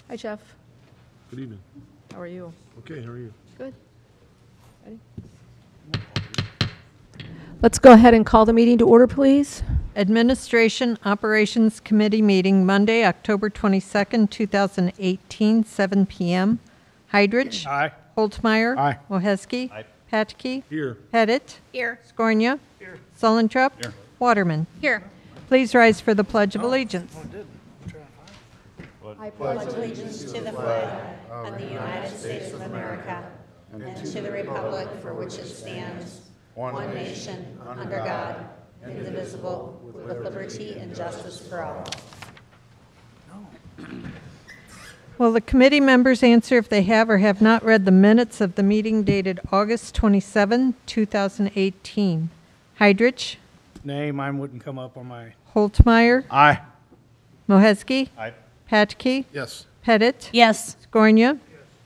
Hi, Jeff. Good evening. How are you? Okay, how are you? Good. Ready? Let's go ahead and call the meeting to order, please. Administration Operations Committee meeting Monday, October 22nd, 2018, 7 p.m. Heidrich. Aye. Holtmeyer. Aye. Woheski. Aye. Patke. Here. Pettit. Here. Skornia. Here. Sullentrup. Here. Waterman. Here. Please rise for the Pledge of Allegiance. I pledge allegiance to the flag of the United States of America and to the republic for which it stands, one nation, under God, indivisible, with liberty and justice for all. Will the committee members answer if they have or have not read the minutes of the meeting dated August 27, 2018? Heidrich. Nay, mine wouldn't come up on my. Holtmeyer. Aye. Moheski. Aye. Patke. Yes. Pettit. Yes. Skornia.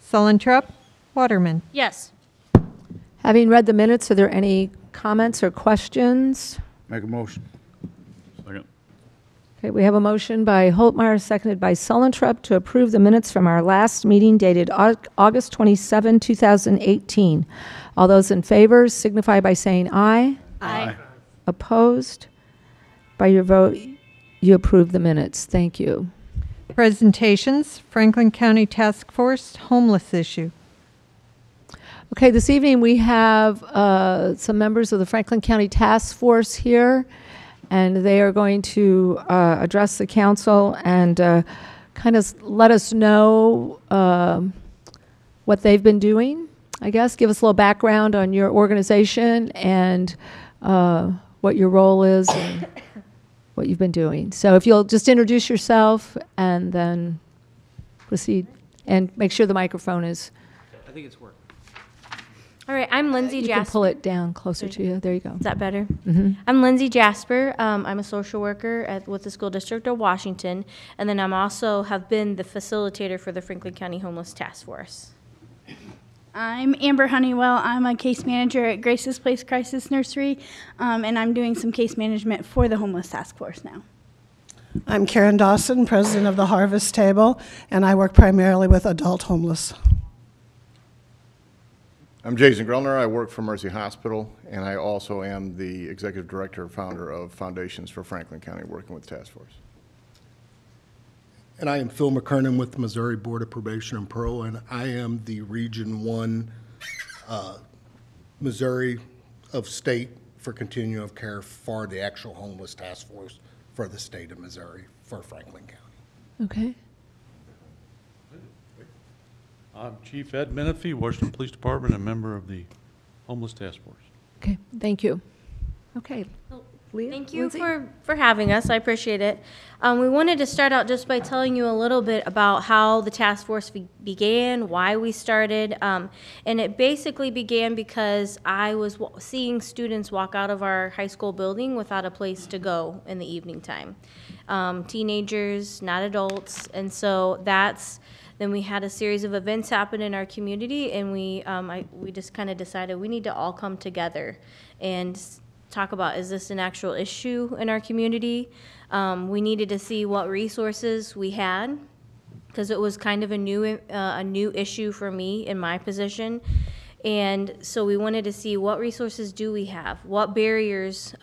Sullentrup. Waterman. Yes. Having read the minutes, are there any comments or questions? Make a motion. Second. Okay, we have a motion by Holtmeyer, seconded by Sullentrup, to approve the minutes from our last meeting dated August 27, 2018. All those in favor signify by saying aye. Aye. Opposed? By your vote, you approve the minutes. Thank you. Presentations, Franklin County Task Force Homeless Issue. Okay, this evening we have some members of the Franklin County Task Force here, and they are going to address the council and kind of let us know what they've been doing, I guess. Give us a little background on your organization and what your role is and what you've been doing. So if you'll just introduce yourself and then proceed, and make sure the microphone is. I think it's working. All right, I'm Lindsay You can Jasper. pull it down closer to you. There you go. Is that better? Mhm. I'm Lindsay Jasper. I'm a social worker with the School District of Washington, and then I'm also have been the facilitator for the Franklin County Homeless Task Force. I'm Amber Honeywell. I'm a case manager at Grace's Place Crisis Nursery, and I'm doing some case management for the Homeless Task Force now. I'm Karen Dawson, president of the Harvest Table, and I work primarily with adult homeless. I'm Jason Grellner. I work for Mercy Hospital, and I also am the executive director and founder of Foundations for Franklin County, working with Task Force. And I am Phil McKernan with the Missouri Board of Probation and Parole, and I am the Region 1 Missouri of State for Continuum of Care for the actual Homeless Task Force for the state of Missouri for Franklin County. Okay. I'm Chief Ed Menifee, Washington Police Department, and member of the Homeless Task Force. Okay, thank you. Okay. Leah? Thank you Lindsay? for having us. I appreciate it. We wanted to start out just by telling you a little bit about how the task force began, why we started, and it basically began because I was seeing students walk out of our high school building without a place to go in the evening time. Teenagers, not adults, and so then we had a series of events happen in our community, and we just kind of decided we need to all come together and talk about, is this an actual issue in our community? We needed to see what resources we had, because it was kind of a new issue for me in my position. And so we wanted to see what resources do we have? What barriers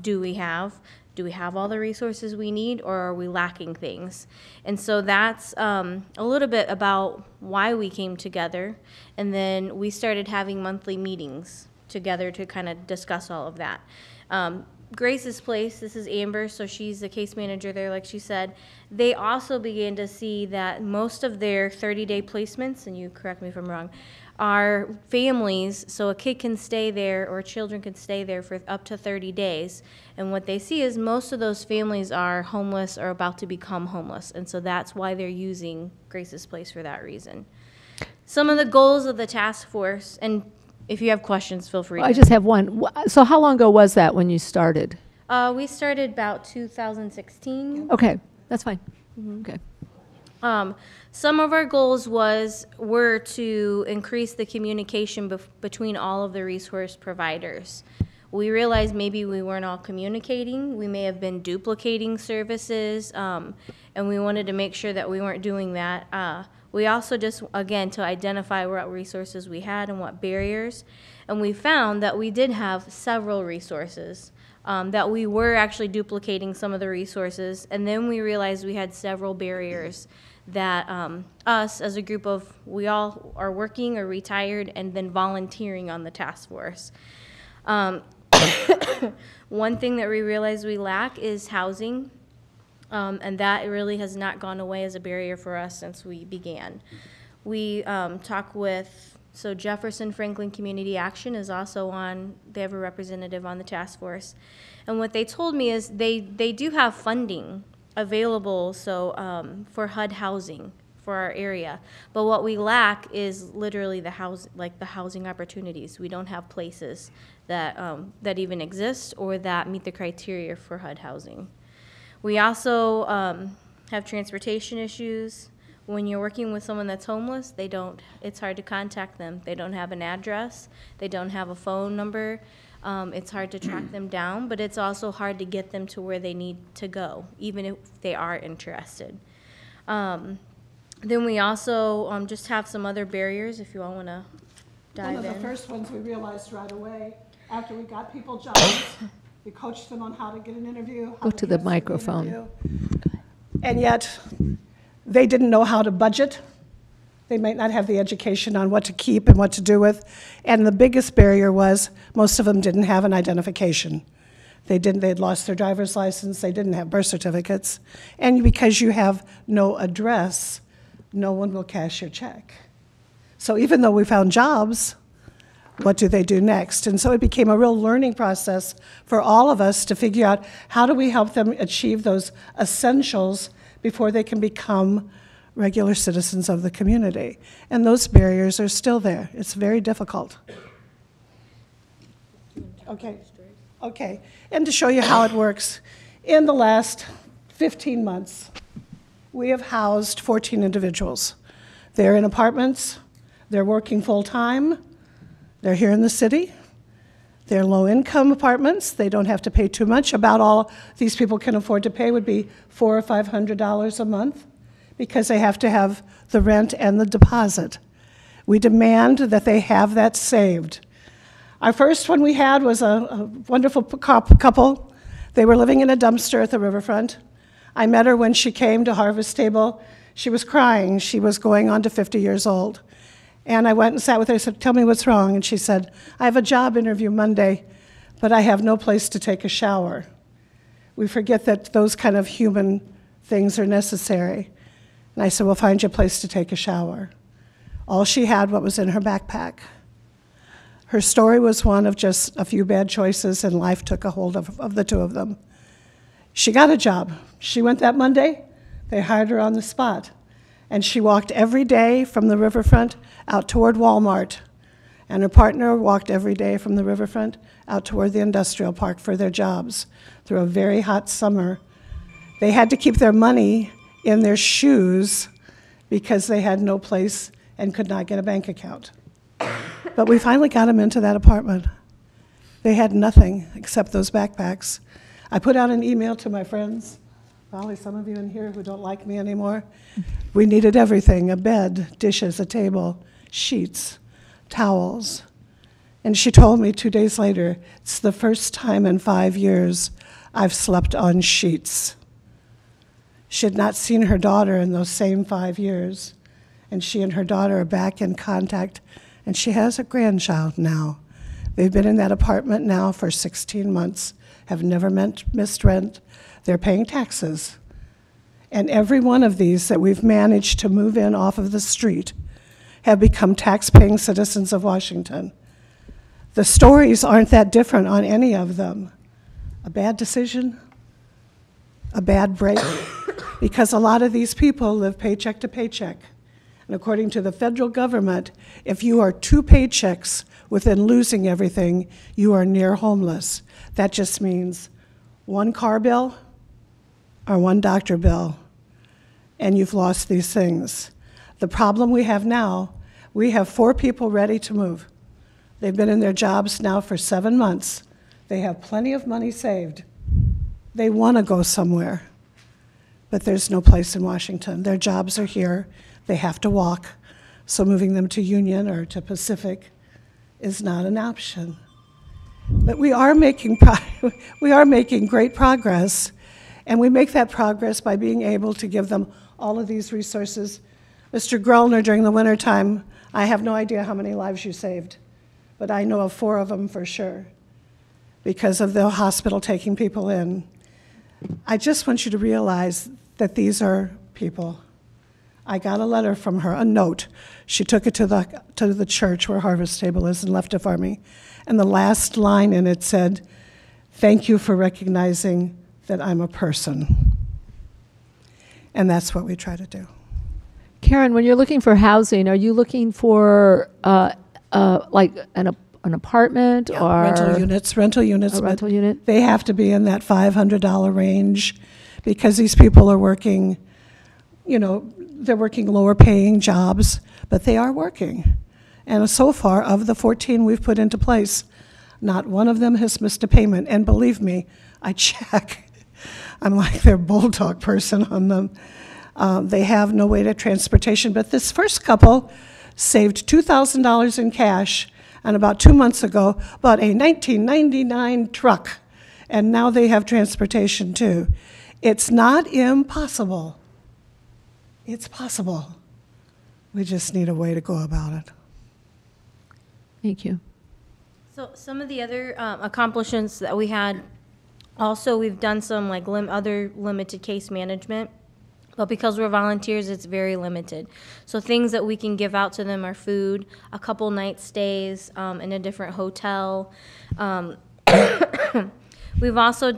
do we have? Do we have all the resources we need, or are we lacking things? And so that's a little bit about why we came together. And then we started having monthly meetings together to kind of discuss all of that. Grace's Place, this is Amber, so she's the case manager there, like she said. They also began to see that most of their 30-day placements, and you correct me if I'm wrong, are families, so a kid can stay there or children can stay there for up to 30 days. And what they see is most of those families are homeless or about to become homeless. And so that's why they're using Grace's Place for that reason. Some of the goals of the task force, and if you have questions, feel free. I just have one. So how long ago was that when you started? We started about 2016. Okay, that's fine. Okay. Some of our goals were to increase the communication between all of the resource providers. We realized maybe we weren't all communicating. We may have been duplicating services, and and we wanted to make sure that we weren't doing that. We also just, again, to identify what resources we had and what barriers, and we found that we did have several resources, that we were actually duplicating some of the resources, and then we realized we had several barriers that us as a group of, we all are working or retired and then volunteering on the task force. One thing that we realized we lack is housing, and that really has not gone away as a barrier for us since we began. We talk with, so Jefferson Franklin Community Action is also on, they have a representative on the task force, and what they told me is they do have funding available, so for HUD housing for our area, but what we lack is literally the housing opportunities. We don't have places that that even exist or that meet the criteria for HUD housing. We also have transportation issues. When you're working with someone that's homeless, it's hard to contact them. They don't have an address, they don't have a phone number. It's hard to track them down, but it's also hard to get them to where they need to go, even if they are interested. Then we also just have some other barriers, if you all want to dive in. One of the first ones we realized right away, after we got people jobs, we coached them on how to get an interview. Go to the microphone. And yet, they didn't know how to budget. They might not have the education on what to keep and what to do with. And the biggest barrier was most of them didn't have an identification. They'd lost their driver's license, they didn't have birth certificates. And because you have no address, no one will cash your check. So even though we found jobs, what do they do next? And so it became a real learning process for all of us to figure out how do we help them achieve those essentials before they can become regular citizens of the community. And those barriers are still there. It's very difficult. Okay. And to show you how it works, in the last 15 months, we have housed 14 individuals. They're in apartments, they're working full-time, they're here in the city, they're low-income apartments, they don't have to pay too much. About all these people can afford to pay would be $400 or $500 a month, because they have to have the rent and the deposit. We demand that they have that saved. Our first one we had was a wonderful couple. They were living in a dumpster at the riverfront. I met her when she came to Harvest Table. She was crying. She was going on to 50 years old. And I went and sat with her and said, "Tell me what's wrong." And she said, "I have a job interview Monday, but I have no place to take a shower." We forget that those kind of human things are necessary. And I said, "We'll find you a place to take a shower." All she had what was in her backpack. Her story was one of just a few bad choices, and life took a hold of the two of them. She got a job. She went that Monday. They hired her on the spot. And she walked every day from the riverfront out toward Walmart. And her partner walked every day from the riverfront out toward the industrial park for their jobs through a very hot summer. They had to keep their money in their shoes because they had no place and could not get a bank account. But we finally got them into that apartment. They had nothing except those backpacks. I put out an email to my friends, probably some of you in here who don't like me anymore. We needed everything: a bed, dishes, a table, sheets, towels. And she told me 2 days later, "It's the first time in 5 years I've slept on sheets." She had not seen her daughter in those same 5 years, and she and her daughter are back in contact, and she has a grandchild now. They've been in that apartment now for 16 months, have never missed rent. They're paying taxes. And every one of these that we've managed to move in off of the street have become tax-paying citizens of Washington. The stories aren't that different on any of them. A bad decision, a bad break, because a lot of these people live paycheck to paycheck. And according to the federal government, if you are 2 paychecks within losing everything, you are near homeless. That just means 1 car bill or 1 doctor bill, and you've lost these things. The problem we have now, we have 4 people ready to move. They've been in their jobs now for 7 months. They have plenty of money saved. They want to go somewhere. but there's no place in Washington. Their jobs are here. They have to walk, so moving them to Union or to Pacific is not an option. But we are making great progress, and we make that progress by being able to give them all of these resources. Mr. Grellner, during the wintertime, I have no idea how many lives you saved, but I know of 4 of them for sure because of the hospital taking people in. I just want you to realize that these are people. I got a letter from her, a note. She took it to the church where Harvest Table is and left it for me. And the last line in it said, "Thank you for recognizing that I'm a person." And that's what we try to do. Karen, when you're looking for housing, are you looking for like an apartment or rental units? Rental units. A rental unit? They have to be in that $500 range because these people are working, they're working lower paying jobs, but they are working. And so far, of the 14 we've put into place, not one of them has missed a payment. And believe me, I check. I'm like their bulldog person on them. They have no way to transportation, but this first couple saved $2,000 in cash, and about 2 months ago bought a 1999 truck, and now they have transportation too. It's not impossible. It's possible. We just need a way to go about it. Thank you. So some of the other accomplishments that we had, also we've done some like other limited case management, but because we're volunteers, it's very limited. So things that we can give out to them are food, a couple night stays in a different hotel. We've also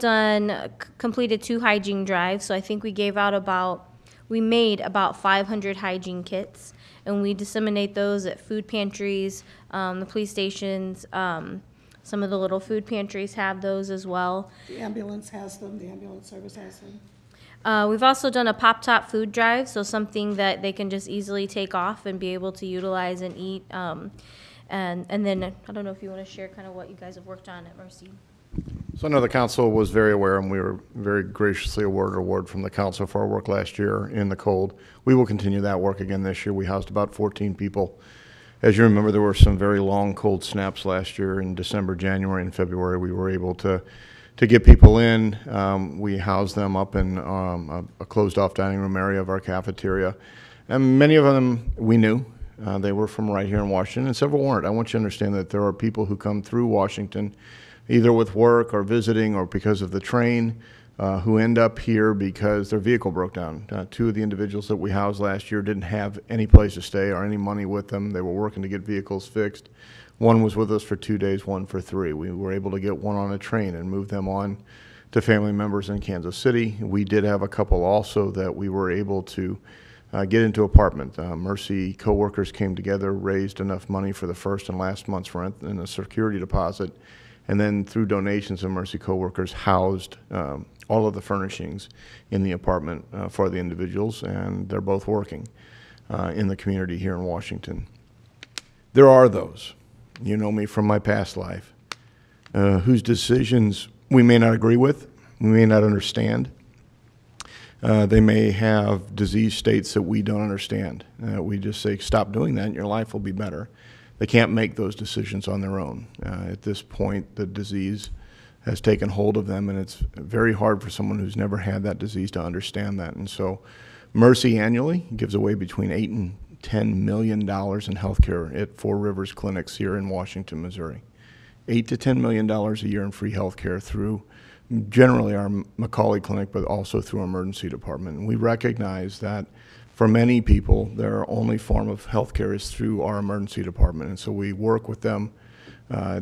completed 2 hygiene drives. So I think we made about 500 hygiene kits, and we disseminate those at food pantries, the police stations. Some of the little food pantries have those as well. The ambulance has them. The ambulance service has them. We've also done a pop-top food drive, so something that they can just easily take off and be able to utilize and eat. And then I don't know if you want to share kind of what you guys have worked on at Mercy. So I know the council was very aware, and we were very graciously awarded an award from the council for our work last year in the cold. We will continue that work again this year. We housed about 14 people. As you remember, there were some very long cold snaps last year in December, January, and February. We were able to get people in. We housed them up in a closed-off dining room area of our cafeteria. And many of them we knew. They were from right here in Washington, and several weren't. I want you to understand that there are people who come through Washington either with work or visiting or because of the train, who end up here because their vehicle broke down. 2 of the individuals that we housed last year didn't have any place to stay or any money with them. They were working to get vehicles fixed. One was with us for 2 days, one for 3. We were able to get one on a train and move them on to family members in Kansas City. We did have a couple also that we were able to get into apartment. Mercy coworkers came together, raised enough money for the first and last month's rent and a security deposit, and then through donations of Mercy coworkers housed all of the furnishings in the apartment for the individuals, and they're both working in the community here in Washington. There are those, you know me from my past life, whose decisions we may not agree with, we may not understand. They may have disease states that we don't understand. We just say, stop doing that and your life will be better. They can't make those decisions on their own. At this point, the disease has taken hold of them, and it's very hard for someone who's never had that disease to understand that. And so Mercy annually gives away between $8 and $10 million in health care at Four Rivers clinics here in Washington, Missouri. $8 to $10 million a year in free health care through generally our McCauley Clinic, but also through our emergency department. And we recognize that for many people, their only form of health care is through our emergency department. And so we work with them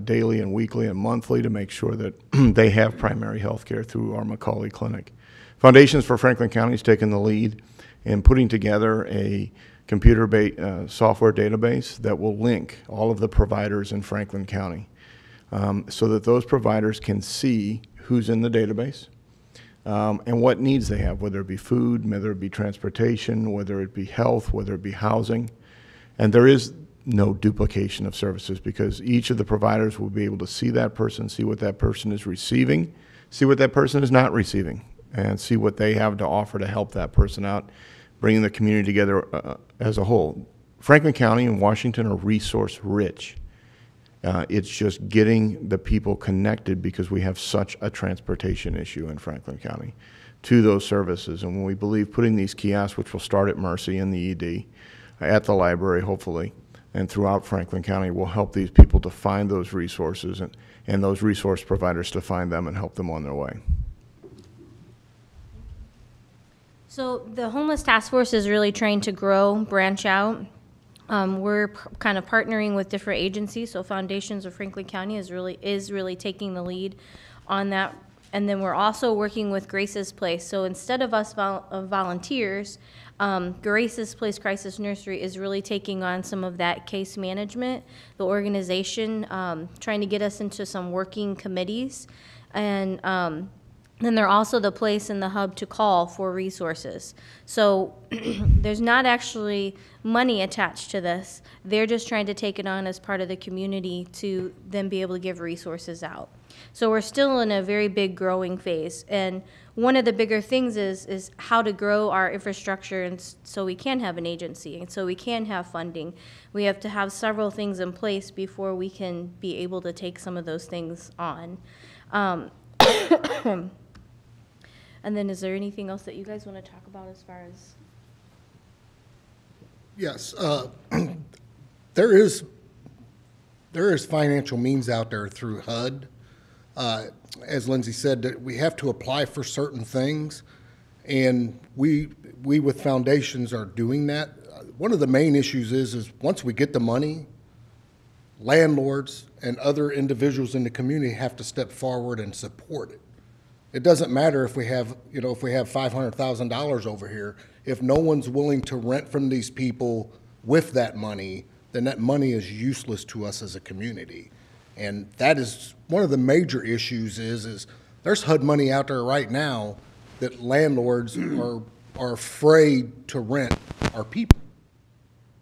daily and weekly and monthly to make sure that they have primary health care through our McCauley Clinic. Foundations for Franklin County has taken the lead in putting together a computer-based software database that will link all of the providers in Franklin County so that those providers can see who's in the database and what needs they have, whether it be food, whether it be transportation, whether it be health, whether it be housing. And there is no duplication of services because each of the providers will be able to see that person, see what that person is receiving, see what that person is not receiving. and see what they have to offer to help that person out, bringing the community together as a whole. Franklin County and Washington are resource rich. It's just getting the people connected, because we have such a transportation issue in Franklin County, to those services. And we believe putting these kiosks, which will start at Mercy and the ED, at the library hopefully, and throughout Franklin County, will help these people to find those resources, and those resource providers to find them and help them on their way. So the Homeless Task Force is really trying to grow, branch out. We're kind of partnering with different agencies. So Foundations of Franklin County is really taking the lead on that. And then we're also working with Grace's Place. So instead of us volunteers, Grace's Place Crisis Nursery is really taking on some of that case management, the organization, trying to get us into some working committees. And then they're also the place and the hub to call for resources. So there's not actually money attached to this. They're just trying to take it on as part of the community to then be able to give resources out. So we're still in a very big growing phase. And one of the bigger things is how to grow our infrastructure, and so we can have an agency and so we can have funding. We have to have several things in place before we can be able to take some of those things on. And then is there anything else that you guys want to talk about as far as? Yes, there is financial means out there through HUD. As Lindsay said, that we have to apply for certain things, and we with foundations are doing that. One of the main issues is once we get the money, landlords and other individuals in the community have to step forward and support it. It doesn't matter if we have, if we have $500,000 over here, if no one's willing to rent from these people with that money, then that money is useless to us as a community. And that is one of the major issues is there's HUD money out there right now that landlords are afraid to rent our people.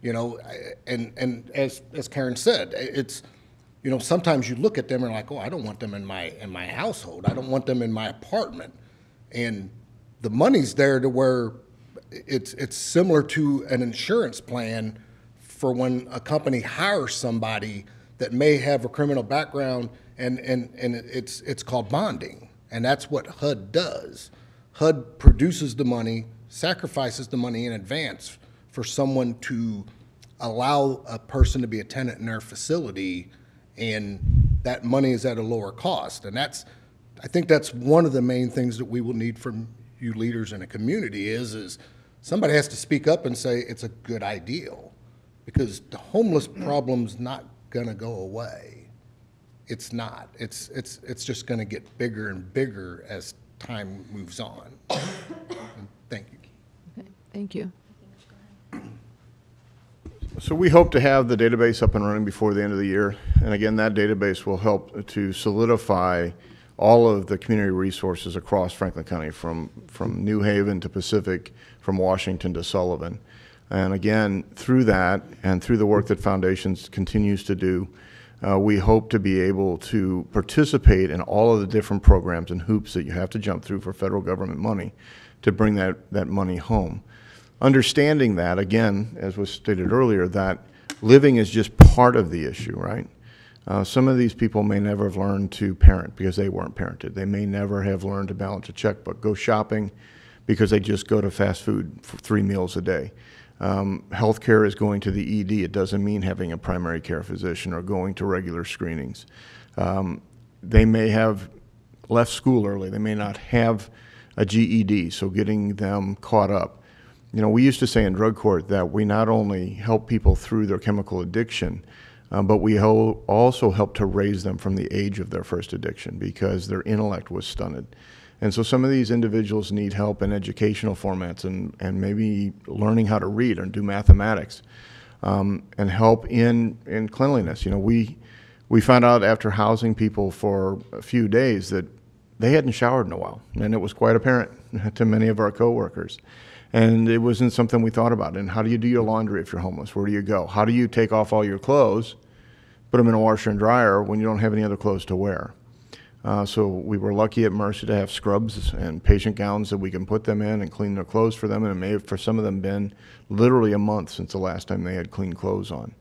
And as Karen said, it's, sometimes you look at them and like, oh, I don't want them in my household. I don't want them in my apartment. And the money's there to where it's similar to an insurance plan for when a company hires somebody that may have a criminal background, and it's called bonding. And that's what HUD does. HUD produces the money, sacrifices the money in advance for someone to allow a person to be a tenant in their facility, and that money is at a lower cost. And I think that's one of the main things that we will need from you leaders in a community is somebody has to speak up and say it's a good ideal, because the homeless problem's not gonna go away. It's not. It's just gonna get bigger and bigger as time moves on. Thank you. Okay, thank you. So we hope to have the database up and running before the end of the year. And again, that database will help to solidify all of the community resources across Franklin County, from New Haven to Pacific, from Washington to Sullivan. And again, through that and through the work that Foundations continues to do, we hope to be able to participate in all of the different programs and hoops that you have to jump through for federal government money to bring that money home. Understanding that, again, as was stated earlier, that living is just part of the issue, right? Some of these people may never have learned to parent because they weren't parented. They may never have learned to balance a checkbook, go shopping because they just go to fast food for 3 meals a day. Healthcare is going to the ED. It doesn't mean having a primary care physician or going to regular screenings. They may have left school early. They may not have a GED, so getting them caught up. We used to say in drug court that we not only help people through their chemical addiction, but we also help to raise them from the age of their first addiction, because their intellect was stunted. And so some of these individuals need help in educational formats and maybe learning how to read and do mathematics, and help in cleanliness. We found out after housing people for a few days that they hadn't showered in a while, and it was quite apparent to many of our coworkers. And it wasn't something we thought about. And how do you do your laundry if you're homeless? Where do you go? How do you take off all your clothes, put them in a washer and dryer when you don't have any other clothes to wear? So we were lucky at Mercy to have scrubs and patient gowns that we can put them in and clean their clothes for them. And it may have, for some of them, been literally a month since the last time they had clean clothes on.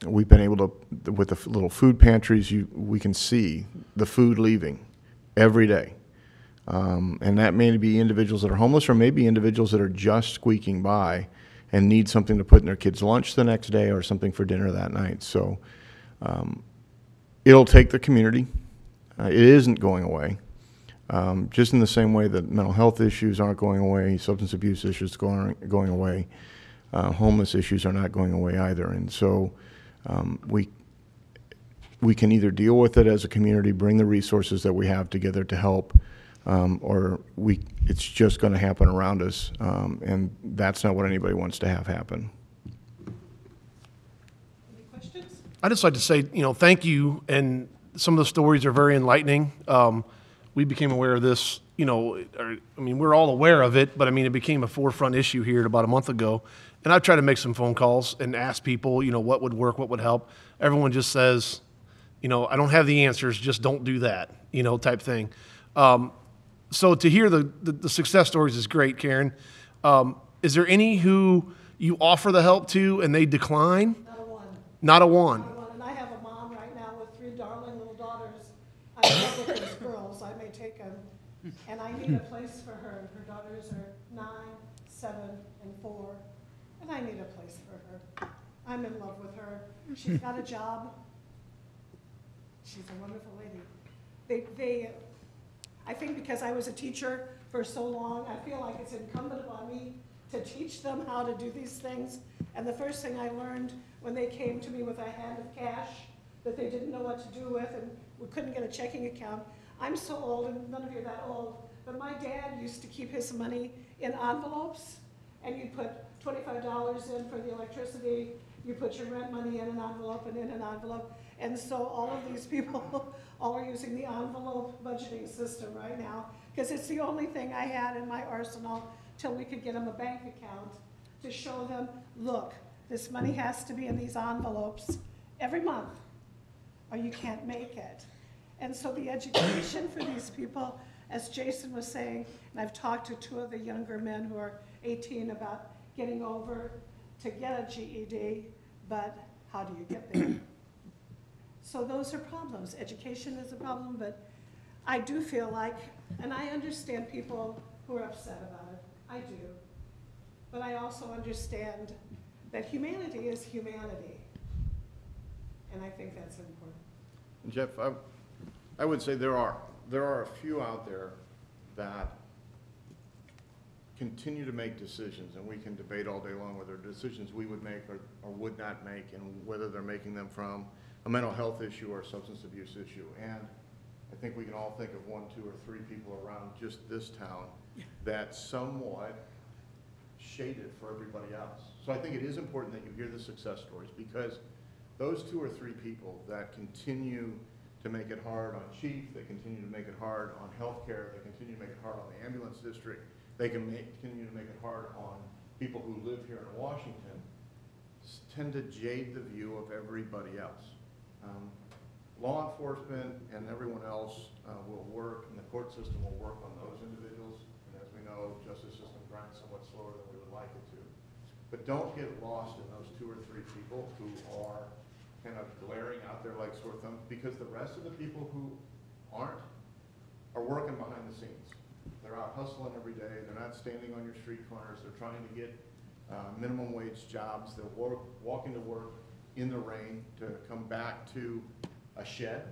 We've been able to, with the little food pantries, we can see the food leaving every day. And that may be individuals that are homeless, or maybe individuals that are just squeaking by and need something to put in their kids' lunch the next day or something for dinner that night. So it'll take the community. It isn't going away. Just in the same way that mental health issues aren't going away, substance abuse issues going away, homeless issues are not going away either. And so we can either deal with it as a community, bring the resources that we have together to help, or it's just going to happen around us, and that's not what anybody wants to have happen. Any questions? I'd just like to say, thank you, and some of the stories are very enlightening. We became aware of this, we're all aware of it, but it became a forefront issue here about a month ago. And I've tried to make some phone calls and ask people, what would work, what would help. Everyone just says, I don't have the answers, just don't do that, type thing. So to hear the success stories is great, Karen. Is there any who you offer the help to and they decline? Not a one. Not a one. Not a one. And I have a mom right now with 3 darling little daughters. I love with those girls. I may take them. And I need a place for her. Her daughters are 9, 7, and 4. And I need a place for her. I'm in love with her. She's got a job. She's a wonderful lady. I think because I was a teacher for so long, I feel like it's incumbent upon me to teach them how to do these things. And the first thing I learned when they came to me with a hand of cash that they didn't know what to do with and we couldn't get a checking account. I'm so old, and none of you are that old, but my dad used to keep his money in envelopes, and you'd put $25 in for the electricity, you put your rent money in an envelope and in an envelope. And so all of these people all are using the envelope budgeting system right now, because it's the only thing I had in my arsenal till we could get them a bank account to show them, look, this money has to be in these envelopes every month, or you can't make it. And so the education for these people, as Jason was saying, and I've talked to 2 of the younger men who are 18 about getting over to get a GED, but how do you get there? So those are problems. Education is a problem, but I do feel like, and I understand people who are upset about it. I do. But I also understand that humanity is humanity. And I think that's important. Jeff, I would say there are a few out there that continue to make decisions, and we can debate all day long whether decisions we would make or would not make, and whether they're making them from a mental health issue or a substance abuse issue. And I think we can all think of 1, 2, or 3 people around just this town that somewhat shade it for everybody else. So I think it is important that you hear the success stories, because those 2 or 3 people that continue to make it hard on Chief, they continue to make it hard on healthcare, they continue to make it hard on the ambulance district, they can continue to make it hard on people who live here in Washington, tend to jade the view of everybody else. Law enforcement and everyone else will work, and the court system will work on those individuals. And as we know, justice system grinds somewhat slower than we would like it to. But don't get lost in those 2 or 3 people who are kind of glaring out there like sore thumbs, because the rest of the people who aren't are working behind the scenes. They're out hustling every day. They're not standing on your street corners. They're trying to get minimum wage jobs. They're walking to work in the rain to come back to a shed.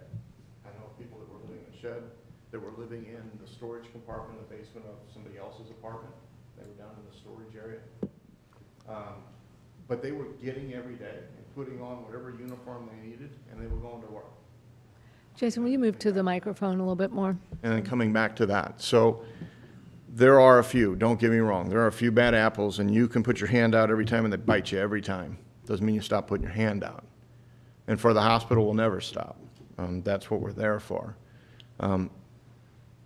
I know people that were living in a shed, that were living in the storage compartment in the basement of somebody else's apartment. They were down in the storage area. But they were getting every day and putting on whatever uniform they needed, and they were going to work. Jason, will you move to the microphone a little bit more? And then coming back to that. So there are a few, don't get me wrong, there are a few bad apples, and you can put your hand out every time and they bite you every time. Doesn't mean you stop putting your hand out. And for the hospital, we'll never stop. That's what we're there for.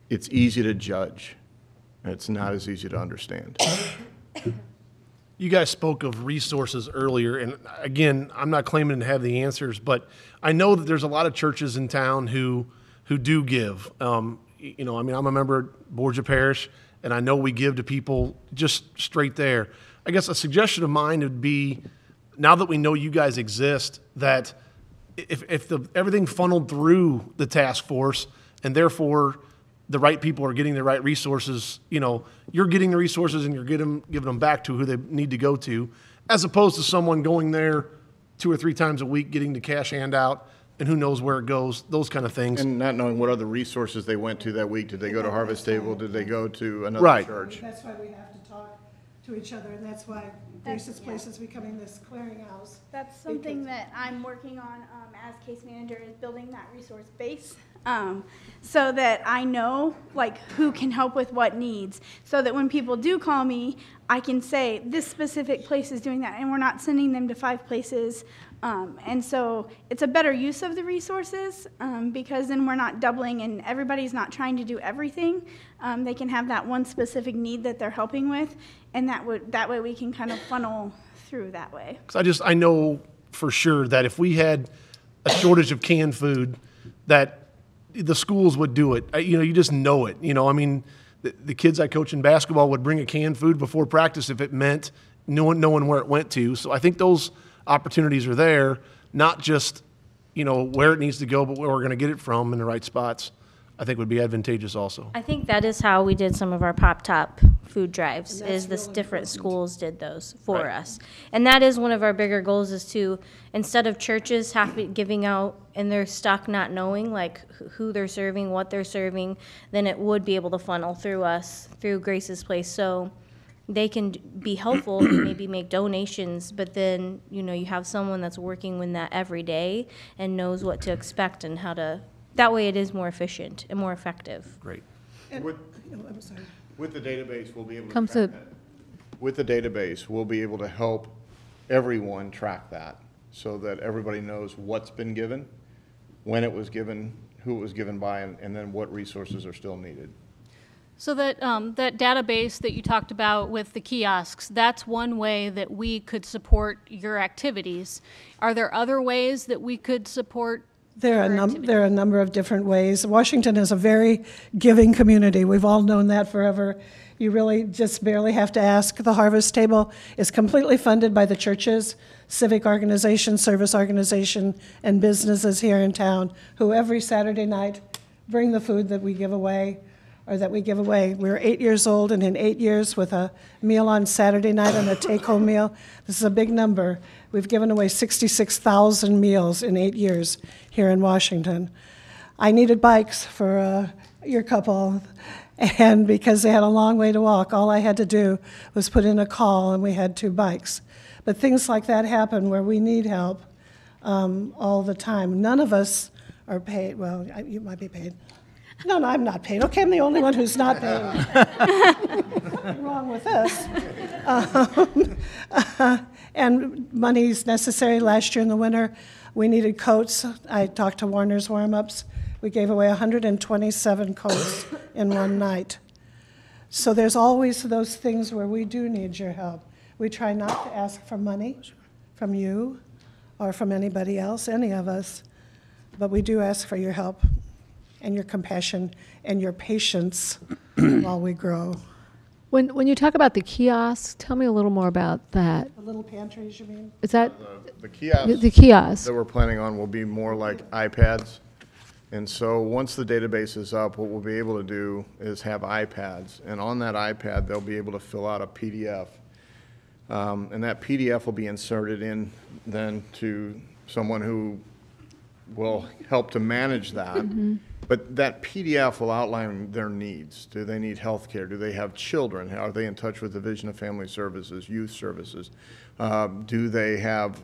It's easy to judge. It's not as easy to understand. You guys spoke of resources earlier, and again, I'm not claiming to have the answers, but I know that there's a lot of churches in town who who do give. You know, I mean, I'm a member of Borgia Parish, and I know we give to people just straight there. I guess a suggestion of mine would be, now that we know you guys exist, that if everything funneled through the task force, and therefore the right people are getting the right resources, you know, you're getting the resources and you're giving them back to who they need to go to, as opposed to someone going there 2 or 3 times a week, getting the cash handout, and who knows where it goes, those kind of things. And not knowing what other resources they went to that week. Did they go to Harvest Table? Did they go to another church? That's why we have to talk to each other, and that's why Grace's Place is becoming this clearinghouse. That's something that I'm working on as case manager, is building that resource base, so that I know like who can help with what needs, so that when people do call me, I can say this specific place is doing that, and we're not sending them to 5 places. And so it's a better use of the resources, because then we're not doubling and everybody's not trying to do everything. They can have that one specific need that they're helping with, and that way we can kind of funnel through that way. 'Cause I know for sure that if we had a shortage of canned food, that the schools would do it. You know, you just know it. You know, I mean, the kids I coach in basketball would bring a canned food before practice if it meant knowing where it went to. So I think those opportunities are there, not just, you know, where it needs to go, but where we're going to get it from in the right spots, I think would be advantageous also. I think that is how we did some of our Pop Top food drives, is this different schools did those for us. And that is one of our bigger goals, is to, instead of churches giving out and they're stuck not knowing like who they're serving, what they're serving, then it would be able to funnel through us, through Grace's Place. So they can be helpful and maybe make donations, but then, you know, you have someone that's working with that every day and knows what to expect and how to, that way it is more efficient and more effective. Great. I'm sorry. With the database, we'll be able to Comes track to- that. With the database, we'll be able to help everyone track that so that everybody knows what's been given, when it was given, who it was given by, and then what resources are still needed. So that database that you talked about with the kiosks, that's one way that we could support your activities. Are there other ways that we could support? There are a number of different ways. Washington is a very giving community. We've all known that forever. You really just barely have to ask. The Harvest Table is completely funded by the churches, civic organization, service organization, and businesses here in town, who every Saturday night bring the food that we give away, We're 8 years old, and in 8 years, with a meal on Saturday night and a take-home meal, this is a big number. We've given away 66,000 meals in 8 years here in Washington. I needed bikes for your couple, and because they had a long way to walk, all I had to do was put in a call, and we had 2 bikes. But things like that happen where we need help all the time. None of us are paid. Well, you might be paid. No, I'm not paid. Okay, I'm the only one who's not paid. Nothing wrong with this. And money's necessary. Last year in the winter, we needed coats. I talked to Warner's Warm-Ups. We gave away 127 coats in one night. So there's always those things where we do need your help. We try not to ask for money from you or from anybody else, any of us, but we do ask for your help and your compassion and your patience while we grow. When you talk about the kiosks, tell me a little more about that. The little pantries, you mean? Is that The kiosks. the kiosks? That we're planning on will be more like iPads. And so once the database is up, what we'll be able to do is have iPads. And on that iPad, they'll be able to fill out a PDF. And that PDF will be inserted in then to someone who will help to manage that. But that PDF will outline their needs. Do they need health care? Do they have children? Are they in touch with Division of Family Services, youth services? Do they have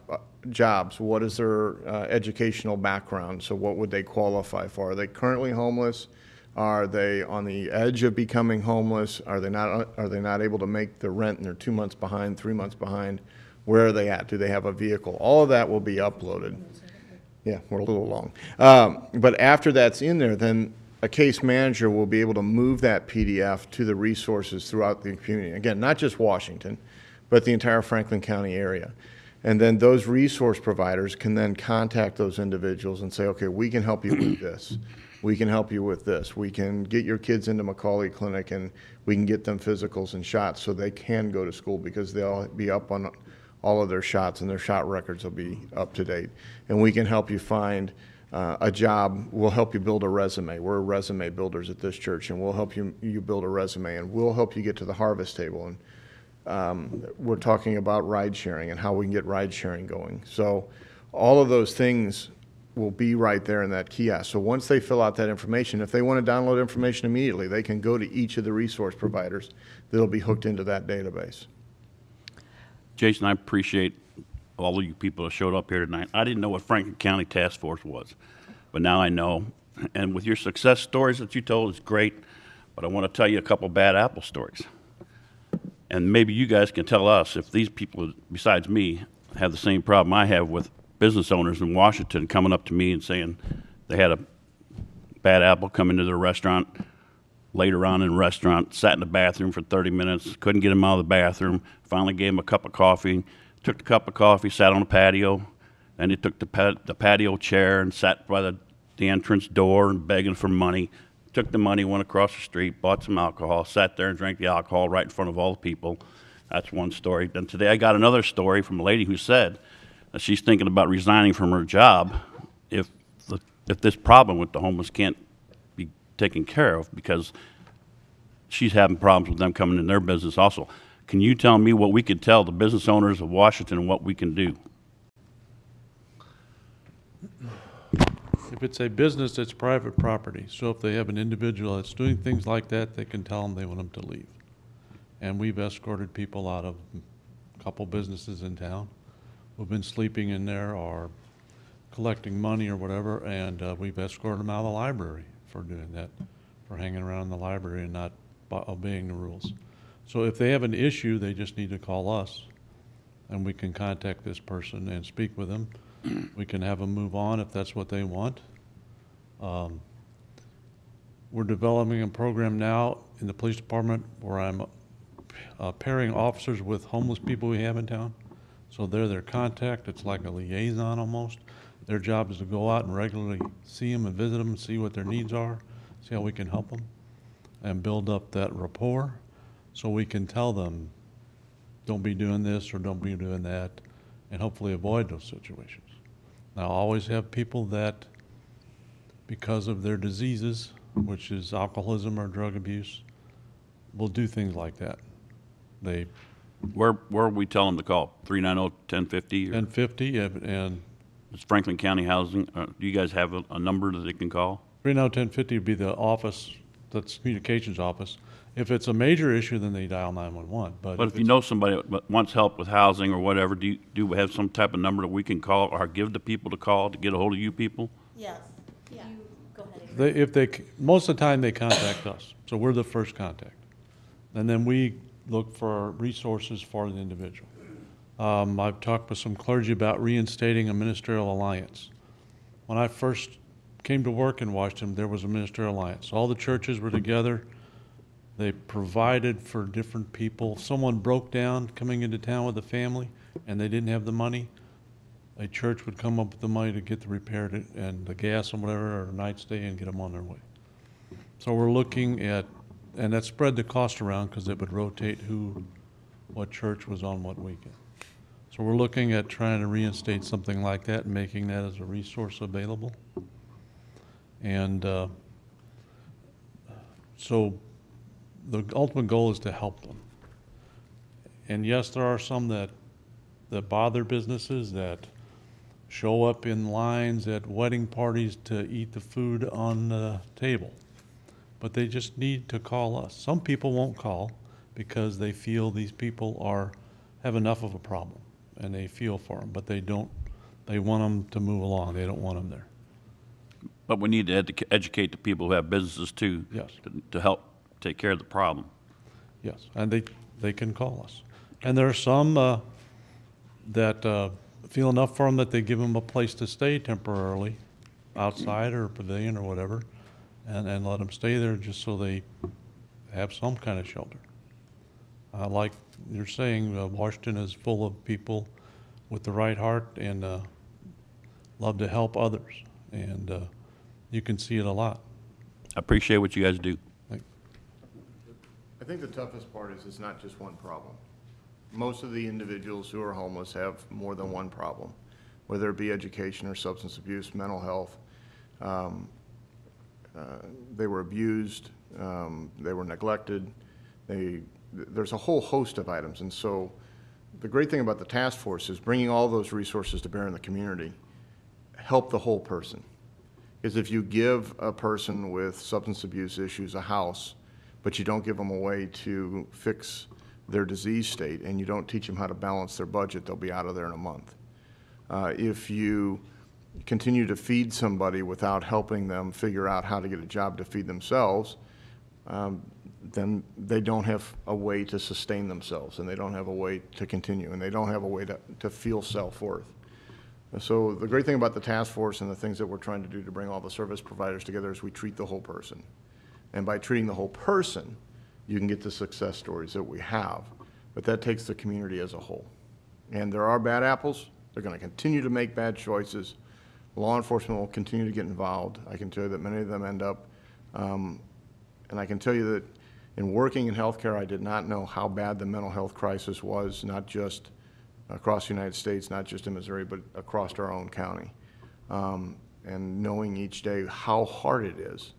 jobs? What is their educational background? So what would they qualify for? Are they currently homeless? Are they on the edge of becoming homeless? Are they not able to make the rent and they're 2 months behind, 3 months behind? Where are they at? Do they have a vehicle? All of that will be uploaded. Yeah, we're a little long. But after that's in there, then a case manager will be able to move that PDF to the resources throughout the community. Again, not just Washington, but the entire Franklin County area. And then those resource providers can then contact those individuals and say, okay, we can help you with this. we can help you with this. We can get your kids into Macaulay Clinic and we can get them physicals and shots so they can go to school because they'll be up on all of their shots and their shot records will be up to date. And we can help you find a job. We'll help you build a resume. We're resume builders at this church, and we'll help you build a resume, and we'll help you get to the harvest table. And we're talking about ride sharing and how we can get ride sharing going. So all of those things will be right there in that kiosk. So once they fill out that information, if they want to download information immediately, they can go to each of the resource providers that'll be hooked into that database. Jason, I appreciate all of you people that showed up here tonight. I didn't know what Franklin County Task Force was, but now I know. And with your success stories that you told is great, but I want to tell you a couple bad apple stories. And maybe you guys can tell us if these people, besides me, have the same problem I have with business owners in Washington coming up to me and saying they had a bad apple come into their restaurant later on in the restaurant, sat in the bathroom for 30 minutes, couldn't get him out of the bathroom, finally gave him a cup of coffee, took the cup of coffee, sat on the patio, and he took the patio chair and sat by the entrance door and begging for money, took the money, went across the street, bought some alcohol, sat there and drank the alcohol right in front of all the people. That's one story. Then today I got another story from a lady who said that she's thinking about resigning from her job if this problem with the homeless can't be taken care of because she's having problems with them coming in their business also. Can you tell me what we could tell the business owners of Washington and what we can do? If it's a business, it's private property. So if they have an individual that's doing things like that, they can tell them they want them to leave. And we've escorted people out of a couple businesses in town who've been sleeping in there or collecting money or whatever, and we've escorted them out of the library for doing that, for hanging around in the library and not obeying the rules. So if they have an issue, they just need to call us, and we can contact this person and speak with them. We can have them move on if that's what they want. We're developing a program now in the police department where I'm pairing officers with homeless people we have in town. So they're their contact. It's like a liaison almost. Their job is to go out and regularly see them and visit them and see what their needs are, see how we can help them, and build up that rapport so we can tell them, don't be doing this or don't be doing that, and hopefully avoid those situations. Now, I always have people that, because of their diseases, which is alcoholism or drug abuse, will do things like that. Where are we telling them to call? 390-1050? 1050, and it's Franklin County Housing. Do you guys have a number that they can call? 390-1050 would be the office, that's communications office. If it's a major issue, then they dial 911. But if you know somebody that wants help with housing or whatever, do we have some type of number that we can call or give the people to call to get a hold of you people? Yes. Yeah. Go ahead. Most of the time they contact us, so we're the first contact. And then we look for resources for the individual. I've talked with some clergy about reinstating a ministerial alliance. When I first came to work in Washington, there was a ministerial alliance. All the churches were together. They provided for different people. If someone broke down coming into town with a family and they didn't have the money, a church would come up with the money to get the repair and the gas and whatever, or a night stay, and get them on their way. So we're looking at, and that spread the cost around because it would rotate what church was on what weekend. So we're looking at trying to reinstate something like that and making that as a resource available. And so the ultimate goal is to help them. And yes, there are some that bother businesses, that show up in lines at wedding parties to eat the food on the table. But they just need to call us. Some people won't call because they feel these people have enough of a problem and they feel for them, but they want them to move along. They don't want them there. But we need to educate the people who have businesses too. Yes. To help take care of the problem. Yes, and they can call us. And there are some that feel enough for them that they give them a place to stay temporarily, outside or a pavilion or whatever, and let them stay there just so they have some kind of shelter. Like you're saying, Washington is full of people with the right heart and love to help others, and you can see it a lot. I appreciate what you guys do. I think the toughest part is it's not just one problem. Most of the individuals who are homeless have more than one problem, whether it be education or substance abuse, mental health. They were abused, they were neglected, there's a whole host of items. And so the great thing about the task force is bringing all those resources to bear in the community, help the whole person. Because if you give a person with substance abuse issues a house, but you don't give them a way to fix their disease state and you don't teach them how to balance their budget, they'll be out of there in a month. If you continue to feed somebody without helping them figure out how to get a job to feed themselves, then they don't have a way to sustain themselves, and they don't have a way to continue, and they don't have a way to feel self-worth. So the great thing about the task force and the things that we're trying to do to bring all the service providers together is we treat the whole person. And by treating the whole person, you can get the success stories that we have. But that takes the community as a whole. And there are bad apples. They're going to continue to make bad choices. Law enforcement will continue to get involved. I can tell you that many of them end up, and I can tell you that in working in healthcare, I did not know how bad the mental health crisis was, not just across the United States, not just in Missouri, but across our own county. And knowing each day how hard it is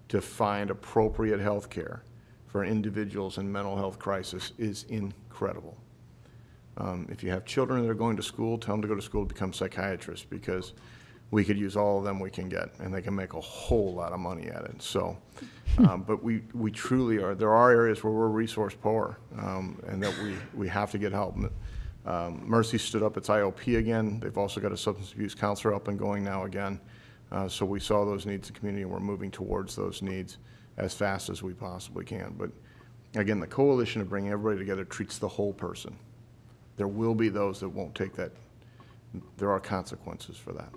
to find appropriate health care for individuals in mental health crisis is incredible. If you have children that are going to school, tell them to go to school to become psychiatrists, because we could use all of them we can get, and they can make a whole lot of money at it. So, but we truly are. There are areas where we're resource poor, and that we have to get help. Mercy stood up its IOP again. They've also got a substance abuse counselor up and going now again. So we saw those needs in the community, and we're moving towards those needs as fast as we possibly can. But again, the coalition of bringing everybody together treats the whole person. There will be those that won't take that. There are consequences for that.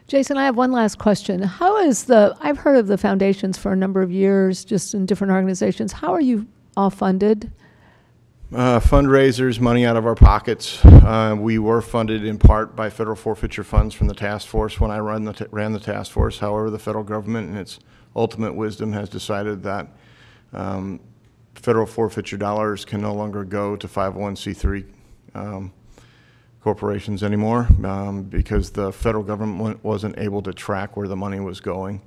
Jason, I have one last question. I've heard of the foundations for a number of years, just in different organizations. How are you all funded? Fundraisers, money out of our pockets. We were funded in part by federal forfeiture funds from the task force when I ran the task force. However, the federal government, in its ultimate wisdom, has decided that federal forfeiture dollars can no longer go to 501c3 corporations anymore, because the federal government wasn't able to track where the money was going.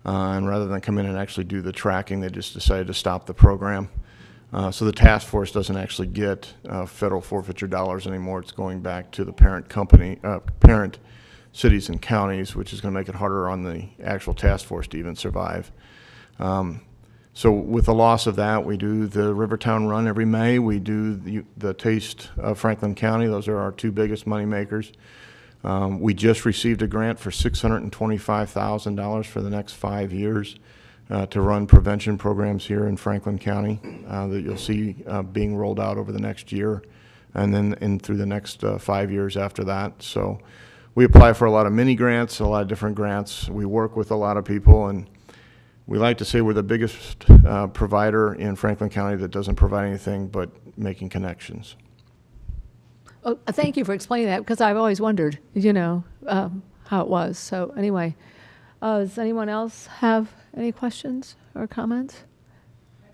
And rather than come in and actually do the tracking, they just decided to stop the program. So the task force doesn't actually get federal forfeiture dollars anymore. It's going back to the parent company, parent cities and counties, which is going to make it harder on the actual task force to even survive. So with the loss of that, we do the Rivertown Run every May. We do the Taste of Franklin County. Those are our two biggest money makers. We just received a grant for $625,000 for the next 5 years to run prevention programs here in Franklin County that you'll see being rolled out over the next year, and then through the next 5 years after that. So we apply for a lot of mini grants, a lot of different grants. We work with a lot of people, and we like to say we're the biggest provider in Franklin County that doesn't provide anything but making connections. Oh, thank you for explaining that, because I've always wondered, how it was. So anyway, does anyone else have any questions or comments? I'd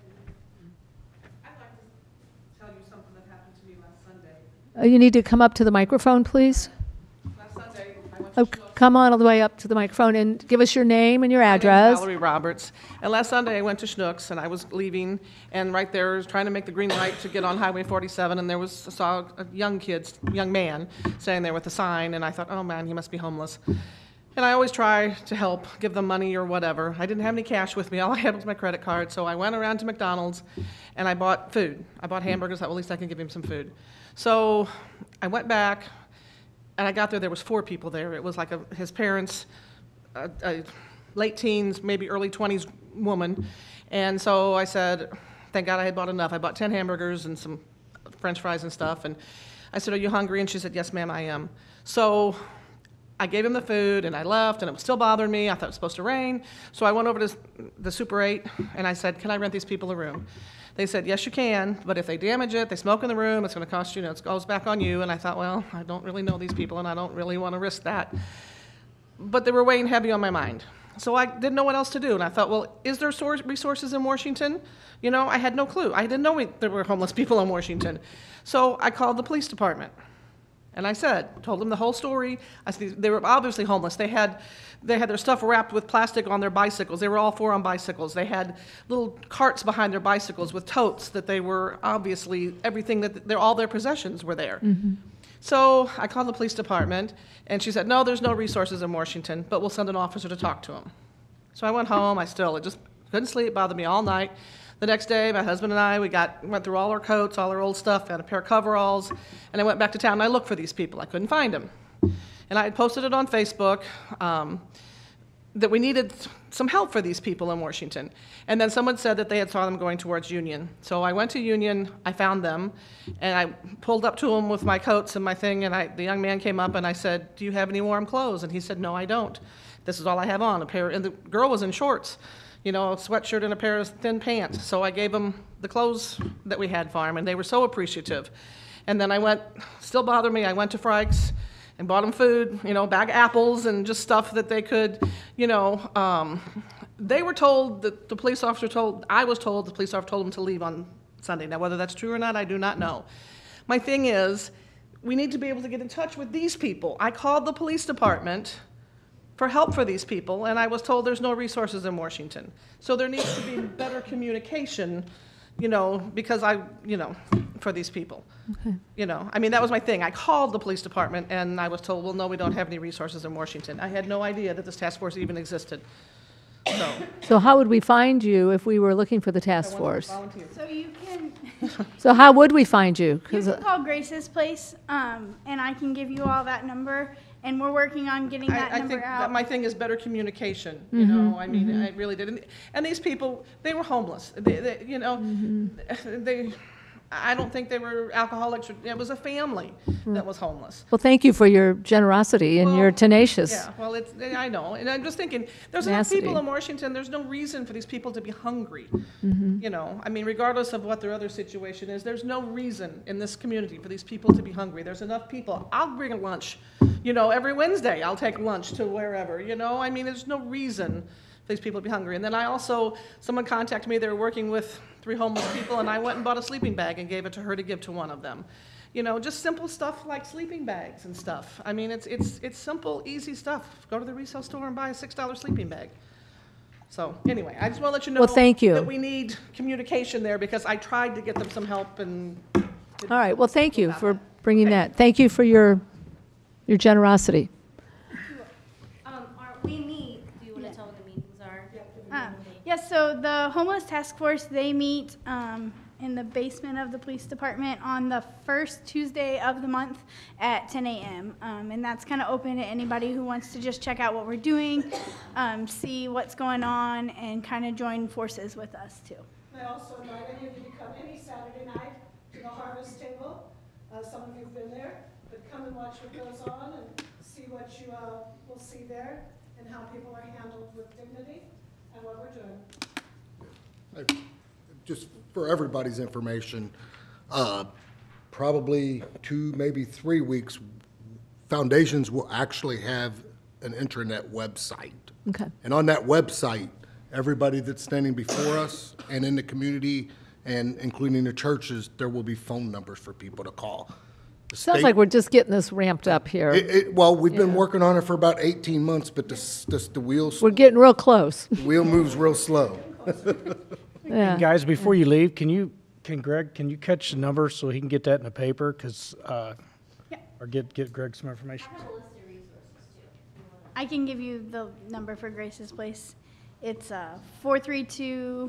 like to tell you something that happened to me last Sunday. You need to come up to the microphone, please. Last Sunday, I went to Schnucks. Come on all the way up to the microphone and give us your name and your address. My name's Valerie Roberts. And last Sunday, I went to Schnucks, and I was leaving, and right there, I was trying to make the green light to get on Highway 47, and I saw a young man standing there with a sign, and I thought, oh man, he must be homeless. And I always try to help, give them money or whatever. I didn't have any cash with me. All I had was my credit card. So I went around to McDonald's and I bought food. I bought hamburgers. At least I can give him some food. So I went back and I got there. There was 4 people there. It was like his parents, a late teens, maybe early 20s woman. And so I said, thank God I had bought enough. I bought 10 hamburgers and some French fries and stuff. And I said, are you hungry? And she said, yes, ma'am, I am. So I gave him the food, and I left, and it was still bothering me. I thought it was supposed to rain. So I went over to the Super 8, and I said, can I rent these people a room? They said, yes, you can, but if they damage it, they smoke in the room, it's going to cost you, it goes back on you. And I thought, well, I don't really know these people, and I don't really want to risk that. But they were weighing heavy on my mind. So I didn't know what else to do, and I thought, well, is there resources in Washington? You know, I had no clue. I didn't know there were homeless people in Washington. So I called the police department, and I told them the whole story. I said, they were obviously homeless. They had their stuff wrapped with plastic on their bicycles. They were all four on bicycles. They had little carts behind their bicycles with totes that they were obviously everything all their possessions were there. So I called the police department, and she said, no, there's no resources in Washington, but we'll send an officer to talk to them. So I went home. I just couldn't sleep. It bothered me all night. The next day, my husband and I, went through all our coats, all our old stuff, found a pair of coveralls, and I went back to town, and I looked for these people. I couldn't find them. And I had posted it on Facebook that we needed some help for these people in Washington. And then someone said that they had saw them going towards Union. So I went to Union, I found them, and I pulled up to them with my coats and my thing, and the young man came up and I said, do you have any warm clothes? And he said, no, I don't. This is all I have on, and the girl was in shorts, you know, a sweatshirt and a pair of thin pants. So I gave them the clothes that we had for them, and they were so appreciative. And then still bothered me, I went to Frykes and bought them food, you know, a bag of apples and just stuff that they could, you know, they were told, I was told the police officer told them to leave on Sunday. Now, whether that's true or not, I do not know. My thing is, we need to be able to get in touch with these people. I called the police department for help for these people, and I was told there's no resources in Washington. So there needs to be better communication, you know, because for these people. Okay. You know, I mean, that was my thing. I called the police department, and I was told, well, no, we don't have any resources in Washington. I had no idea that this task force even existed. So how would we find you if we were looking for the task force? So you can, So how would we find you? you can call Grace's place, and I can give you all that number, and we're working on getting that I number think out. that my thing is better communication, you know, I mean, I really did. And these people, they were homeless. They you know, I don't think they were alcoholics. It was a family that was homeless. Well, thank you for your generosity and your tenacious. Yeah, well, I know. And I'm just thinking, there's enough people in Washington, there's no reason for these people to be hungry. You know, I mean, regardless of what their other situation is, there's no reason in this community for these people to be hungry. There's enough people. I'll bring a lunch, you know, every Wednesday I'll take lunch to wherever, you know. I mean, there's no reason for these people to be hungry. And then someone contacted me, they were working with 3 homeless people, and I went and bought a sleeping bag and gave it to her to give to one of them. You know, just simple stuff like sleeping bags and stuff. I mean, it's simple, easy stuff. Go to the resale store and buy a $6 sleeping bag. So anyway, I just want to let you know Well, thank you. that we need communication there, because I tried to get them some help and. All right, well, thank you for bringing that. Thank you for your generosity. We meet, do you want to tell what the meetings are? Yes, so the homeless task force, they meet in the basement of the police department on the first Tuesday of the month at 10 a.m. And that's kind of open to anybody who wants to just check out what we're doing, see what's going on, and kind of join forces with us too. I also invite any of you to come any Saturday night to the harvest table. Some of you have been there, but come and watch what goes on and see what you will see there and how people are handled with dignity and what we're doing. Just for everybody's information, probably 2, maybe 3 weeks, foundations will actually have an intranet website. Okay. And on that website, everybody that's standing before us and in the community, and including the churches, there will be phone numbers for people to call. Sounds like we're just getting this ramped up here. Well, we've been working on it for about 18 months, but the wheels. We're getting real close. The wheel moves real slow. Yeah. And guys, before you leave, can Greg, can you catch the number so he can get that in the paper? Because, or get Greg some information. I can give you the number for Grace's place. It's 432.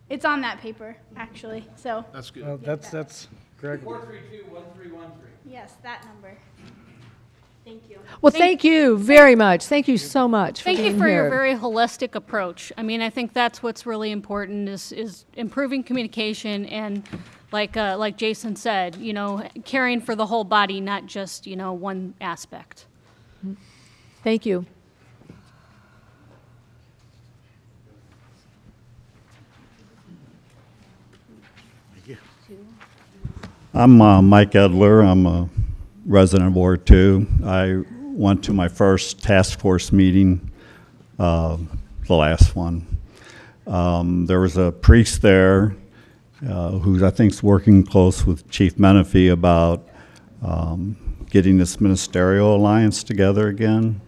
It's on that paper, actually. So That's good. Well, that's Greg. 432-1313. yes, that number. Thank you. Well, thank you very much. Thank you so much. Thank you being for your here. very holistic approach. I mean, I think that's what's really important is improving communication and, like Jason said, you know, caring for the whole body, not just, you know, one aspect. Thank you. I'm Mike Edler. I'm a resident of Ward 2. I went to my first task force meeting, the last one. There was a priest there who I think is working close with Chief Menifee about getting this ministerial alliance together again.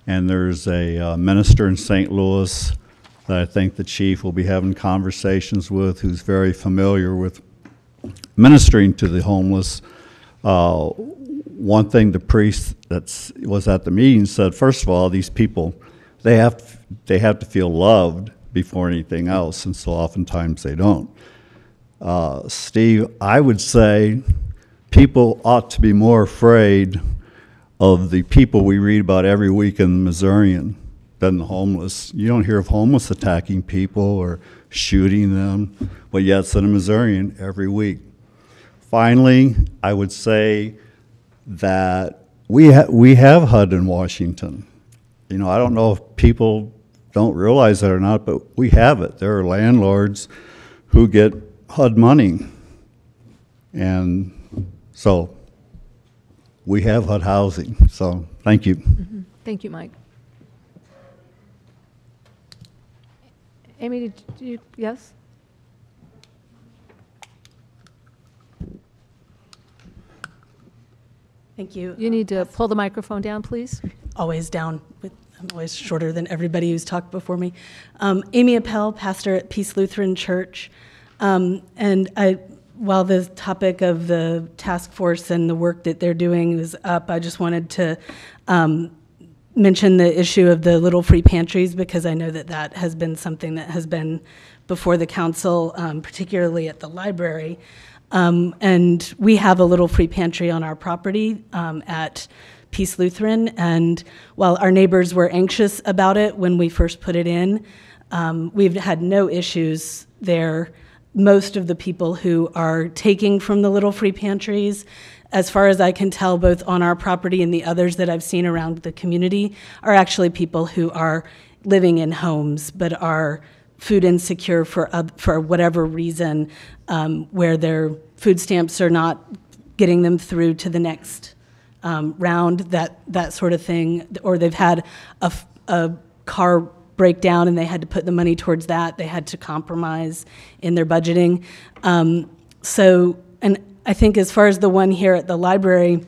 And there's a minister in St. Louis that I think the chief will be having conversations with, who's very familiar with ministering to the homeless. One thing the priest that was at the meeting said, first of all, these people, they have to feel loved before anything else, and so oftentimes they don't. Steve, I would say people ought to be more afraid of the people we read about every week in the Missourian than the homeless. You don't hear of homeless attacking people or shooting them, but yet it's in the Missourian every week. Finally, I would say that we have HUD in Washington. You know, I don't know if people don't realize that or not, but we have it. There are landlords who get HUD money. And so we have HUD housing. So thank you. Mm-hmm. Thank you, Mike. Amy, did you, yes? Thank you. You need to pull the microphone down, please. Always down. I'm always shorter than everybody who's talked before me. Amy Appel, pastor at Peace Lutheran Church. While the topic of the task force and the work that they're doing is up, I just wanted to mention the issue of the little free pantries, because I know that that has been something that has been before the council, particularly at the library. And we have a little free pantry on our property at Peace Lutheran, and while our neighbors were anxious about it when we first put it in, we've had no issues there. Most of the people who are taking from the little free pantries, as far as I can tell, both on our property and the others that I've seen around the community, are actually people who are living in homes but are food insecure for whatever reason, where their food stamps are not getting them through to the next round, that sort of thing, or they've had a car break down and they had to put the money towards that. They had to compromise in their budgeting. And I think as far as the one here at the library,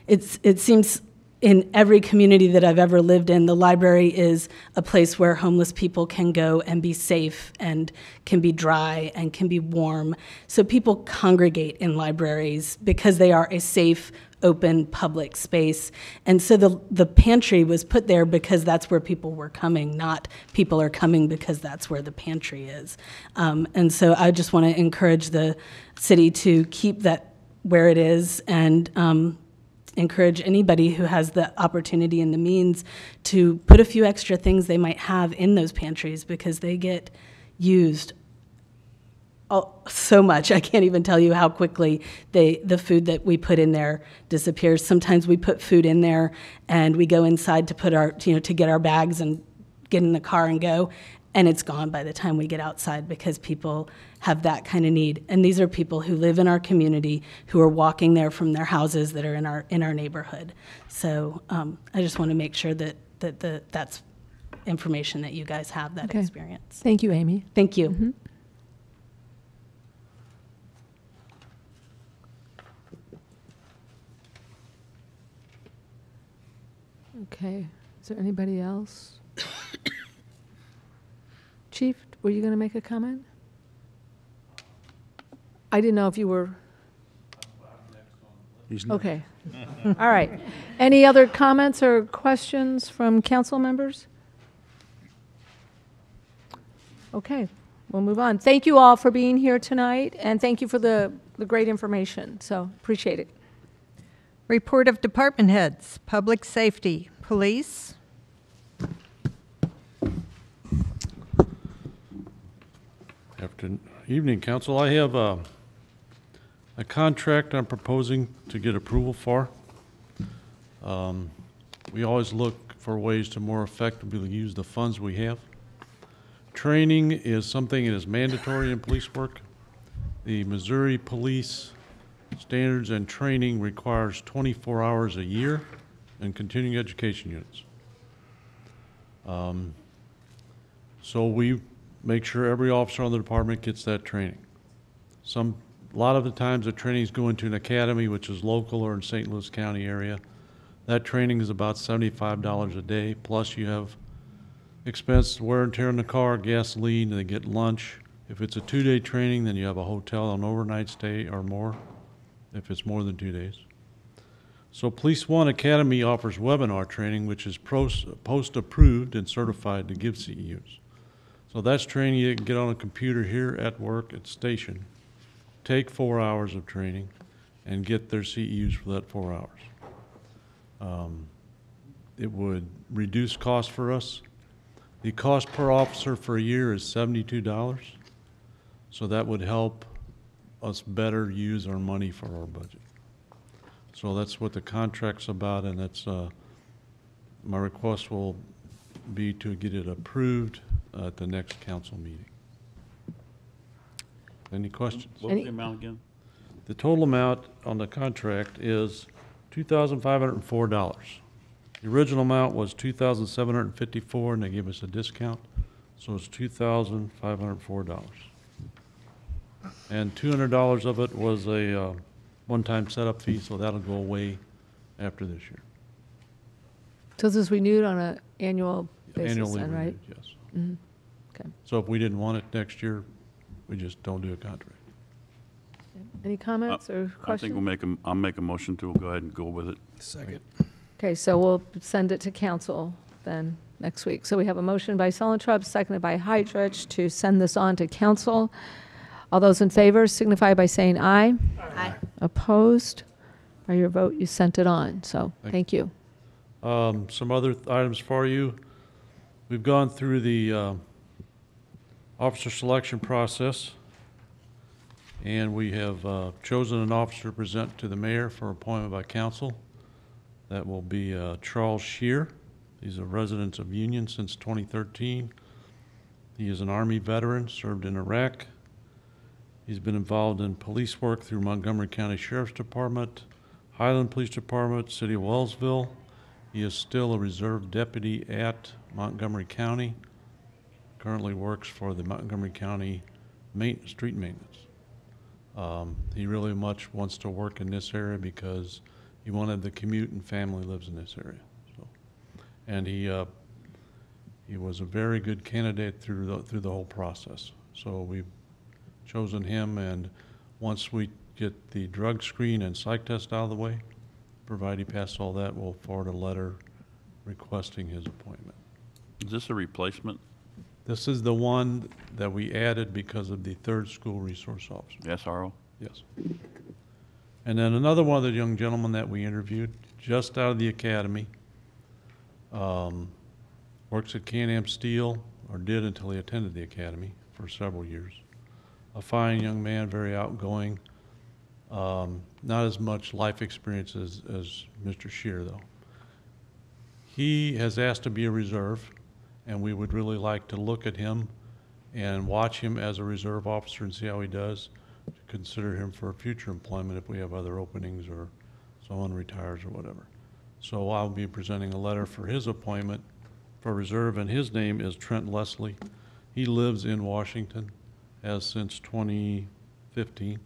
it seems in every community that I've ever lived in, the library is a place where homeless people can go and be safe and can be dry and can be warm. So people congregate in libraries because they are a safe, open, public space. And so the pantry was put there because that's where people were coming, not people are coming because that's where the pantry is. And so I just want to encourage the city to keep that where it is, and encourage anybody who has the opportunity and the means to put a few extra things they might have in those pantries, because they get used so much. I can't even tell you how quickly the food that we put in there disappears. Sometimes we put food in there and we go inside to put our, to get our bags and get in the car and go, and it's gone by the time we get outside, because people have that kind of need. And these are people who live in our community, who are walking there from their houses that are in our neighborhood. So I just want to make sure that that's information that you guys have, that experience. Thank you, Amy. Thank you. Mm-hmm. Okay, is there anybody else? Chief, were you going to make a comment? I didn't know if you were. Okay. All right. Any other comments or questions from council members? Okay, we'll move on. Thank you all for being here tonight, and thank you for the great information. So appreciate it. Report of department heads, public safety, police. Evening, council. I have a contract I'm proposing to get approval for. We always look for ways to more effectively use the funds we have. Training is something that is mandatory in police work. The Missouri Police standards and training requires 24 hours a year in continuing education units. So we make sure every officer on the department gets that training. A lot of the times the trainings go into an academy, which is local or in St. Louis County area. That training is about $75 a day, plus you have expense, wear and tear in the car, gasoline, and they get lunch. If it's a 2-day training, then you have a hotel, an overnight stay or more, if it's more than 2 days. So Police One Academy offers webinar training, which is post-approved and certified to give CEUs. So that's training you can get on a computer here at work at station, take 4 hours of training, and get their CEUs for that 4 hours. It would reduce cost for us. The cost per officer for a year is $72, so that would help us better use our money for our budget. So that's what the contract's about, and that's my request will be to get it approved at the next council meeting. Any questions? What was the amount again? The total amount on the contract is $2,504. The original amount was $2,754, and they gave us a discount, so it's $2,504. And $200 of it was a one-time setup fee, so that'll go away after this year. So this is renewed on an annual basis Annually then, right? renewed, yes. Mhm. Okay. So if we didn't want it next year, we just don't do a contract. Any comments or I think questions? I'll make a motion to go ahead and go with it. Second. Okay, so we'll send it to council then next week. So we have a motion by Sullentrup, seconded by Heidrich, to send this on to council. All those in favor signify by saying aye. Aye. Opposed? By your vote, you sent it on, so thank you. Some other items for you. We've gone through the officer selection process, and we have chosen an officer to present to the mayor for appointment by council. That will be Charles Shear. He's a resident of Union since 2013. He is an Army veteran, served in Iraq. He's been involved in police work through Montgomery County Sheriff's Department, Highland Police Department, City of Wellsville. He is still a reserve deputy at Montgomery County. Currently works for the Montgomery County street maintenance. He really much wants to work in this area because he wanted the commute and family lives in this area. So, and he was a very good candidate through the whole process. So we've chosen him, and once we get the drug screen and psych test out of the way, provided he passes all that, we'll forward a letter requesting his appointment. Is this a replacement? This is the one that we added because of the third school resource officer. SRO? Yes. And then another one of the young gentlemen that we interviewed, just out of the academy, works at Can-Am Steel, or did until he attended the academy for several years. A fine young man, very outgoing. Not as much life experience as Mr. Shear, though. He has asked to be a reserve, and we would really like to look at him and watch him as a reserve officer and see how he does, to consider him for future employment if we have other openings or someone retires or whatever. So I'll be presenting a letter for his appointment for reserve, and his name is Trent Leslie. He lives in Washington, has since 2015.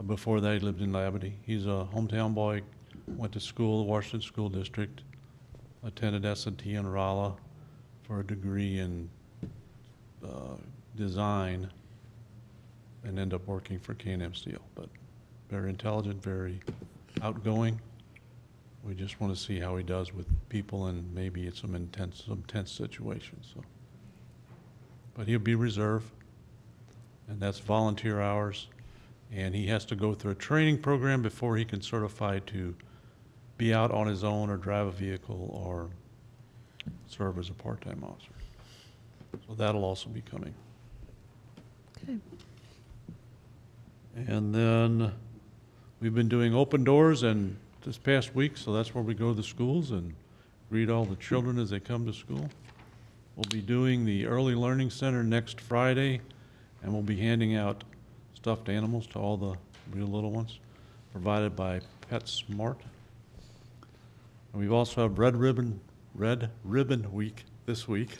Before that, he lived in Labadie. He's a hometown boy, went to school, the Washington School District, attended S&T in Rolla for a degree in design, and ended up working for Can-Am Steel. But very intelligent, very outgoing. We just want to see how he does with people and maybe it's some tense situations. So, but he'll be reserve, and that's volunteer hours. And he has to go through a training program before he can certify to be out on his own or drive a vehicle or serve as a part-time officer. So that'll also be coming. Okay. And then we've been doing open doors and this past week, so that's where we go to the schools and greet all the children as they come to school. We'll be doing the Early Learning Center next Friday, and we'll be handing out stuffed animals to all the real little ones. provided by PetSmart. And we've also have Red Ribbon Week this week.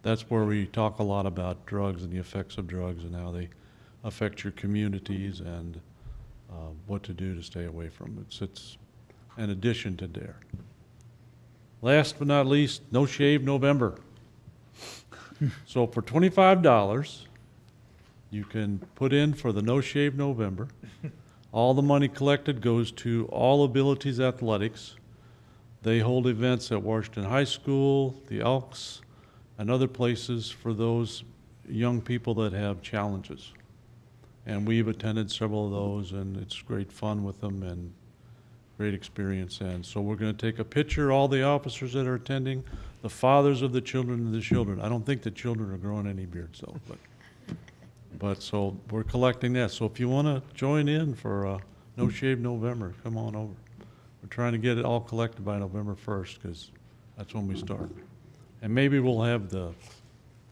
That's where we talk a lot about drugs and the effects of drugs and how they affect your communities and what to do to stay away from it. It's an addition to DARE. Last but not least, No Shave November. So for $25, you can put in for the No Shave November. All the money collected goes to All Abilities Athletics. They hold events at Washington High School, the Elks, and other places for those young people that have challenges. And we've attended several of those, and it's great fun with them and great experience. And so we're going to take a picture, all the officers that are attending, the fathers of the children and the children. I don't think the children are growing any beards though, but so we're collecting that. So if you want to join in for No Shave November, come on over. We're trying to get it all collected by November 1st because that's when we start. And maybe we'll have the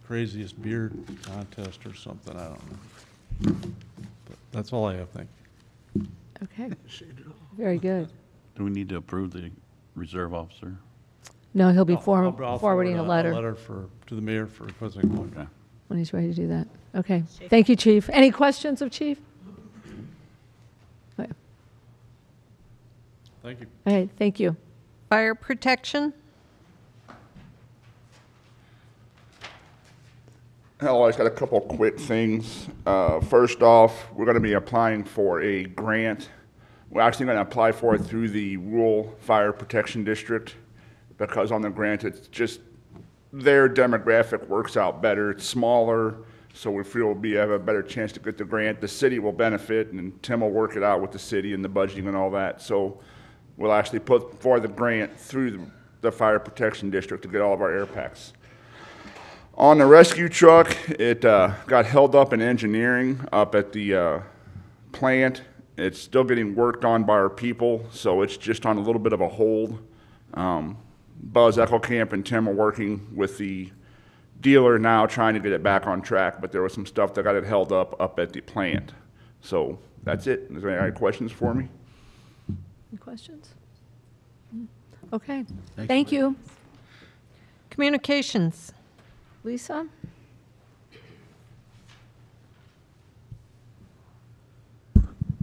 craziest beard contest or something, I don't know. But that's all I have, thank you. Okay. Very good. Do we need to approve the reserve officer? No, he'll be I'll forwarding a letter to the mayor for requesting one. Okay. when he's ready to do that. Okay. Thank you, Chief. Any questions of Chief? Okay. Thank you. All right, thank you. Fire protection? Hello, I just got a couple quick things. First off, we're going to be applying for a grant. We're actually going to apply for it through the Rural Fire Protection District because on the grant, it's just their demographic works out better. It's smaller, so we feel we have a better chance to get the grant. The city will benefit, and Tim will work it out with the city and the budgeting and all that. So we'll actually put for the grant through the Fire Protection District to get all of our air packs. On the rescue truck, it got held up in engineering up at the plant. It's still getting worked on by our people, so it's just on a little bit of a hold. Buzz Eckelkamp and Tim are working with the dealer now trying to get it back on track, but there was some stuff that got it held up at the plant. So that's it. Is there any questions for me? Any questions? Okay, thank you. Communications. Lisa?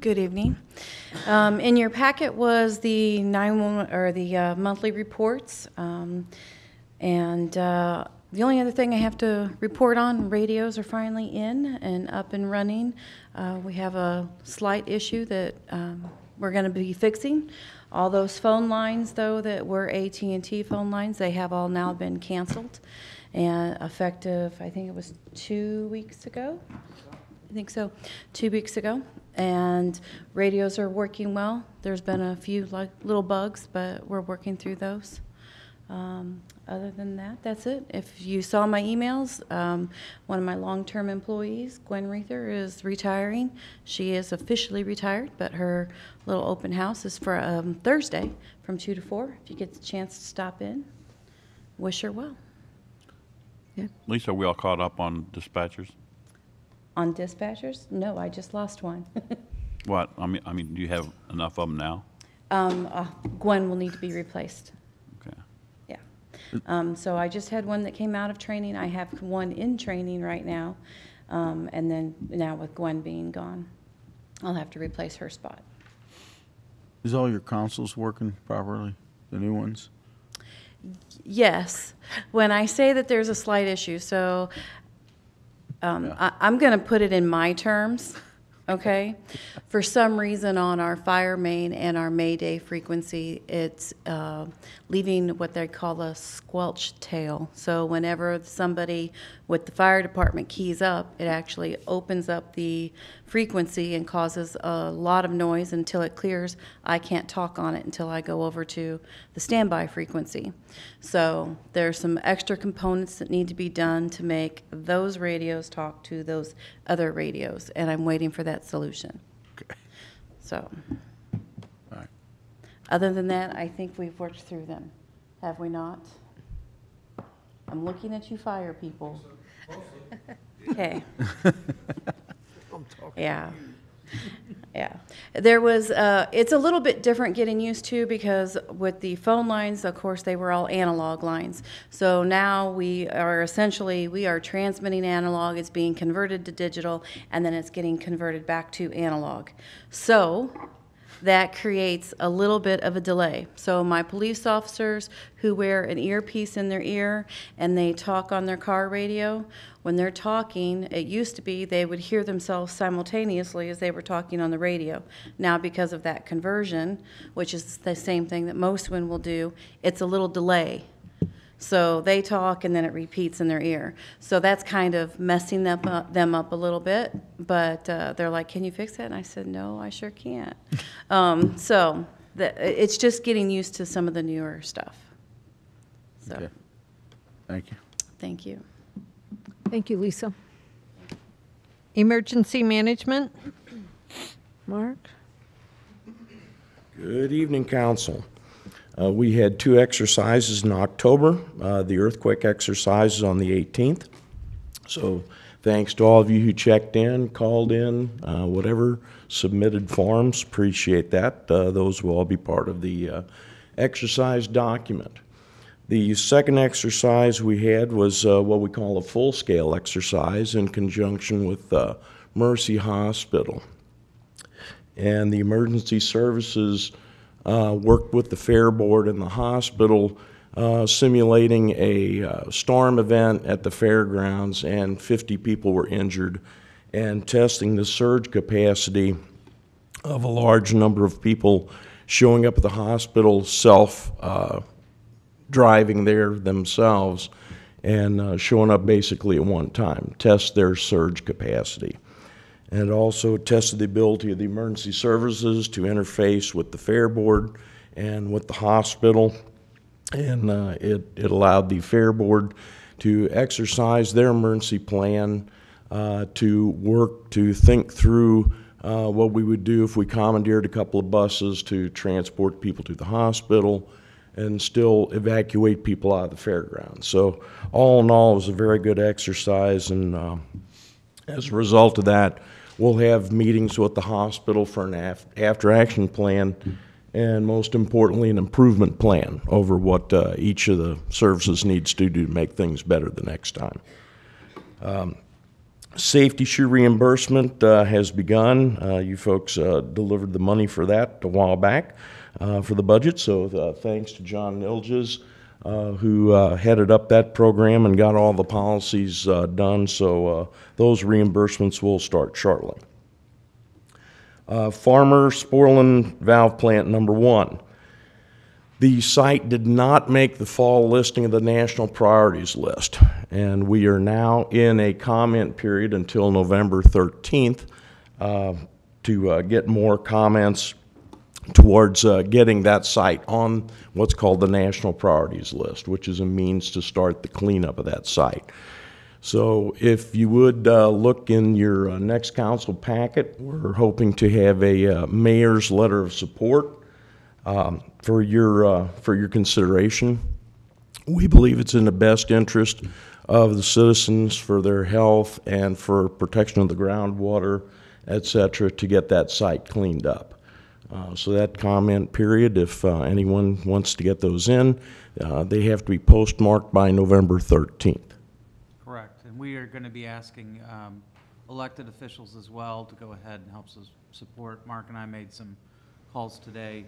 Good evening. In your packet was the 911 or the monthly reports, and the only other thing I have to report on: radios are finally in and up and running. We have a slight issue that we're going to be fixing. All those phone lines, though, that were AT&T phone lines, they have all now been canceled, and effective, I think it was 2 weeks ago. I think so, 2 weeks ago. And radios are working well. There's been a few little bugs, but we're working through those. Other than that, that's it. If you saw my emails, one of my long-term employees, Gwen Reether, is retiring. She is officially retired, but her little open house is for Thursday from 2 to 4. If you get the chance to stop in, wish her well. Yeah. Lisa, are we all caught up on dispatchers? On dispatchers? No, I just lost one. What? I mean, do you have enough of them now? Gwen will need to be replaced. Okay. Yeah. So I just had one that came out of training. I have one in training right now. And then now with Gwen being gone, I'll have to replace her spot. Is all your consoles working properly, the new ones? Yes. When I say that there's a slight issue, so I'm going to put it in my terms, okay? For some reason on our fire main and our Mayday frequency, it's leaving what they call a squelch tail. So whenever somebody with the fire department keys up, it actually opens up the frequency and causes a lot of noise until it clears. I can't talk on it until I go over to the standby frequency. So there's some extra components that need to be done to make those radios talk to those other radios, and I'm waiting for that solution. Okay. So, All right. other than that, I think we've worked through them. Have we not? I'm looking at you fire people. Okay. Yeah. Yeah, there was, it's a little bit different getting used to because with the phone lines, of course, they were all analog lines. So now we are transmitting analog, it's being converted to digital, and then it's getting converted back to analog. So that creates a little bit of a delay. So my police officers who wear an earpiece in their ear and they talk on their car radio, when they're talking, it used to be they would hear themselves simultaneously as they were talking on the radio. Now because of that conversion, which is the same thing that most women will do, it's a little delay. So they talk and then it repeats in their ear. So that's kind of messing them up a little bit. But they're like, can you fix that? And I said, no, I sure can't. It's just getting used to some of the newer stuff. So. Okay. Thank you. Thank you. Thank you, Lisa. Emergency management? Mark? Good evening, Council. We had 2 exercises in October. The earthquake exercise is on the 18th. So thanks to all of you who checked in, called in, whatever, submitted forms. Appreciate that. Those will all be part of the exercise document. The second exercise we had was what we call a full-scale exercise in conjunction with Mercy Hospital. And the emergency services worked with the Fair Board and the hospital, simulating a storm event at the fairgrounds, and 50 people were injured, and testing the surge capacity of a large number of people showing up at the hospital driving there themselves and showing up basically at one time, test their surge capacity. And it also tested the ability of the emergency services to interface with the Fair Board and with the hospital. And it allowed the Fair Board to exercise their emergency plan, to work to think through what we would do if we commandeered a couple of buses to transport people to the hospital and still evacuate people out of the fairgrounds. So all in all, it was a very good exercise, and as a result of that, we'll have meetings with the hospital for an after-action plan, and most importantly, an improvement plan over what each of the services needs to do to make things better the next time. Safety shoe reimbursement has begun. You folks delivered the money for that a while back for the budget, so thanks to John Nilges, who headed up that program and got all the policies done, so those reimbursements will start shortly. Farmer Sporlan Valve Plant number 1. The site did not make the fall listing of the national priorities list, and we are now in a comment period until November 13th to get more comments towards getting that site on what's called the national priorities list, which is a means to start the cleanup of that site. So if you would look in your next council packet, we're hoping to have a mayor's letter of support for your consideration. We believe it's in the best interest of the citizens, for their health and for protection of the groundwater, et cetera, to get that site cleaned up. So that comment period, if anyone wants to get those in, they have to be postmarked by November 13th. Correct. And we are going to be asking elected officials as well to go ahead and help us support. Mark and I made some calls today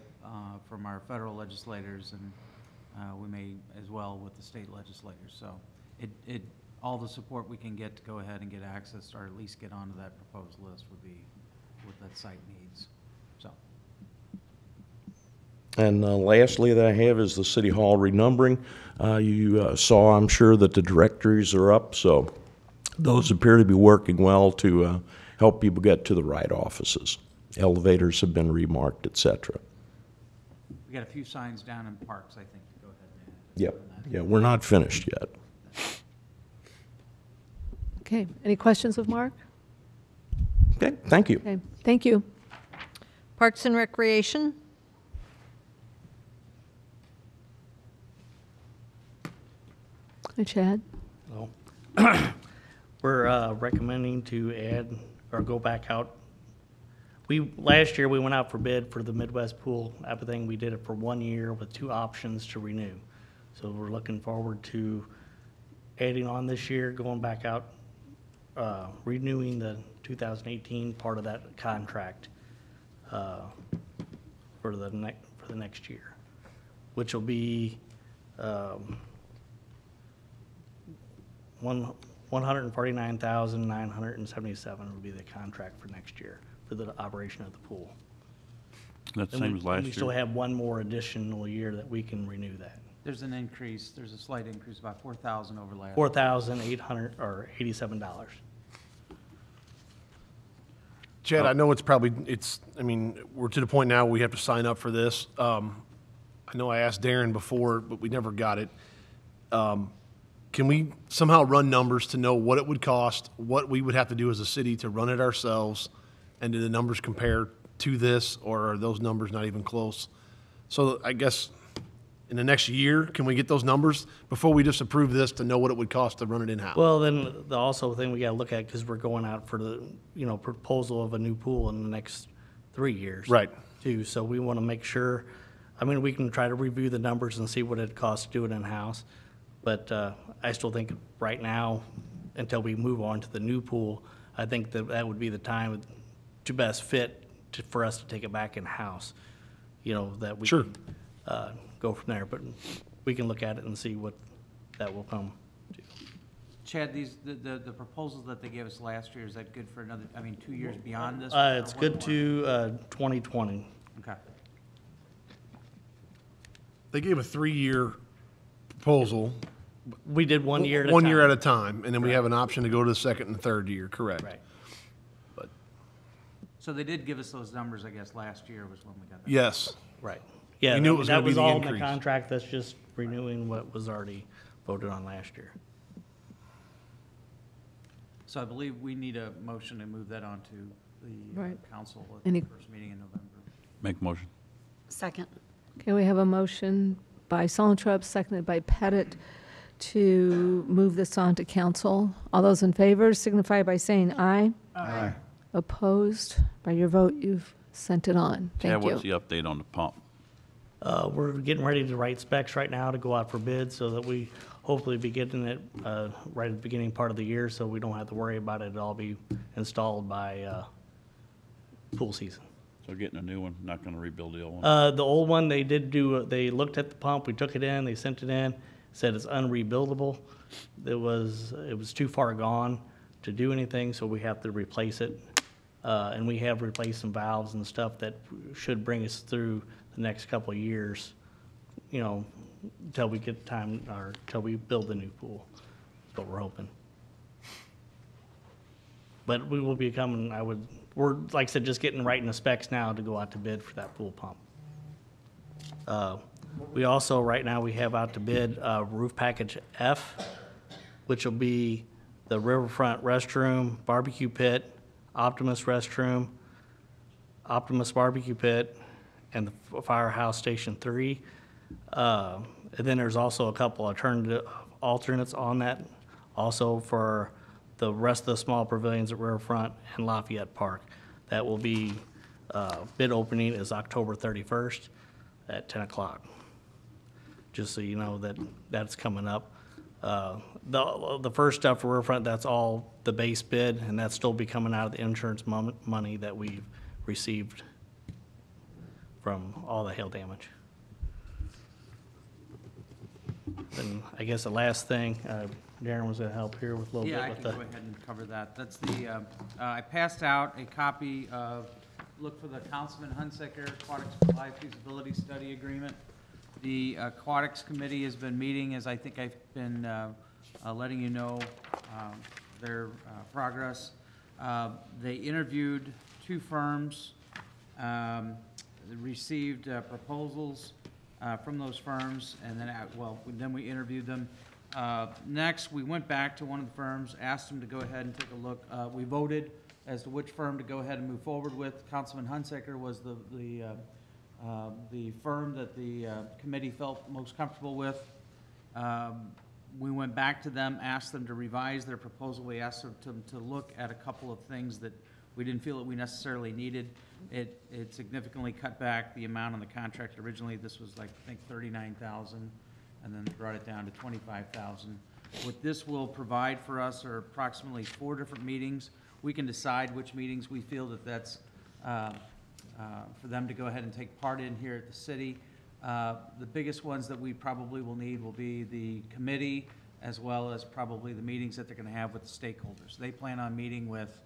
from our federal legislators, and we may as well with the state legislators. So all the support we can get to go ahead and get access, or at least get onto that proposed list, would be what that site needs. So. And lastly that I have is the City Hall renumbering. You saw, I'm sure, that the directories are up, so those appear to be working well to help people get to the right offices. Elevators have been remarked, et cetera. We got a few signs down in parks, I think, to go ahead and Yep. Yeah, we're not finished yet. Okay, any questions of Mark? Okay, thank you. Okay, thank you. Parks and Recreation? Hi, Chad. We're recommending to add or go back out Last year, we went out for bid for the Midwest pool. Everything, we did it for 1 year with 2 options to renew. So we're looking forward to adding on this year, going back out, renewing the 2018 part of that contract for the next year, which will be $149,977 will be the contract for next year for the operation of the pool. That's the And same we- as last We year. still have one more additional year that we can renew that. There's an increase, there's a slight increase, about 4,000 over last. $4,887. Chad, I know we're to the point now where we have to sign up for this. I know I asked Darren before, but we never got it. Can we somehow run numbers to know what it would cost, what we would have to do as a city to run it ourselves, and do the numbers compare to this, or are those numbers not even close? So I guess in the next year, can we get those numbers before we just approve this to know what it would cost to run it in-house? Well, then the also thing we gotta look at, because we're going out for the, proposal of a new pool in the next 3 years. Right. Too, so we wanna make sure, we can try to review the numbers and see what it costs to do it in-house. But I still think right now, until we move on to the new pool, I think that would be the time to best fit for us to take it back in-house. That we Sure. can go from there. But we can look at it and see what that will come to. Chad, the proposals that they gave us last year, is that good for another, 2 years beyond this? It's good to 2020. Okay. They gave a 3-year proposal. We did 1 year at a 1 time. year at a time, and then we have an option to go to the second and third year, correct? Right. But, So they did give us those numbers, I guess, last year was when we got that. yes. Right. Yeah, We knew it was that gonna be was the all in the increase. contract. That's just renewing what was already voted on last year. So I believe we need a motion to move that on to the Right. council at Any- the first meeting in November. Make motion. Second. Okay, we have a motion by Sonotrup, seconded by Pettit, to move this on to council. All those in favor signify by saying aye. Aye. Opposed? By your vote, you've sent it on. Chad, Thank what's you. the update on the pump? We're getting ready to write specs right now to go out for bid so that we hopefully be getting it right at the beginning part of the year, so we don't have to worry about it. It'll all be installed by pool season. So getting a new one, not gonna rebuild the old one? The old one, they looked at the pump, we took it in, they sent it in, said it's unrebuildable. It was too far gone to do anything, so we have to replace it. And we have replaced some valves and stuff that should bring us through the next couple of years, until we get time, or until we build the new pool. That's what we're hoping. But we will be coming, we're, like I said, just getting right in the specs now to go out to bid for that pool pump. We also, right now, we have out to bid roof package F, which will be the riverfront restroom, barbecue pit, Optimus restroom, Optimus barbecue pit, and the Firehouse Station 3. And then there's also a couple alternates on that, also for the rest of the small pavilions at Riverfront and Lafayette Park. That will be, bid opening is October 31st at 10 o'clock. Just so you know that that's coming up. The first stuff for Riverfront, that's all the base bid, and that's still be coming out of the insurance money that we've received from all the hail damage. And I guess the last thing, Darren was gonna help here with a little Yeah, I bit can with go ahead and cover that. That's the, I passed out a copy of, look for the Councilman Hunsaker Aquatic Supply Feasibility Study Agreement. The Aquatics Committee has been meeting, as I think I've been letting you know, their progress. They interviewed 2 firms, received proposals from those firms, and then, then we interviewed them. Next, we went back to one of the firms, asked them to go ahead and take a look. We voted as to which firm to go ahead and move forward with. Councilman Hunsaker was the firm that the committee felt most comfortable with. We went back to them, asked them to revise their proposal. We asked them to look at a couple of things that We didn't feel that we necessarily needed. It significantly cut back the amount on the contract. Originally, this was like, I think, 39,000, and then they brought it down to 25,000. What this will provide for us are approximately 4 different meetings. We can decide which meetings we feel that that's for them to go ahead and take part in here at the city. The biggest ones that we probably will need will be the committee, as well as probably the meetings that they're going to have with the stakeholders. They plan on meeting with,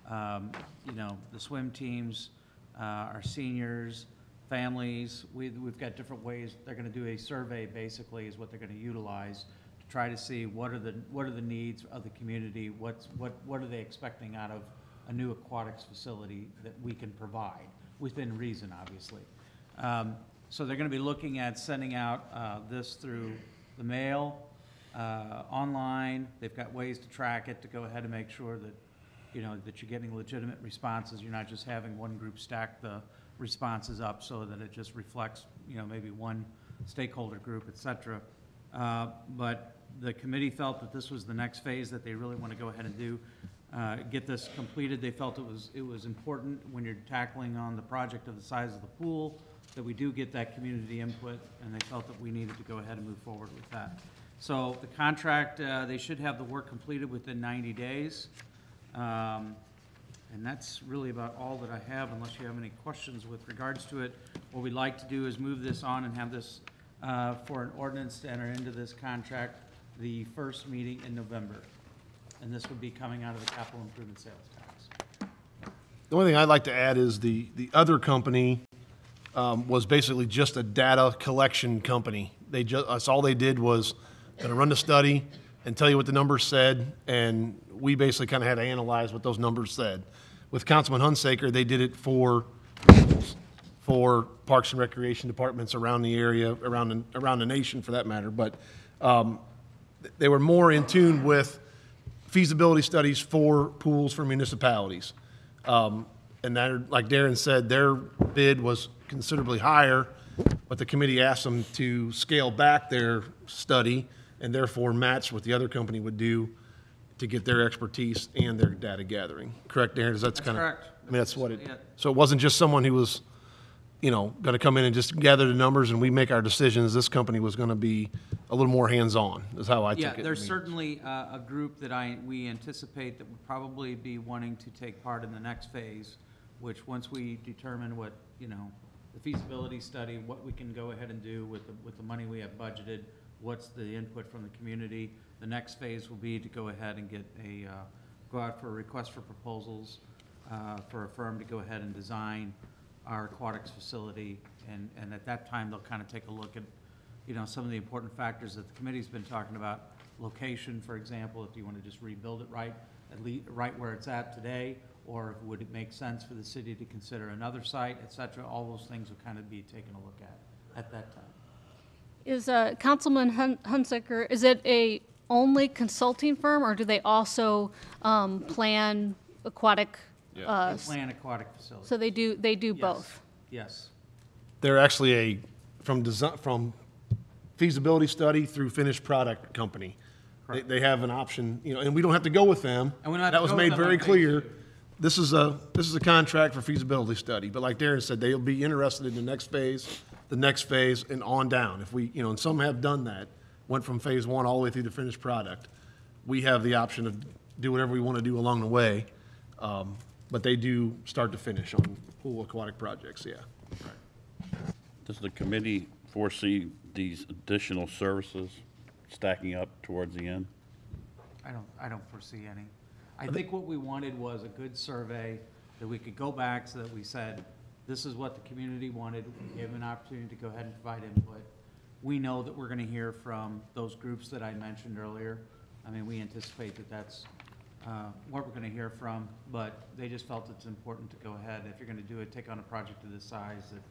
you know, the swim teams, our seniors, families. We've got different ways. They're going to do a survey, basically, is what they're going to utilize to try to see what are the needs of the community. What are they expecting out of a new aquatics facility that we can provide within reason, obviously. So they're going to be looking at sending out this through the mail, online. They've got ways to track it to go ahead and make sure that, you know, that you're getting legitimate responses. You're not just having one group stack the responses up so that it just reflects, you know, maybe one stakeholder group, et cetera. But the committee felt that this was the next phase that they really want to go ahead and do. Get this completed. They felt it was important when you're tackling on the project of the size of the pool that we do get that community input, and they felt that we needed to go ahead and move forward with that. So the contract, they should have the work completed within 90 days. And that's really about all that I have, unless you have any questions with regards to it. What we'd like to do is move this on and have this for an ordinance to enter into this contract the first meeting in November. And this would be coming out of the capital improvement sales tax. The only thing I'd like to add is the other company was basically just a data collection company. That's all they did was gonna run the study and tell you what the numbers said, and we basically kind of had to analyze what those numbers said. With Councilman Hunsaker, they did it for parks and recreation departments around the area, around the nation for that matter, but they were more in tune with feasibility studies for pools for municipalities. And that, like Darren said, their bid was considerably higher, but the committee asked them to scale back their study and therefore match what the other company would do to get their expertise and their data gathering. Correct, Darren? That's kind of correct. I mean, that's what it. Yeah. So it wasn't just someone who was, you know, going to come in and just gather the numbers and we make our decisions. This company was going to be a little more hands-on. Is how I took it. Yeah, there's certainly a group that we anticipate that would probably be wanting to take part in the next phase, which once we determine what, you know, the feasibility study, what we can go ahead and do with the money we have budgeted, what's the input from the community. The next phase will be to go ahead and get go out for a request for proposals for a firm to go ahead and design our aquatics facility. And at that time, they'll kind of take a look at, you know, some of the important factors that the committee's been talking about. Location, for example, if you want to just rebuild it right where it's at today, or would it make sense for the city to consider another site, et cetera. All those things will kind of be taken a look at that time. Is Councilman Hunsaker, is it a only consulting firm, or do they also plan aquatic? They plan aquatic facilities. So they do Yes. both. Yes. They're actually from feasibility study through finished product company. They have an option, you know, and we don't have to go with them. And we don't have That to was go made with them very on phase clear. 2. This is a contract for feasibility study, but like Darren said, they'll be interested in the next phase, and on down. If we, you know, and some have done that, went from phase 1 all the way through the finished product. We have the option of do whatever we want to do along the way, but they do start to finish on pool aquatic projects, yeah. Does the committee foresee these additional services stacking up towards the end? I don't foresee any. I think what we wanted was a good survey that we could go back so that we said, this is what the community wanted. We gave them an opportunity to go ahead and provide input. We know that we're going to hear from those groups that I mentioned earlier. I mean, we anticipate that that's what we're going to hear from, but they just felt it's important to go ahead. If you're going to do it, take on a project of this size, that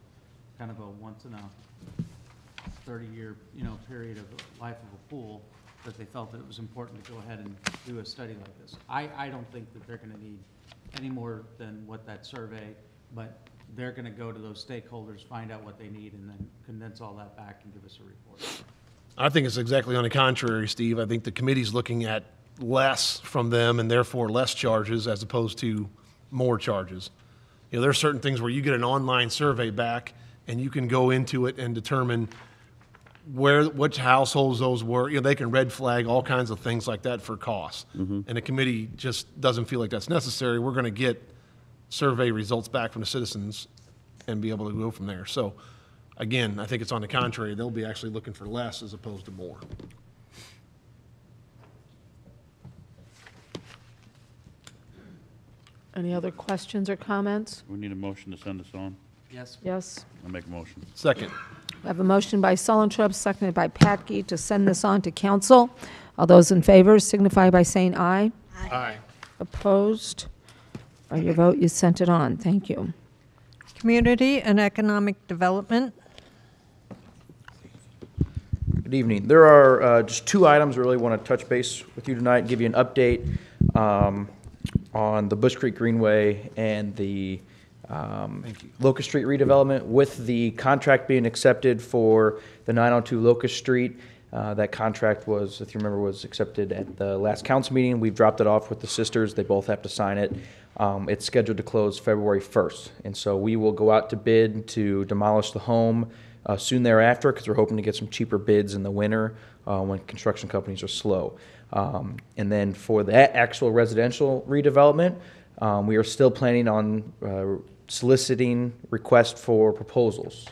kind of a once in a 30-year, you know, period of life of a pool, that they felt that it was important to go ahead and do a study like this. I don't think that they're going to need any more than what that survey, but they're going to go to those stakeholders, find out what they need, and then condense all that back and give us a report. I think it's exactly on the contrary, Steve. I think the committee's looking at less from them and therefore less charges as opposed to more charges. You know, there are certain things where you get an online survey back and you can go into it and determine which households those were. You know, they can red flag all kinds of things like that for costs. And the committee just doesn't feel like that's necessary. We're going to get survey results back from the citizens and be able to go from there. So again, I think it's on the contrary. They'll be actually looking for less as opposed to more. Any other questions or comments? We need a motion to send this on. Yes. Yes. I'll make a motion. Second. I have a motion by Sullentrop, seconded by Patke, to send this on to council. All those in favor signify by saying aye. Aye. Opposed? By your vote, you sent it on. Thank you. Community and Economic Development. Good evening. There are just two items I really want to touch base with you tonight and give you an update on the Bush Creek Greenway and the Locust Street redevelopment. With the contract being accepted for the 902 Locust Street, that contract was, if you remember, was accepted at the last council meeting. We've dropped it off with the sisters. They both have to sign it. It's scheduled to close February 1st. And so we will go out to bid to demolish the home soon thereafter, because we're hoping to get some cheaper bids in the winter when construction companies are slow. And then for that actual residential redevelopment, we are still planning on soliciting requests for proposals.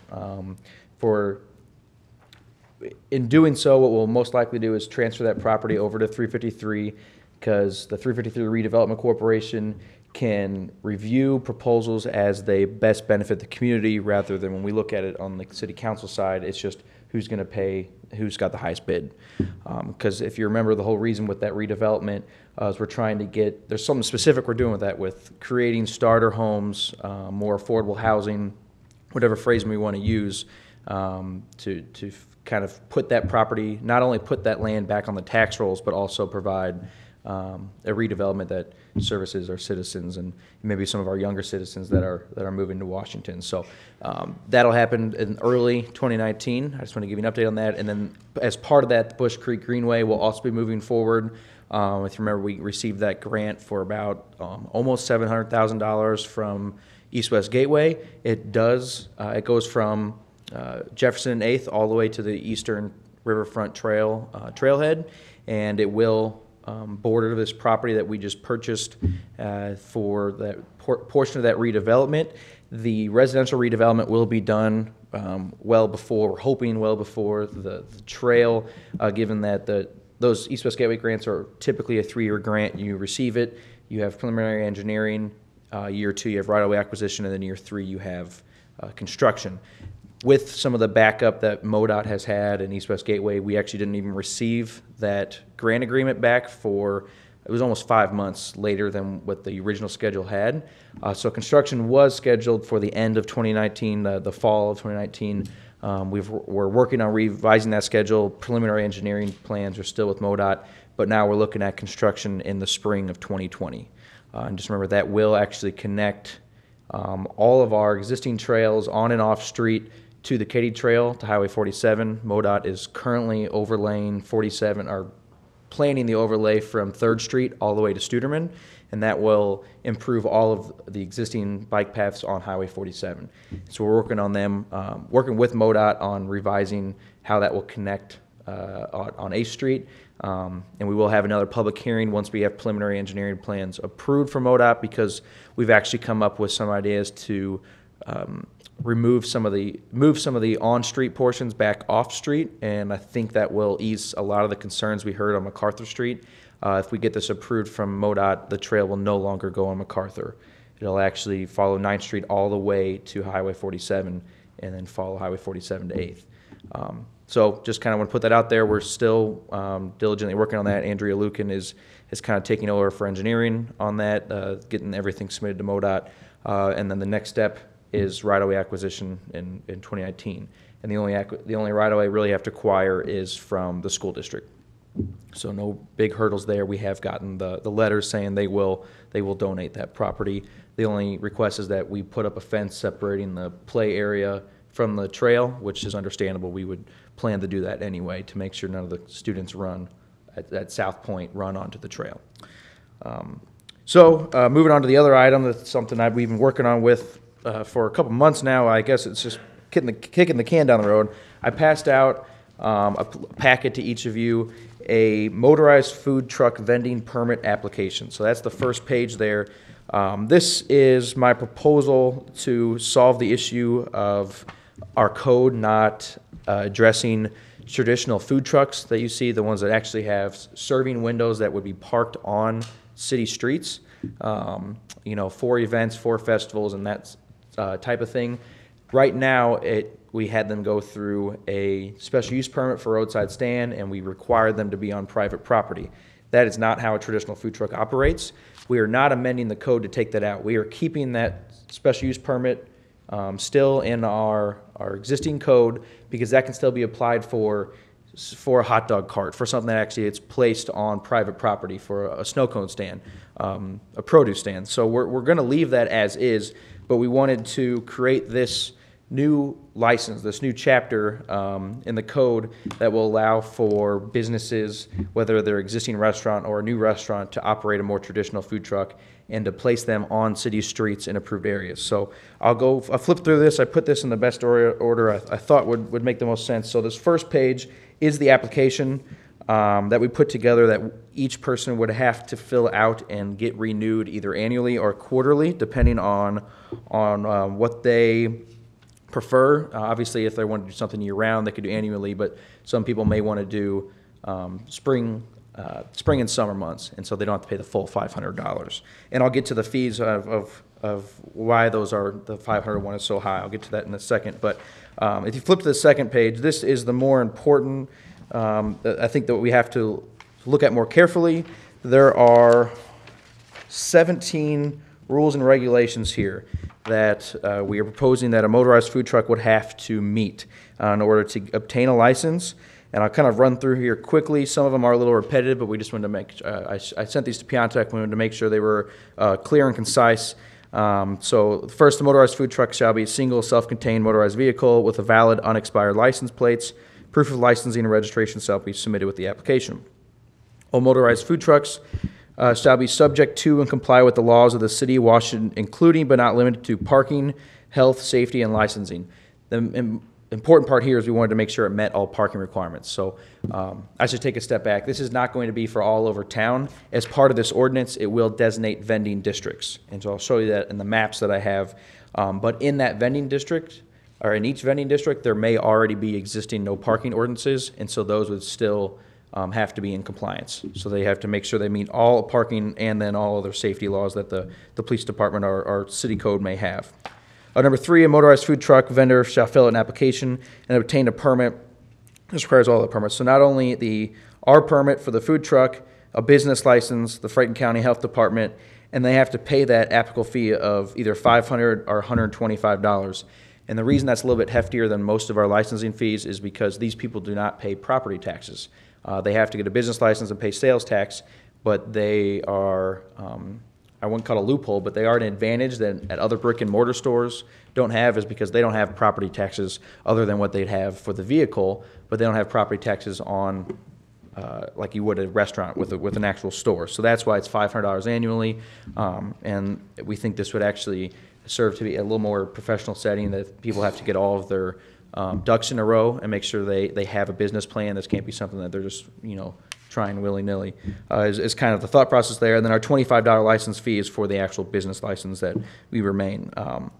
In doing so, what we'll most likely do is transfer that property over to 353, because the 353 Redevelopment Corporation can review proposals as they best benefit the community, rather than when we look at it on the city council side, it's just who's going to pay, who's got the highest bid. Because if you remember, the whole reason with that redevelopment is we're trying to get, there's something specific we're doing with that, with creating starter homes, more affordable housing, whatever phrase we want to use, to kind of put that property, not only put that land back on the tax rolls, but also provide a redevelopment that services our citizens and maybe some of our younger citizens that are moving to Washington. So that'll happen in early 2019. I just want to give you an update on that. And then as part of that, the Bush Creek Greenway will also be moving forward. If you remember, we received that grant for about almost $700,000 from East West Gateway. It goes from Jefferson and 8th all the way to the Eastern Riverfront trailhead, and it will border this property that we just purchased for that portion of that redevelopment. The residential redevelopment will be done well before the trail, given that those East West Gateway grants are typically a 3-year grant. You receive it, you have preliminary engineering, year 2 you have right-of-way acquisition, and then year 3 you have construction. With some of the backup that MoDOT has had in East West Gateway, we actually didn't even receive that grant agreement back for, it was almost 5 months later than what the original schedule had. So construction was scheduled for the end of 2019, the fall of 2019. We're working on revising that schedule. Preliminary engineering plans are still with MoDOT, but now we're looking at construction in the spring of 2020. And just remember, that will actually connect all of our existing trails on and off street to the Katy Trail, to Highway 47. MoDOT is currently overlaying 47, or planning the overlay from 3rd Street all the way to Studerman, and that will improve all of the existing bike paths on Highway 47. So we're working on them, working with MoDOT on revising how that will connect on 8th Street. And we will have another public hearing once we have preliminary engineering plans approved from MoDOT, because we've actually come up with some ideas to move some of the on-street portions back off-street, and I think that will ease a lot of the concerns we heard on MacArthur Street. If we get this approved from MoDOT, the trail will no longer go on MacArthur. It'll actually follow 9th Street all the way to Highway 47, and then follow Highway 47 to 8th. So just kind of want to put that out there. We're still diligently working on that. Andrea Lucan is kind of taking over for engineering on that, getting everything submitted to MoDOT. And then the next step is right-of-way acquisition in 2019. And the only right-of-way really have to acquire is from the school district. So no big hurdles there. We have gotten the letters saying they will donate that property. The only request is that we put up a fence separating the play area from the trail, which is understandable. We would plan to do that anyway to make sure none of the students run at South Point run onto the trail. So moving on to the other item, that's something we've been working on with for a couple months now. I guess it's just kicking the can down the road. I passed out a packet to each of you, a motorized food truck vending permit application. So that's the first page there. This is my proposal to solve the issue of our code not addressing traditional food trucks that you see, the ones that actually have serving windows that would be parked on city streets, you know, for events, for festivals, and that type of thing. Right now, we had them go through a special use permit for roadside stand, and we required them to be on private property. That is not how a traditional food truck operates. We are not amending the code to take that out. We are keeping that special use permit still in our existing code, because that can still be applied for a hot dog cart, for something that actually it's placed on private property, for a snow cone stand, a produce stand. So we're going to leave that as is, but we wanted to create this new license, this new chapter in the code that will allow for businesses, whether they're existing restaurant or a new restaurant, to operate a more traditional food truck and to place them on city streets in approved areas. So I'll flip through this. I put this in the best order I thought would make the most sense. So this first page is the application that we put together that each person would have to fill out and get renewed either annually or quarterly, depending on what they prefer. Obviously, if they want to do something year-round, they could do annually, but some people may want to do spring and summer months, and so they don't have to pay the full $500. And I'll get to the fees of why the $500 one is so high. I'll get to that in a second. But if you flip to the second page, this is the more important, I think, that we have to look at more carefully. There are 17 rules and regulations here that we are proposing that a motorized food truck would have to meet in order to obtain a license. And I'll kind of run through here quickly. Some of them are a little repetitive, but we just wanted to make, I sent these to Piontek. We wanted to make sure they were clear and concise. So first, the motorized food truck shall be a single self-contained motorized vehicle with a valid unexpired license plates. Proof of licensing and registration shall be submitted with the application. All motorized food trucks shall be subject to and comply with the laws of the city of Washington, including but not limited to parking, health, safety, and licensing. The important part here is we wanted to make sure it met all parking requirements. So I should take a step back. This is not going to be for all over town. As part of this ordinance, it will designate vending districts. And so I'll show you that in the maps that I have. But in that vending district, or in each vending district, there may already be existing no parking ordinances, and so those would still have to be in compliance. So they have to make sure they meet all parking and then all other safety laws that the police department or city code may have. Number 3, a motorized food truck vendor shall fill out an application and obtain a permit. This requires all the permits. So not only our permit for the food truck, a business license, the Franklin County Health Department, and they have to pay that applicable fee of either $500 or $125. And the reason that's a little bit heftier than most of our licensing fees is because these people do not pay property taxes. They have to get a business license and pay sales tax, but they are, I wouldn't call it a loophole, but they are an advantage that at other brick and mortar stores don't have, is because they don't have property taxes other than what they'd have for the vehicle, but they don't have property taxes on like you would at a restaurant with an actual store. So that's why it's $500 annually, and we think this would actually serve to be a little more professional setting, that people have to get all of their ducks in a row and make sure they have a business plan. This can't be something that they're just, trying willy-nilly, is kind of the thought process there. And then our $25 license fee is for the actual business license that we remain. And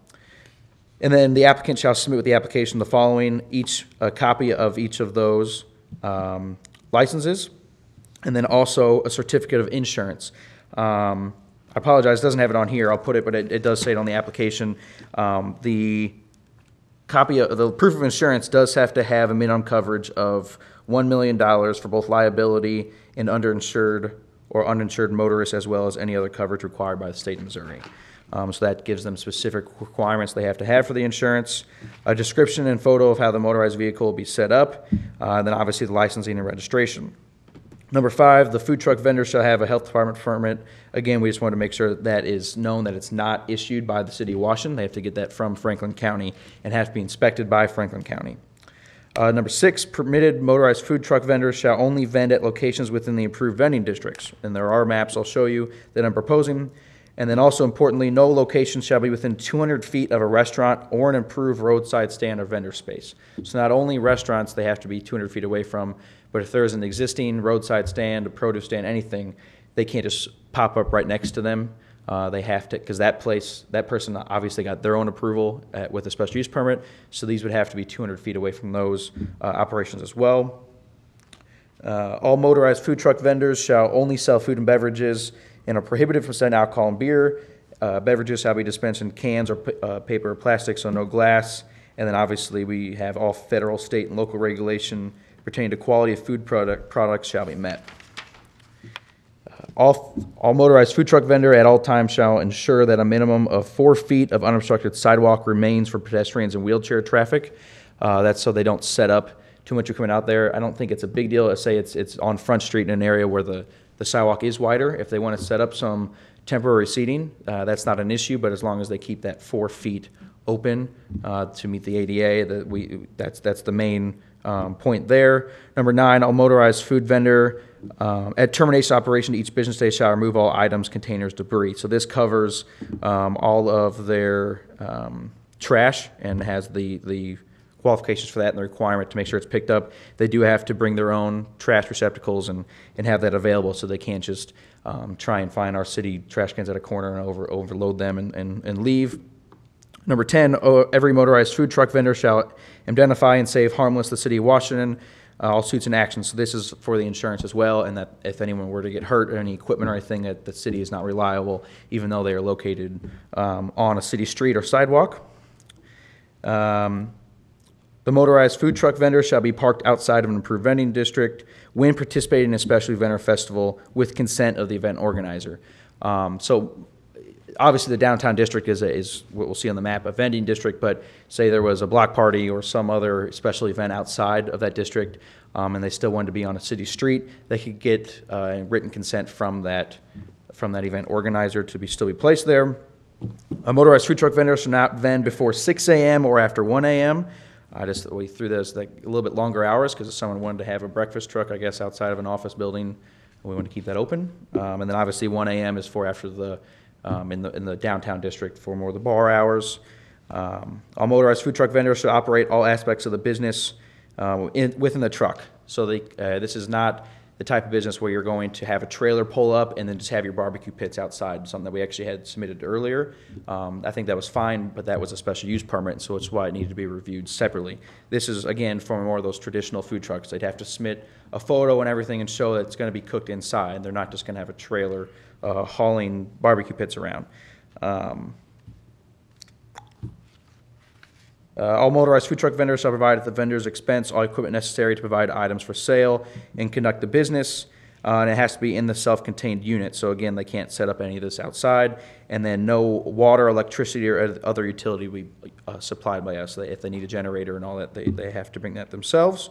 then the applicant shall submit with the application the following: a copy of each of those licenses, and then also a certificate of insurance. I apologize, it doesn't have it on here. I'll put it, but it does say it on the application. The copy of the proof of insurance does have to have a minimum coverage of $1 million for both liability and underinsured or uninsured motorists, as well as any other coverage required by the state of Missouri. So that gives them specific requirements they have to have for the insurance, a description and photo of how the motorized vehicle will be set up, and then obviously the licensing and registration. Number 5, the food truck vendor shall have a health department permit. Again, we just want to make sure that is known that it's not issued by the city of Washington. They have to get that from Franklin County and have to be inspected by Franklin County. Number 6, permitted motorized food truck vendors shall only vend at locations within the approved vending districts. And there are maps I'll show you that I'm proposing. And then also importantly, no location shall be within 200 feet of a restaurant or an improved roadside stand or vendor space. So not only restaurants they have to be 200 feet away from, but if there's an existing roadside stand, a produce stand, anything, they can't just pop up right next to them. They have to, because that person obviously got their own approval with a special use permit, so these would have to be 200 feet away from those operations as well. All motorized food truck vendors shall only sell food and beverages and are prohibited from selling alcohol and beer. Beverages shall be dispensed in cans or paper or plastic, so no glass. And then obviously we have all federal, state, and local regulation pertaining to quality of food products shall be met. All motorized food truck vendor at all times shall ensure that a minimum of 4 feet of unobstructed sidewalk remains for pedestrians and wheelchair traffic. That's so they don't set up too much equipment out there. I don't think it's a big deal. Let's say it's on Front Street in an area where the sidewalk is wider. If they want to set up some temporary seating, that's not an issue, but as long as they keep that 4 feet open to meet the ADA, that's the main point there. Number 9, all motorized food vendor at termination operation, each business day shall remove all items, containers, debris. So this covers all of their trash and has the qualifications for that and the requirement to make sure it's picked up. They do have to bring their own trash receptacles and have that available, so they can't just try and find our city trash cans at a corner and overload them and leave. Number 10, every motorized food truck vendor shall indemnify and save harmless the city of Washington, all suits and actions. So this is for the insurance as well, and that if anyone were to get hurt or any equipment or anything, that the city is not reliable, even though they are located on a city street or sidewalk. The motorized food truck vendor shall be parked outside of an approved vending district when participating in a specialty event or festival with consent of the event organizer. So obviously the downtown district is what we'll see on the map, a vending district, but say there was a block party or some other special event outside of that district, and they still wanted to be on a city street, they could get written consent from that event organizer to still be placed there. A motorized food truck vendor shall not vend before 6 a.m. or after 1 a.m. We threw those a little bit longer hours because if someone wanted to have a breakfast truck, I guess, outside of an office building, we want to keep that open. And then obviously 1 a.m. is for after in the downtown district for more of the bar hours. All motorized food truck vendors should operate all aspects of the business within the truck. So this is not the type of business where you're going to have a trailer pull up and then just have your barbecue pits outside, something that we actually had submitted earlier. I think that was fine, but that was a special use permit, so it's why it needed to be reviewed separately. This is, again, for more of those traditional food trucks. They'd have to submit a photo and everything and show that it's going to be cooked inside. They're not just going to have a trailer hauling barbecue pits around. All motorized food truck vendors shall provide at the vendor's expense all equipment necessary to provide items for sale and conduct the business, and it has to be in the self-contained unit. So again, they can't set up any of this outside, and then no water, electricity, or other utility will be supplied by us. If they need a generator and all that, they have to bring that themselves.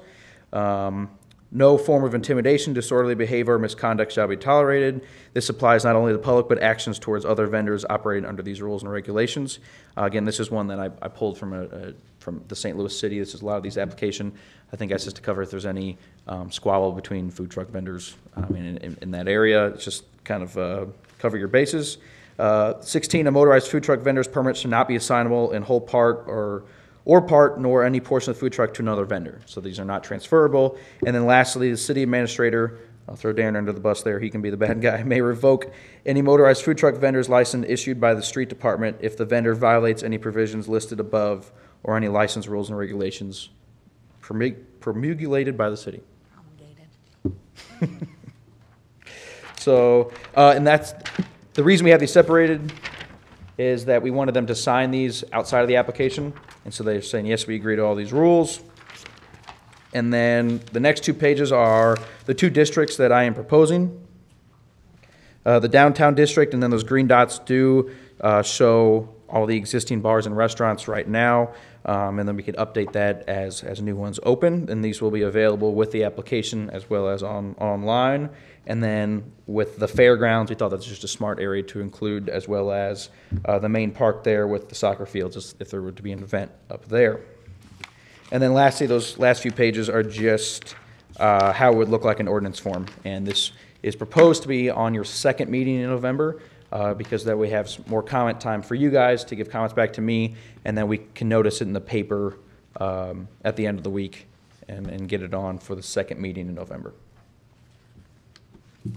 No form of intimidation, disorderly behavior, or misconduct shall be tolerated. This applies not only to the public, but actions towards other vendors operating under these rules and regulations. Again, this is one that I pulled from the St. Louis City. This is a lot of these applications. I think that's just to cover if there's any squabble between food truck vendors in that area. It's just kind of cover your bases. 16, a motorized food truck vendor's permit should not be assignable in whole part or part, nor any portion of the food truck to another vendor. So these are not transferable. And then lastly, the city administrator, I'll throw Darren under the bus there, he can be the bad guy, may revoke any motorized food truck vendor's license issued by the street department if the vendor violates any provisions listed above or any license rules and regulations promulgated by the city. So, and that's the reason we have these separated is that we wanted them to sign these outside of the application. And so they're saying, yes, we agree to all these rules. And then the next 2 pages are the 2 districts that I am proposing. The downtown district, and then those green dots do show all the existing bars and restaurants right now. And then we can update that as new ones open. And these will be available with the application as well as online. And then with the fairgrounds, we thought that's just a smart area to include, as well as the main park there with the soccer fields, if there were to be an event up there. And then lastly, those last few pages are just how it would look like an ordinance form. And this is proposed to be on your second meeting in November, because that way we have some more comment time for you guys to give comments back to me, and then we can notice it in the paper at the end of the week and get it on for the second meeting in November.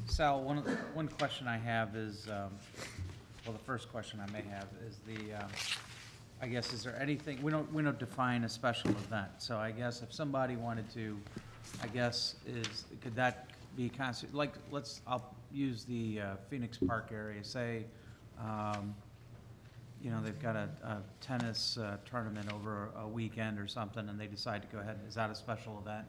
Sal, one question I have is, well, the first question I may have is I guess, is there anything, we don't define a special event, so I guess if somebody wanted to, I guess, could that be like, I'll use the Phoenix Park area, say, they've got a tennis tournament over a weekend or something, and they decide to go ahead, is that a special event?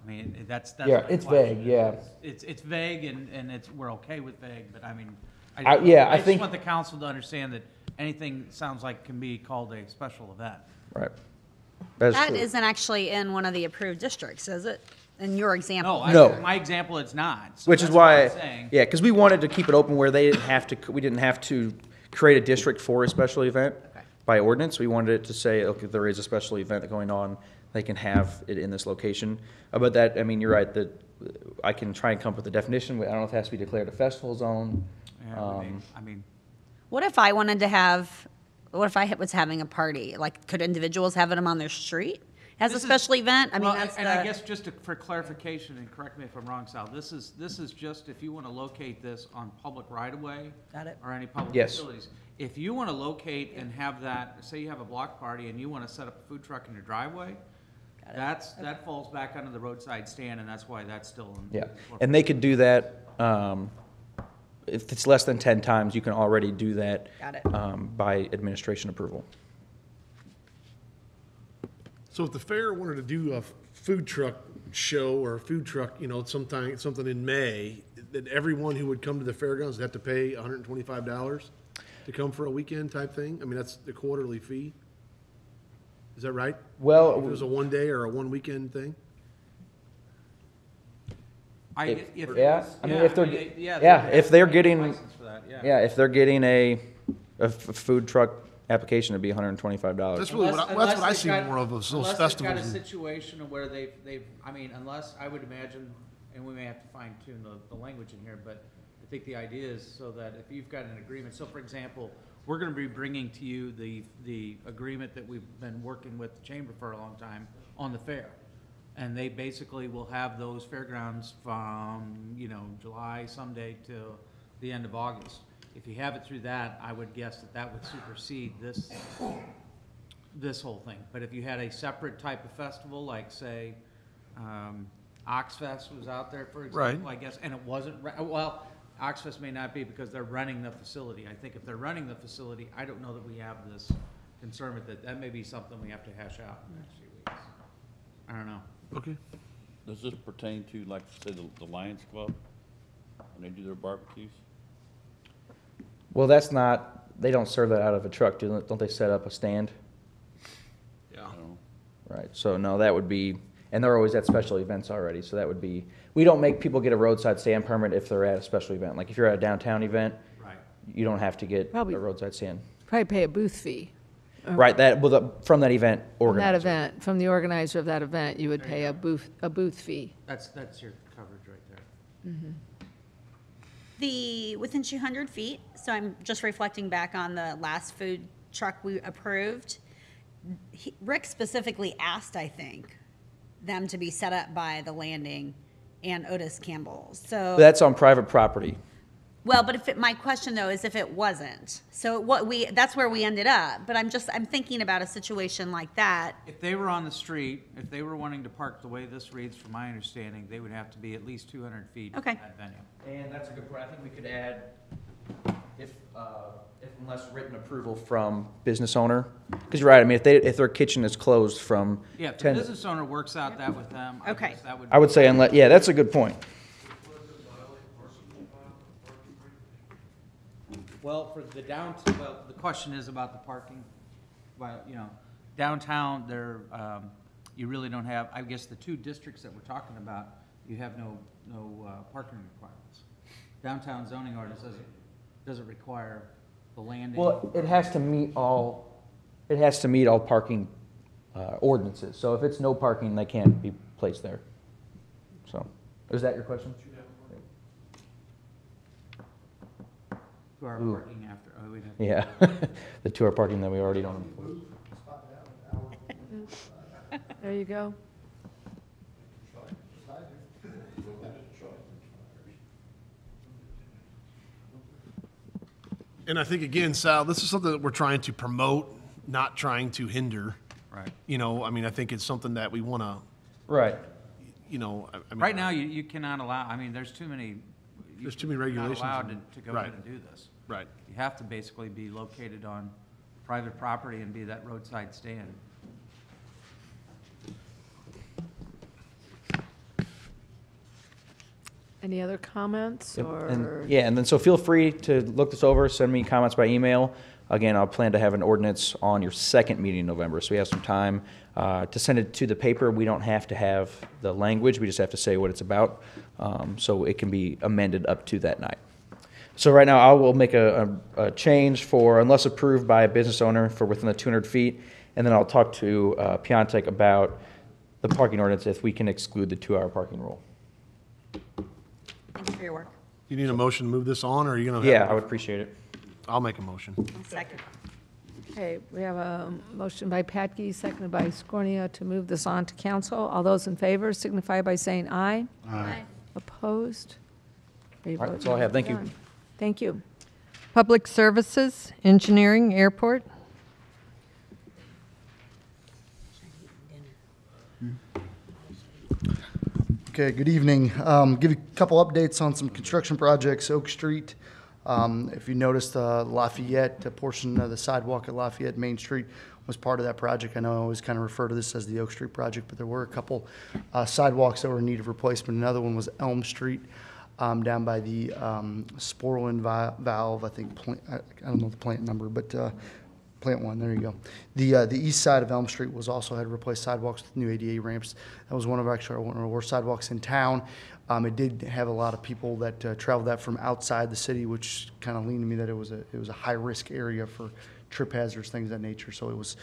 I mean, that's Yeah, it's vague, yeah. It's vague, and we're okay with vague, but I mean, I just think want the council to understand that anything sounds like can be called a special event. Right. That isn't actually in one of the approved districts, is it? In your example? No. My example, it's not. So Which is that's what why, I'm saying. yeah, because we wanted to keep it open where we didn't have to create a district for a special event by ordinance. We wanted it to say, okay, if there is a special event going on, they can have it in this location. But that, I mean, you're right, that I can try and come up with a definition. I don't know if it has to be declared a festival zone. Yeah, I mean. What if I wanted to have, what if I was having a party? Like, could individuals have them on their street as a special event? I mean, that's I guess just for clarification, and correct me if I'm wrong, Sal, this is just if you want to locate this on public right-of-way. Got it. Or any public Yes. facilities. If you want to locate and have that, say you have a block party and you want to set up a food truck in your driveway, that falls back under the roadside stand, and that's why that's still in. Yeah, and they could do that, if it's less than 10 times, you can already do that. Got it. By administration approval. So if the fair wanted to do a food truck show or a food truck, something in May, that everyone who would come to the fairgrounds would have to pay $125 to come for a weekend type thing? I mean, that's the quarterly fee? Is that right? Well, if it was a one day or a one weekend thing? If they're getting, if they're getting a food truck application, it'd be $125. That's really that's what I see more of those Unless festivals. they've got a situation where they've, I mean, unless, I would imagine, and we may have to fine tune the language in here, but I think the idea is so that if you've got an agreement, so for example, we're gonna be bringing to you the agreement that we've been working with the chamber for a long time on the fair. And they basically will have those fairgrounds from, July someday to the end of August. If you have it through that, I would guess that would supersede this whole thing. But if you had a separate type of festival, like say, Oxfest was out there, for example, Right. I guess, and it wasn't, well, Oxfest may not be because they're running the facility. I think if they're running the facility, I don't know that we have this concern with it. That may be something we have to hash out in the next few weeks. I don't know. Okay. Does this pertain to, like, say, the Lions Club, when they do their barbecues? Well, they don't serve that out of a truck, don't they set up a stand? Yeah. Right, so no, that would be, and they're always at special events already, so that would be, we don't make people get a roadside stand permit if they're at a special event. Like if you're at a downtown event, you don't have to get a roadside stand. Probably pay a booth fee. Right, from that event organizer. From the organizer of that event, you would pay a booth fee. That's your coverage right there. Mm-hmm. Within 200 feet, so I'm just reflecting back on the last food truck we approved. Rick specifically asked, I think, them to be set up by the landing and Otis Campbell. So That's on private property. Well, but my question though is if it wasn't. So that's where we ended up. But I'm thinking about a situation like that. If they were on the street, if they were wanting to park the way this reads, from my understanding, they would have to be at least 200 feet from that venue. And that's a good point. I think we could add, if unless written approval from business owner, because you're right. I mean, if their kitchen is closed from Yeah, if the 10 business owner works out that with them, Okay. that would. I would say unless, yeah, that's a good point. Well, for the the question is about the parking. Well, downtown, you really don't have, I guess the two districts that we're talking about, you have no parking requirements. Downtown zoning ordinance doesn't require the landing. Well, it has to meet all parking ordinances. So if it's no parking, they can't be placed there. So, is that your question? 2-hour Ooh. parking after, oh, we'd have. Yeah, the 2-hour parking that we already don't enforce. There you go. And I think, again, Sal, this is something that we're trying to promote, not trying to hinder. Right. You know, I mean, I think it's something that we want to. Right. You know, I mean. Right now, you cannot allow, I mean, there's too many. There's too many You're regulations. not allowed to go Right. ahead and do this. Right. You have to basically be located on private property and be that roadside stand. Any other comments or? And then so feel free to look this over, send me comments by email. Again, I'll plan to have an ordinance on your second meeting in November, so we have some time to send it to the paper. We don't have to have the language, we just have to say what it's about, so it can be amended up to that night. So right now, I will make a change for unless approved by a business owner for within the 200 feet, and then I'll talk to Piontek about the parking ordinance if we can exclude the 2-hour parking rule. Thank you for your work. You need a motion to move this on, or are you going to? Yeah, I would appreciate it. I'll make a motion. Second. Okay, we have a motion by Patke, seconded by Scornia to move this on to council. All those in favor signify by saying aye. Aye. Opposed? All right, that's all I have. Thank you. Done. Thank you. Public Services, Engineering, Airport. Okay, good evening. Give you a couple updates on some construction projects. Oak Street, if you noticed, Lafayette, a portion of the sidewalk at Lafayette Main Street was part of that project. I know I always kind of refer to this as the Oak Street project, but there were a couple sidewalks that were in need of replacement. Another one was Elm Street, down by the Sporlin valve, I think, I don't know the plant number, but plant one, there you go. The east side of Elm Street was also had replaced sidewalks with new ADA ramps. That was one of our worst sidewalks in town. It did have a lot of people that traveled that from outside the city, which kind of leaned to me that it was a high risk area for trip hazards, things of that nature. So it was,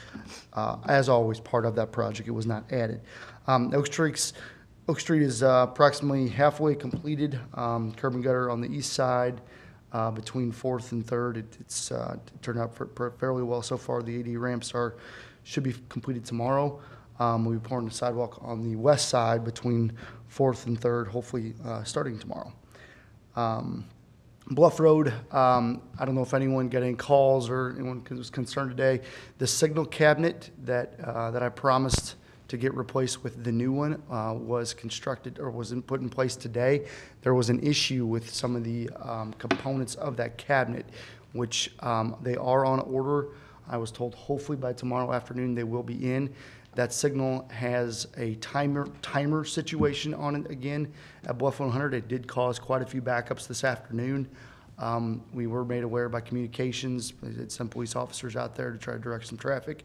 as always, part of that project. It was not added. Oak Street is approximately halfway completed. Curb and gutter on the east side. Between 4th and 3rd, it's turned out fairly well so far. The AD ramps should be completed tomorrow. We'll be pouring the sidewalk on the west side between 4th and 3rd, hopefully starting tomorrow. Bluff Road, I don't know if anyone got any calls or anyone was concerned today. The signal cabinet that I promised to get replaced with the new one was constructed or was put in place today. There was an issue with some of the components of that cabinet, which they are on order. I was told hopefully by tomorrow afternoon they will be in. That signal has a timer situation on it again at Bluff 100. It did cause quite a few backups this afternoon. We were made aware by communications. They had some police officers out there to try to direct some traffic.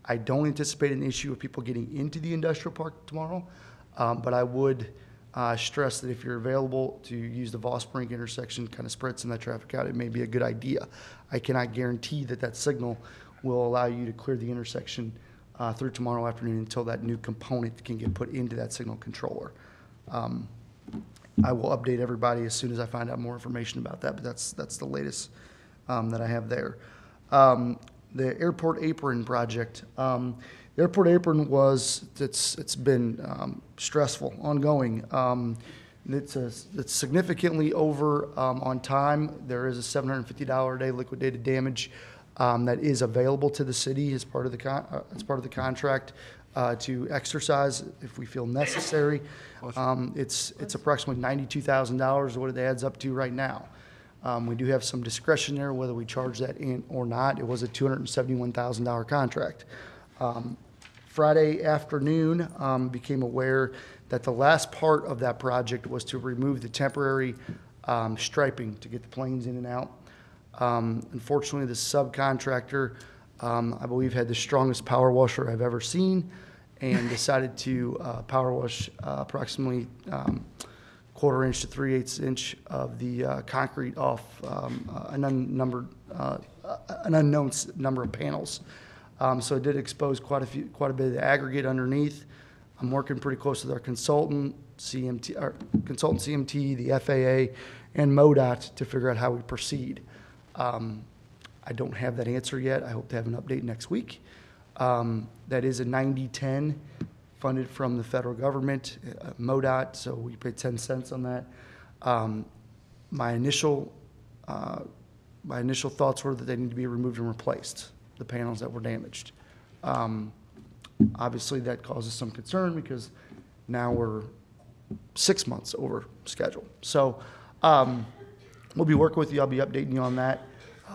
I don't anticipate an issue of people getting into the industrial park tomorrow, but I would stress that if you're available to use the Vosbrink intersection, kind of spread some of that traffic out, it may be a good idea. I cannot guarantee that signal will allow you to clear the intersection through tomorrow afternoon until that new component can get put into that signal controller. I will update everybody as soon as I find out more information about that, but that's the latest that I have there. The Airport Apron project. The Airport Apron it's been stressful, ongoing. It's significantly over on time. There is a $750 a day liquidated damage that is available to the city as part of the contract to exercise if we feel necessary. It's approximately $92,000 what it adds up to right now. We do have some discretion there whether we charge that in or not. It was a $271,000 contract. Friday afternoon, became aware that the last part of that project was to remove the temporary striping to get the planes in and out. Unfortunately, the subcontractor, I believe, had the strongest power washer I've ever seen and decided to power wash approximately 1/4 inch to 3/8 inch of the concrete off an unknown number of panels. So it did expose quite a bit of the aggregate underneath. I'm working pretty close with our consultant, CMT, the FAA, and MoDOT to figure out how we proceed. I don't have that answer yet. I hope to have an update next week. That is a 90-10 funded from the federal government, MoDOT, so we paid 10 cents on that. My initial thoughts were that they need to be removed and replaced, the panels that were damaged. Obviously, that causes some concern because now we're 6 months over schedule. So we'll be working with you. I'll be updating you on that.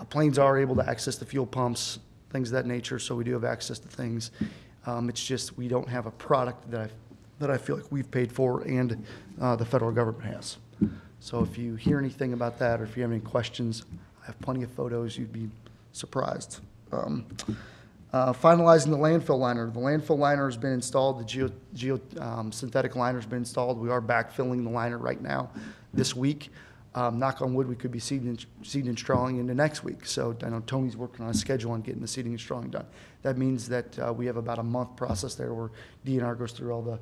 Planes are able to access the fuel pumps, things of that nature, so we do have access to things. It's just we don't have a product that I feel like we've paid for and the federal government has. So if you hear anything about that or if you have any questions, I have plenty of photos. You'd be surprised. Finalizing the landfill liner. The landfill liner has been installed. The synthetic liner has been installed. We are backfilling the liner right now this week. Knock on wood, we could be seeding and strawing into next week. So I know Tony's working on a schedule on getting the seeding and strawing done. That means that we have about a month process there where DNR goes through all the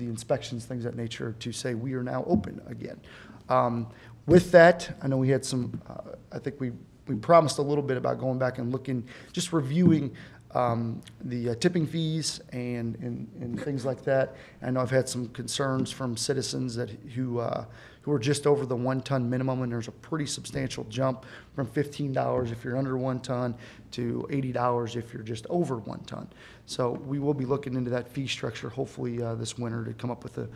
inspections, things of that nature, to say we are now open again. With that, I know we had some, I think we promised a little bit about going back and looking, just reviewing the tipping fees and things like that. I know I've had some concerns from citizens who are just over the 1 ton minimum, and there's a pretty substantial jump from $15 if you're under 1 ton to $80 if you're just over 1 ton. So we will be looking into that fee structure hopefully this winter to come up with a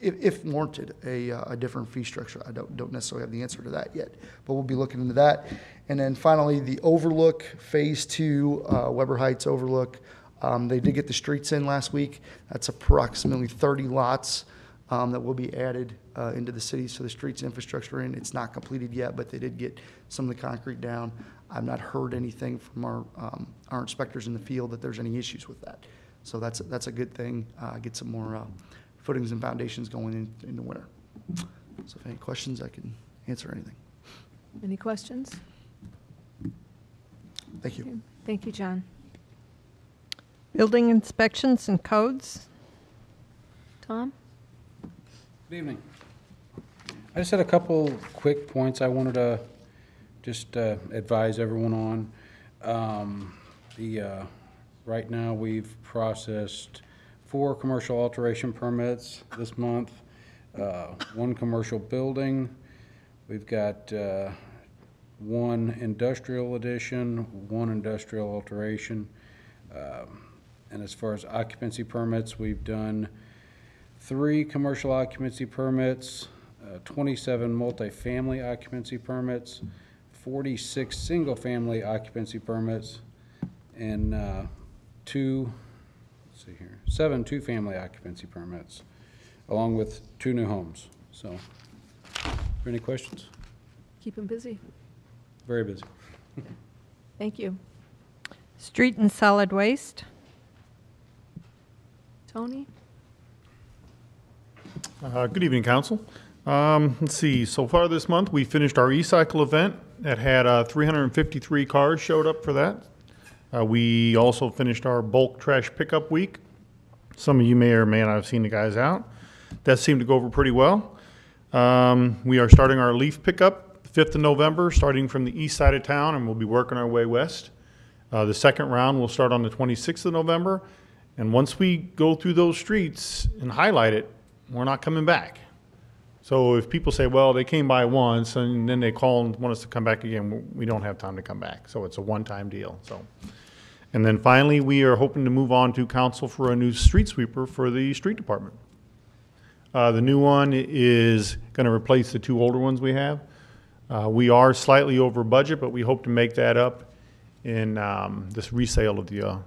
if warranted, a different fee structure. I don't necessarily have the answer to that yet, but we'll be looking into that. And then finally, the Overlook Phase 2, Weber Heights Overlook. They did get the streets in last week. That's approximately 30 lots that will be added into the city, so the streets infrastructure in. It's not completed yet, but they did get some of the concrete down. I've not heard anything from our inspectors in the field that there's any issues with that. So that's a good thing. Get some more footings and foundations going in the winter. So if any questions, I can answer anything. Any questions? Thank you. Thank you, John. Building inspections and codes. Tom? Good evening. I just had a couple quick points I wanted to just advise everyone on. Right now, we've processed 4 commercial alteration permits this month, 1 commercial building. We've got 1 industrial addition, 1 industrial alteration. And as far as occupancy permits, we've done 3 commercial occupancy permits, 27 multifamily occupancy permits, 46 single-family occupancy permits, and 7 two-family occupancy permits, along with 2 new homes. So, any questions? Keep them busy. Very busy. Thank you. Street and solid waste. Tony? Good evening, Council. Let's see, so far this month, we finished our e-cycle event that had 353 cars showed up for that. We also finished our bulk trash pickup week. Some of you may or may not have seen the guys out. That seemed to go over pretty well. We are starting our leaf pickup the 5th of November, starting from the east side of town, and we'll be working our way west. The second round will start on the 26th of November. And once we go through those streets and highlight it, we're not coming back. So if people say, well, they came by once and then they call and want us to come back again, we don't have time to come back. So it's a one-time deal. And then finally, we are hoping to move on to council for a new street sweeper for the street department. The new one is going to replace the 2 older ones we have. We are slightly over budget, but we hope to make that up in this resale of the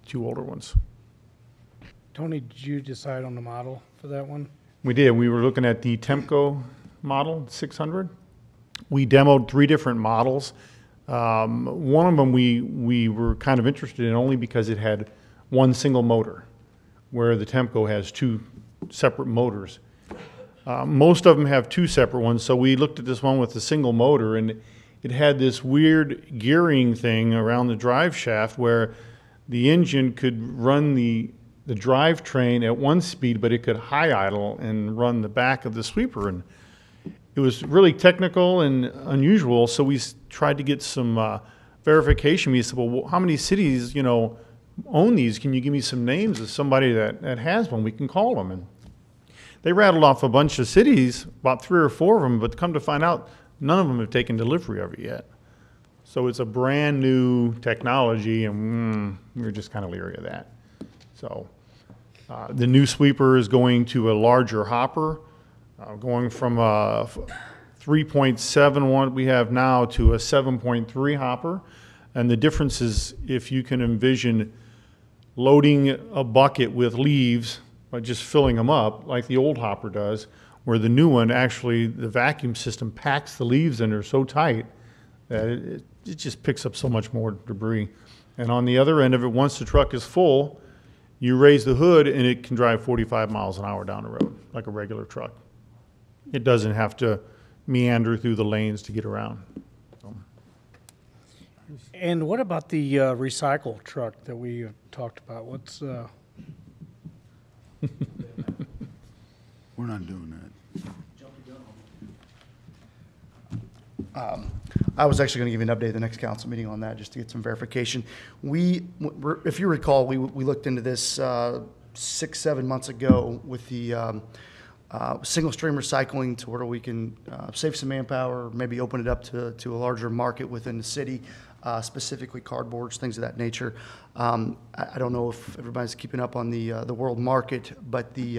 2 older ones. Tony, did you decide on the model for that one? We did. We were looking at the Temco model 600. We demoed 3 different models. One of them we were kind of interested in only because it had 1 single motor, where the Temco has 2 separate motors. Most of them have 2 separate ones, so we looked at this one with a single motor, and it had this weird gearing thing around the drive shaft where the engine could run the drivetrain at one speed, but it could high idle and run the back of the sweeper. And it was really technical and unusual, so we tried to get some verification. We said, well, how many cities, own these? Can you give me some names of somebody that has one? We can call them. And they rattled off a bunch of cities, about 3 or 4 of them, but come to find out, none of them have taken delivery of it yet. So it's a brand new technology, and we were just kind of leery of that. So the new sweeper is going to a larger hopper, going from a 3.71 we have now to a 7.3 hopper. And the difference is if you can envision loading a bucket with leaves by just filling them up like the old hopper does, where the new one actually, the vacuum system packs the leaves in there so tight that it just picks up so much more debris. And on the other end of it, once the truck is full, you raise the hood and it can drive 45 miles an hour down the road like a regular truck. It doesn't have to meander through the lanes to get around. And what about the recycle truck that we talked about? What's We're not doing that. I was actually going to give you an update at the next council meeting on that, just to get some verification. If you recall, we looked into this 6-7 months ago with the single stream recycling to where we can save some manpower, maybe open it up to a larger market within the city, specifically cardboards, things of that nature. I don't know if everybody's keeping up on the world market, but the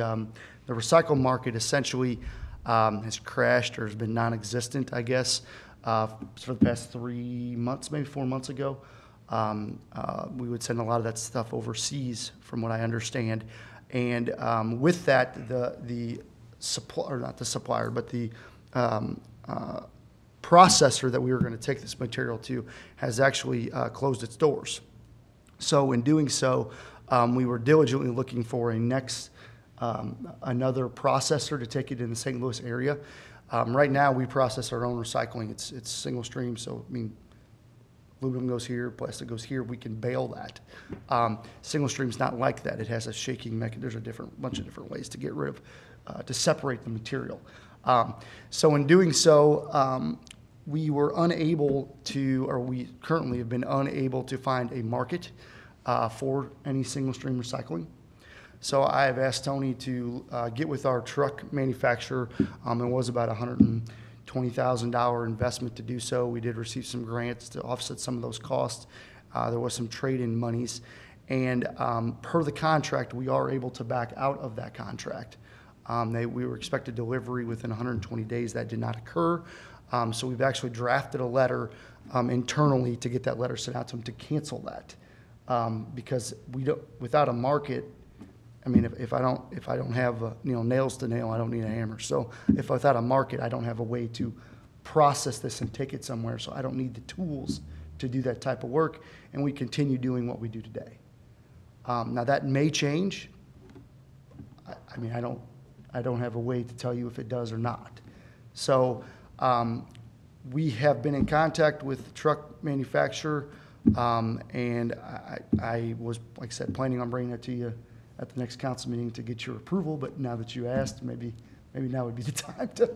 recycle market essentially has crashed or has been non-existent, I guess, for the past 3 months, maybe 4 months ago. We would send a lot of that stuff overseas, from what I understand. And with that, the supplier, not the supplier, but the processor that we were going to take this material to has actually closed its doors. So in doing so, we were diligently looking for another processor to take it in the St. Louis area. Right now, we process our own recycling. It's single stream, so I mean, aluminum goes here, plastic goes here. We can bale that. Single stream's not like that. It has a shaking mechanism. There's a bunch of different ways to get rid of, to separate the material. So in doing so, we were unable to, or we currently have been unable to find a market for any single stream recycling. So I have asked Tony to get with our truck manufacturer. It was about $120,000 investment to do so. We did receive some grants to offset some of those costs. There was some trade-in monies. And per the contract, we are able to back out of that contract. We were expected delivery within 120 days. That did not occur. So we've actually drafted a letter internally to get that letter sent out to them to cancel that. Because without a market, I mean, if I don't have nails to nail, I don't need a hammer. So if without a market, I don't have a way to process this and take it somewhere. So I don't need the tools to do that type of work, and we continue doing what we do today. Now that may change. I mean, I don't have a way to tell you if it does or not. So we have been in contact with the truck manufacturer, and I was, like I said, planning on bringing that to you at the next council meeting to get your approval, but now that you asked, maybe now would be the time to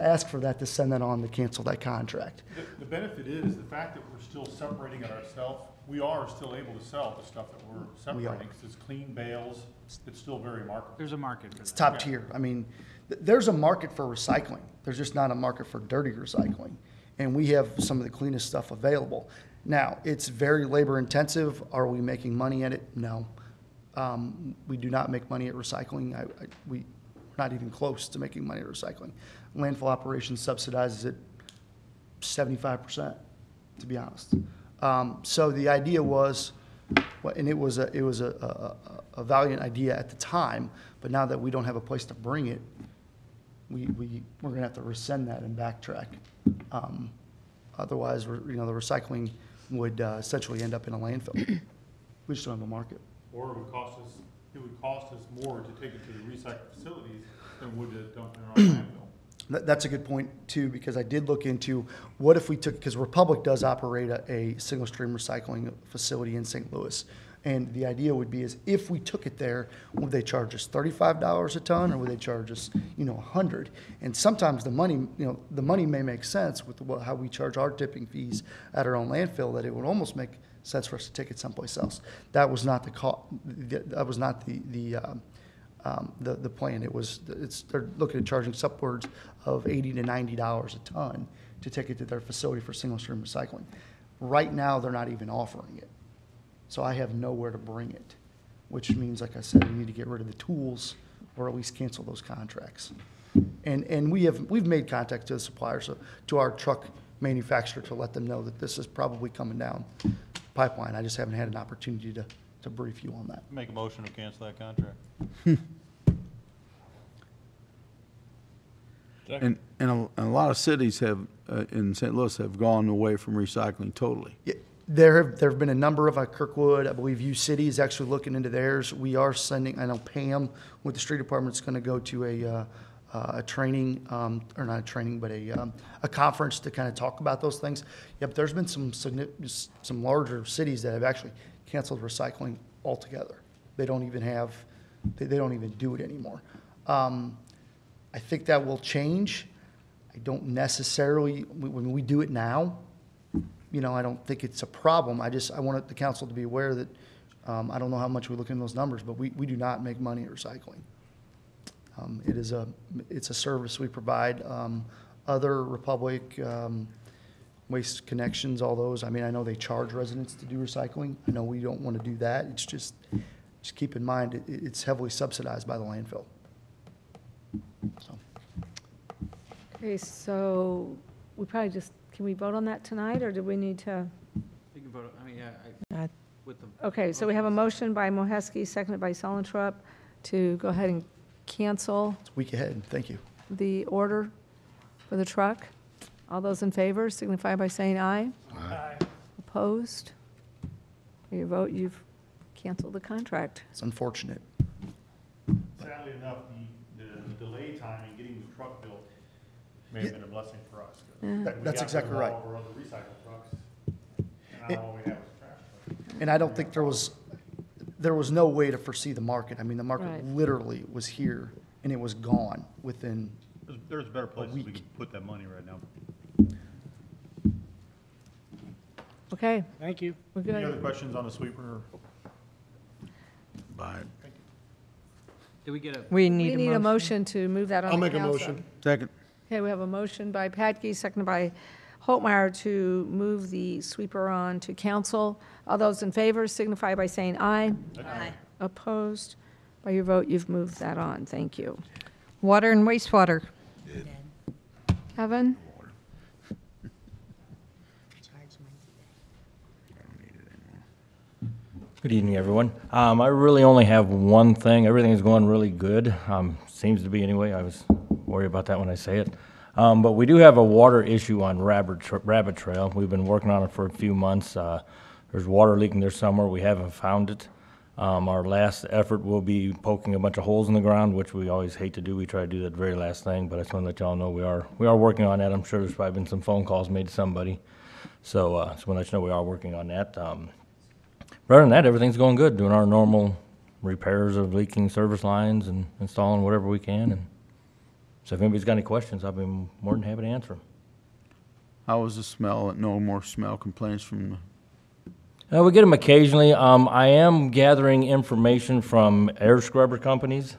ask for that, to send that on to cancel that contract. The benefit is the fact that we're still separating it ourselves. We are still able to sell the stuff that we're separating because it's clean bales. It's still very marketable. There's a market for that. It's top tier. I mean, there's a market for recycling. There's just not a market for dirty recycling. And we have some of the cleanest stuff available. Now, it's very labor intensive. Are we making money at it? No. We do not make money at recycling. We're not even close to making money at recycling. Landfill operations subsidizes it 75%, to be honest. So the idea was, and it was a valiant idea at the time, but now that we don't have a place to bring it, we're going to have to rescind that and backtrack. Otherwise, the recycling would essentially end up in a landfill. We just don't have a market. Or it would cost us more to take it to the recycling facilities than would to dump it in our landfill. That's a good point too, because I did look into what if we took, because Republic does operate a single stream recycling facility in St. Louis. And the idea would be is if we took it there, would they charge us $35 a ton or would they charge us, $100? And sometimes the money may make sense with how we charge our tipping fees at our own landfill, that it would almost make sense for us to take it someplace else. That was not the the plan. They're looking at charging upwards of $80 to $90 a ton to take it to their facility for single stream recycling. Right now, they're not even offering it. So I have nowhere to bring it, which means, like I said, we need to get rid of the tools or at least cancel those contracts. And we've made contact to the suppliers, so to our truck manufacturer, to let them know that this is probably coming down the pipeline. I just haven't had an opportunity to brief you on that. Make a motion to cancel that contract. And a lot of cities have, in St. Louis, have gone away from recycling totally. Yeah, there have been a number of, Kirkwood, I believe U City is actually looking into theirs. We are sending, I know Pam with the street department is going to go to a training, or not a training, but a conference to kind of talk about those things. Yep, there's been some larger cities that have actually canceled recycling altogether. They don't even do it anymore. I think that will change. I don't necessarily, when we do it now, I don't think it's a problem. I want the council to be aware that, I don't know how much we look in those numbers, but we do not make money at recycling. It's a service we provide. Other Republic, Waste Connections, all those, I know they charge residents to do recycling. I know we don't want to do that. It's just keep in mind, it's heavily subsidized by the landfill. So. Okay, so we probably can we vote on that tonight, or do we need to? You can vote, with the. Okay, so we have a motion by Moheski, seconded by Solentrup, to go ahead and cancel It's a week ahead. Thank you. the order for the truck. All those in favor signify by saying aye. Aye. Opposed? By your vote, you've canceled the contract. It's unfortunate. Sadly enough, the delay time in getting the truck built may have been a blessing for us. Yeah. That's exactly right. We got them all over other recycle trucks, and now all we have is trash trucks. And I don't think there was no way to foresee the market. The market Right. literally was here and it was gone within There's better places we week. could put that money right now. Okay, Thank you. we're Any other good. questions on the sweeper? Bye. Did we get a? We We need need a motion to move that on I'll the make a council. motion. Second. Okay, we have a motion by Patke, seconded by Holtmeyer, to move the sweeper on to council. All those in favor signify by saying aye. Aye. Opposed? By your vote, you've moved that on. Thank you. Water and wastewater. Kevin? Good evening, everyone. I really only have one thing. Everything is going really good. Seems to be anyway. I was worried about that when I say it. But we do have a water issue on Rabbit Trail. We've been working on it for a few months. There's water leaking there somewhere. We haven't found it. Our last effort will be poking a bunch of holes in the ground, which we always hate to do. We try to do that very last thing, but I just want to let y'all know we are working on that. I'm sure there's probably been some phone calls made to somebody. So just want to let you know we are working on that. Rather than that, everything's going good, doing our normal repairs of leaking service lines and installing whatever we can. And so if anybody's got any questions, I'll be more than happy to answer them. How was the smell? No more smell complaints from We get them occasionally. I am gathering information from air scrubber companies.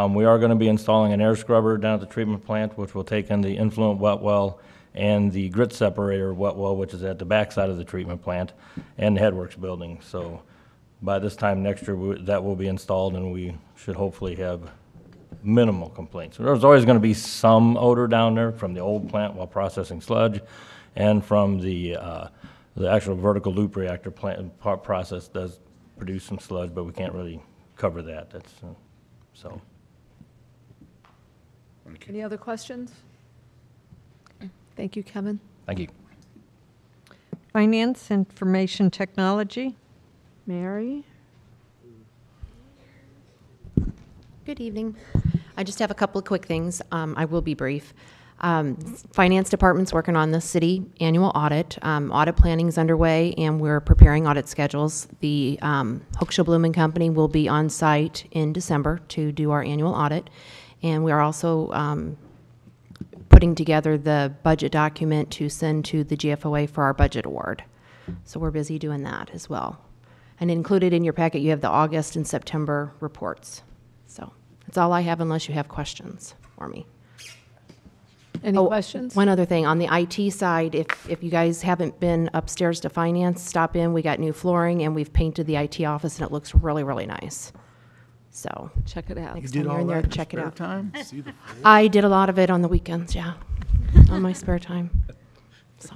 We are going to be installing an air scrubber down at the treatment plant, which will take in the influent wet well and the grit separator wet well, which is at the backside of the treatment plant, and the Headworks building. So by this time next year, that will be installed, and we should hopefully have minimal complaints. There's always going to be some odor down there from the old plant while processing sludge, and from the actual vertical loop reactor plant process does produce some sludge, but we can't really cover that. That's so. Any other questions? Okay. Thank you, Kevin. Thank you. Finance, information technology. Mary? Good evening. I just have a couple of quick things. I will be brief. Finance Department's working on the city annual audit. Audit planning is underway, and we're preparing audit schedules. The Hochschild Bloom and Company will be on site in December to do our annual audit, and we are also putting together the budget document to send to the GFOA for our budget award. So we're busy doing that as well. And included in your packet, you have the August and September reports. So that's all I have, unless you have questions for me. Any questions? One other thing, on the IT side, if you guys haven't been upstairs to finance, stop in. We got new flooring, and we've painted the IT office, and it looks really, really nice. So check it out. Next time you're in there, check it out. Time? See the I did a lot of it on the weekends, yeah, on my spare time. So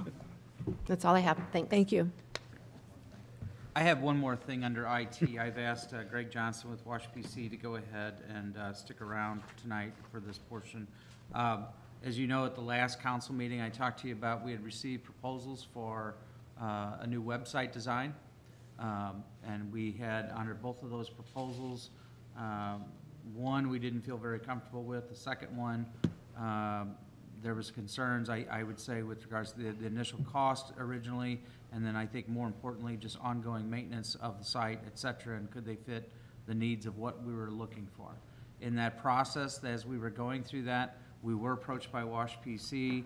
that's all I have. Thanks. Thank you. I have one more thing under IT. I've asked Greg Johnson with Wash PC to go ahead and stick around tonight for this portion. As you know, at the last council meeting, I talked to you about we had received proposals for a new website design. And we had, under both of those proposals, one we didn't feel very comfortable with. The second one, there was concerns, I would say, with regards to the initial cost originally, and then I think more importantly, just ongoing maintenance of the site, et cetera, and could they fit the needs of what we were looking for. In that process, as we were going through that, we were approached by Wash PC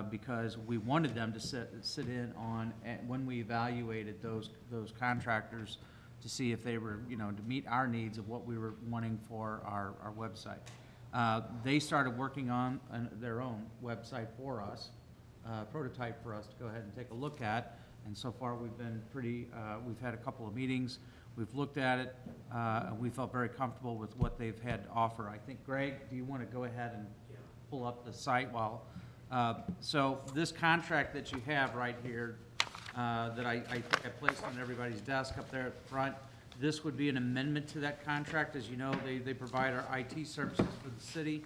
because we wanted them to sit in on, when we evaluated those contractors, to see if they were, you know, to meet our needs of what we were wanting for our website. They started working on their own website for us, prototype for us to go ahead and take a look at. And so far we've been pretty, we've had a couple of meetings, we've looked at it, and we felt very comfortable with what they've had to offer. I think, Greg, do you want to go ahead and pull up the site while, so this contract that you have right here, that I think I placed on everybody's desk up there at the front, this would be an amendment to that contract. As you know, they provide our IT services for the city.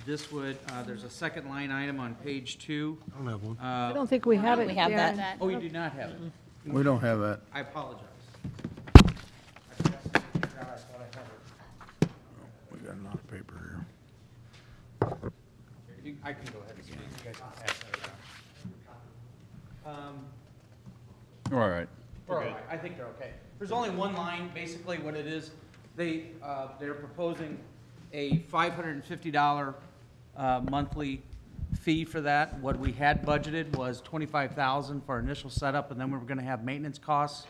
This would, there's a second line item on page 2. I don't have one. I don't think we have it. We have yet. that. Oh, you do not have it? We don't have that. I apologize. We got another paper I can go ahead and speak. You guys can pass that around. here. All right. We're all right. I think they're okay. There's only one line, basically what it is. They're proposing a $550 monthly fee for that. What we had budgeted was $25,000 for our initial setup, and then we were going to have maintenance costs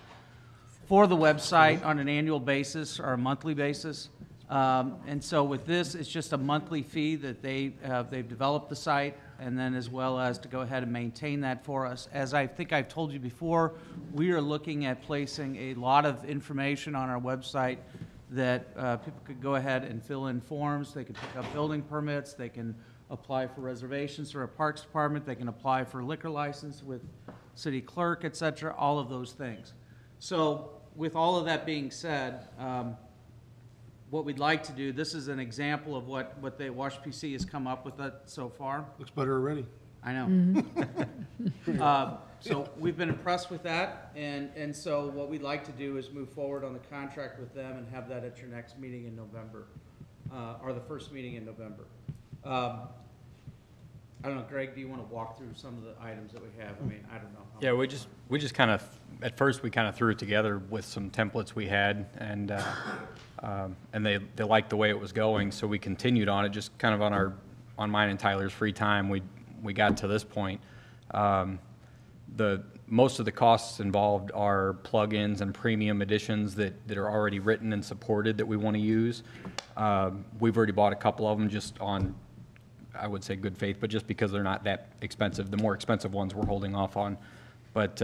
for the website on an annual basis or a monthly basis. And so with this, it's just a monthly fee that they've developed the site, and then as well as to go ahead and maintain that for us. As I think I've told you before, we are looking at placing a lot of information on our website that people could go ahead and fill in forms. They could pick up building permits. They can apply for reservations through our Parks Department. They can apply for liquor license with city clerk, et cetera, all of those things. So with all of that being said, what we'd like to do, this is an example of what the Wash PC has come up with so far. Looks better already. I know. So we've been impressed with that, and so what we'd like to do is move forward on the contract with them and have that at your next meeting in November, or the first meeting in November. I don't know, Greg, do you want to walk through some of the items that we have? I mean, I don't know. Yeah, we just kind of, at first we kind of threw it together with some templates we had, and they liked the way it was going, so we continued on it, just kind of on mine and Tyler's free time. We got to this point. Most of the costs involved are plugins and premium editions that are already written and supported that we want to use. We've already bought a couple of them just on, I would say, good faith, but just because they're not that expensive. The more expensive ones we're holding off on. But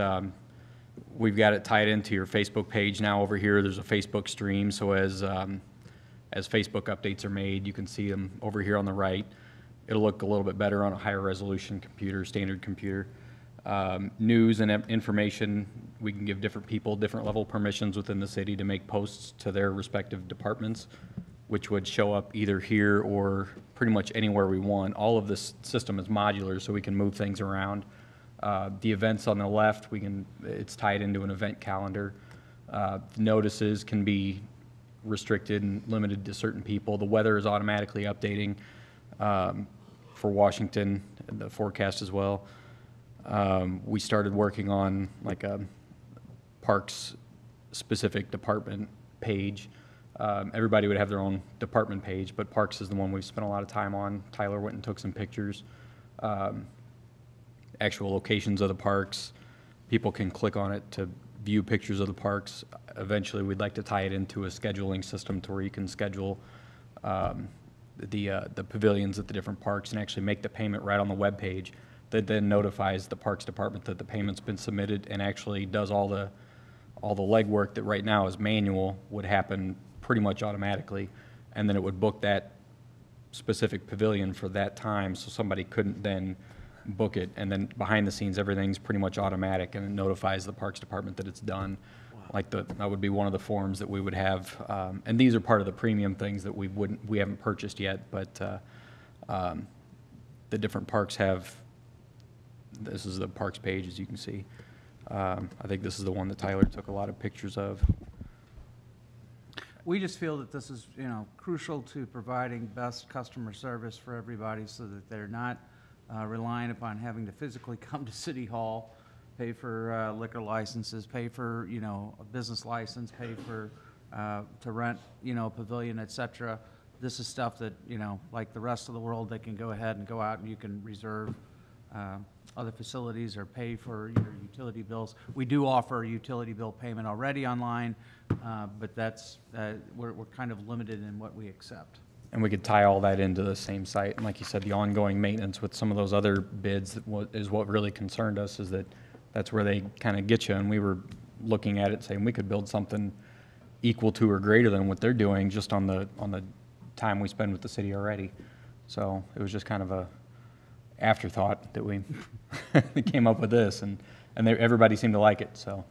we've got it tied into your Facebook page now over here. There's a Facebook stream, so as Facebook updates are made, you can see them over here on the right. It'll look a little bit better on a higher resolution computer, standard computer. News and information, we can give different people different level permissions within the city to make posts to their respective departments, which would show up either here or pretty much anywhere we want. All of this system is modular, so we can move things around. The events on the left, it's tied into an event calendar. The notices can be restricted and limited to certain people. The weather is automatically updating for Washington, the forecast as well. We started working on like a parks specific department page. Everybody would have their own department page, but parks is the one we've spent a lot of time on. Tyler went and took some pictures, actual locations of the parks. People can click on it to view pictures of the parks. Eventually, we'd like to tie it into a scheduling system to where you can schedule the pavilions at the different parks and actually make the payment right on the web page. That then notifies the Parks Department that the payment's been submitted and actually does all the legwork that right now is manual would happen pretty much automatically, and then it would book that specific pavilion for that time, so somebody couldn't then book it, and then behind the scenes everything's pretty much automatic, and it notifies the Parks Department that it's done. Like that would be one of the forms that we would have, and these are part of the premium things that we haven't purchased yet, but the different parks have. This is the parks page, as you can see. I think this is the one that Tyler took a lot of pictures of. We just feel that this is, crucial to providing best customer service for everybody so that they're not relying upon having to physically come to City Hall, pay for liquor licenses, pay for, a business license, pay for, to rent, a pavilion, et cetera. This is stuff that, like the rest of the world, they can go ahead and go out and you can reserve other facilities or pay for your utility bills. We do offer a utility bill payment already online, but that's, we're kind of limited in what we accept. And we could tie all that into the same site. And like you said, the ongoing maintenance with some of those other bids is what really concerned us, is that that's where they kind of get you. And we were looking at it saying we could build something equal to or greater than what they're doing just on the time we spend with the city already. So it was just kind of a afterthought that we came up with this, and everybody seemed to like it, so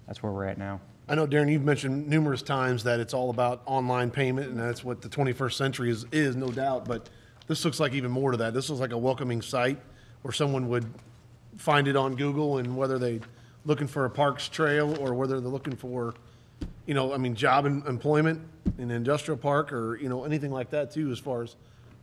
that's where we're at now. I know, Darren, you've mentioned numerous times that it's all about online payment, and that's what the 21st century is, no doubt, but this looks like even more to that. This looks like a welcoming site where someone would find it on Google, and whether they're looking for a parks trail or whether they're looking for, job and employment in an industrial park or, anything like that too, as far as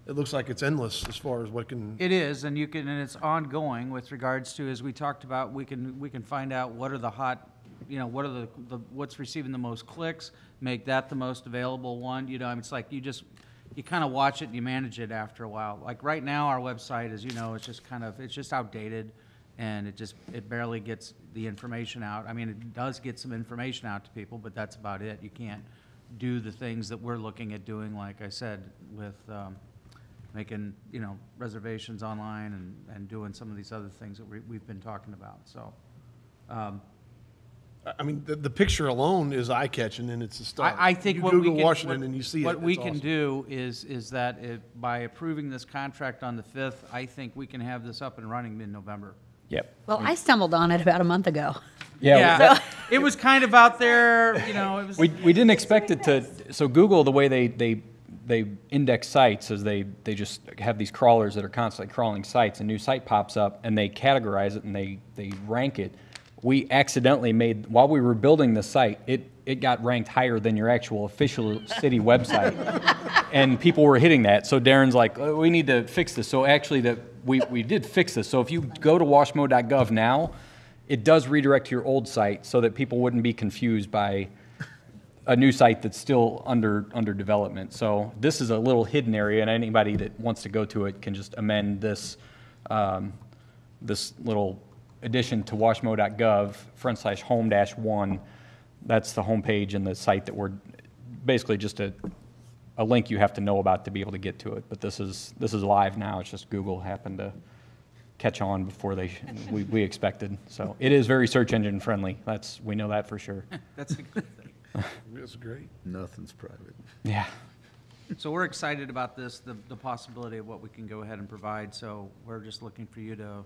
it looks like it's endless as far as what can. It is, and and it's ongoing with regards to, as we talked about, we can find out what are the hot, what are what's receiving the most clicks, make that the most available one. It's like you kind of watch it and you manage it after a while. Like right now, our website, as it's just outdated, and it barely gets the information out. I mean, it does get some information out to people, but that's about it. You can't do the things that we're looking at doing, like I said, with making, reservations online and doing some of these other things that we've been talking about, so. The picture alone is eye-catching, and it's a start. I think you what Google we can, Washington and you see what it. we It's can awesome. do is that by approving this contract on the 5th, I think we can have this up and running mid-November. Yep. Well, I stumbled on it about a month ago. Yeah. It was kind of out there, it was. We didn't expect it to. So Google, the way they index sites is they just have these crawlers that are constantly crawling sites. A new site pops up and they categorize it and they rank it. We accidentally while we were building the site, it got ranked higher than your actual official city website. And people were hitting that. So Darren's like, oh, we need to fix this. So actually we did fix this. So if you go to washmo.gov now, it does redirect to your old site so that people wouldn't be confused by a new site that's still under development. So this is a little hidden area, and anybody that wants to go to it can just amend this this little addition to washmo.gov/home-1. That's the homepage and the site that we're basically just a link you have to know about to be able to get to it. But this is live now. It's just Google happened to catch on before we expected. So it is very search engine friendly. We know that for sure. That's a good thing. That's great. Nothing's private. Yeah. So we're excited about this, the possibility of what we can go ahead and provide. So we're just looking for you to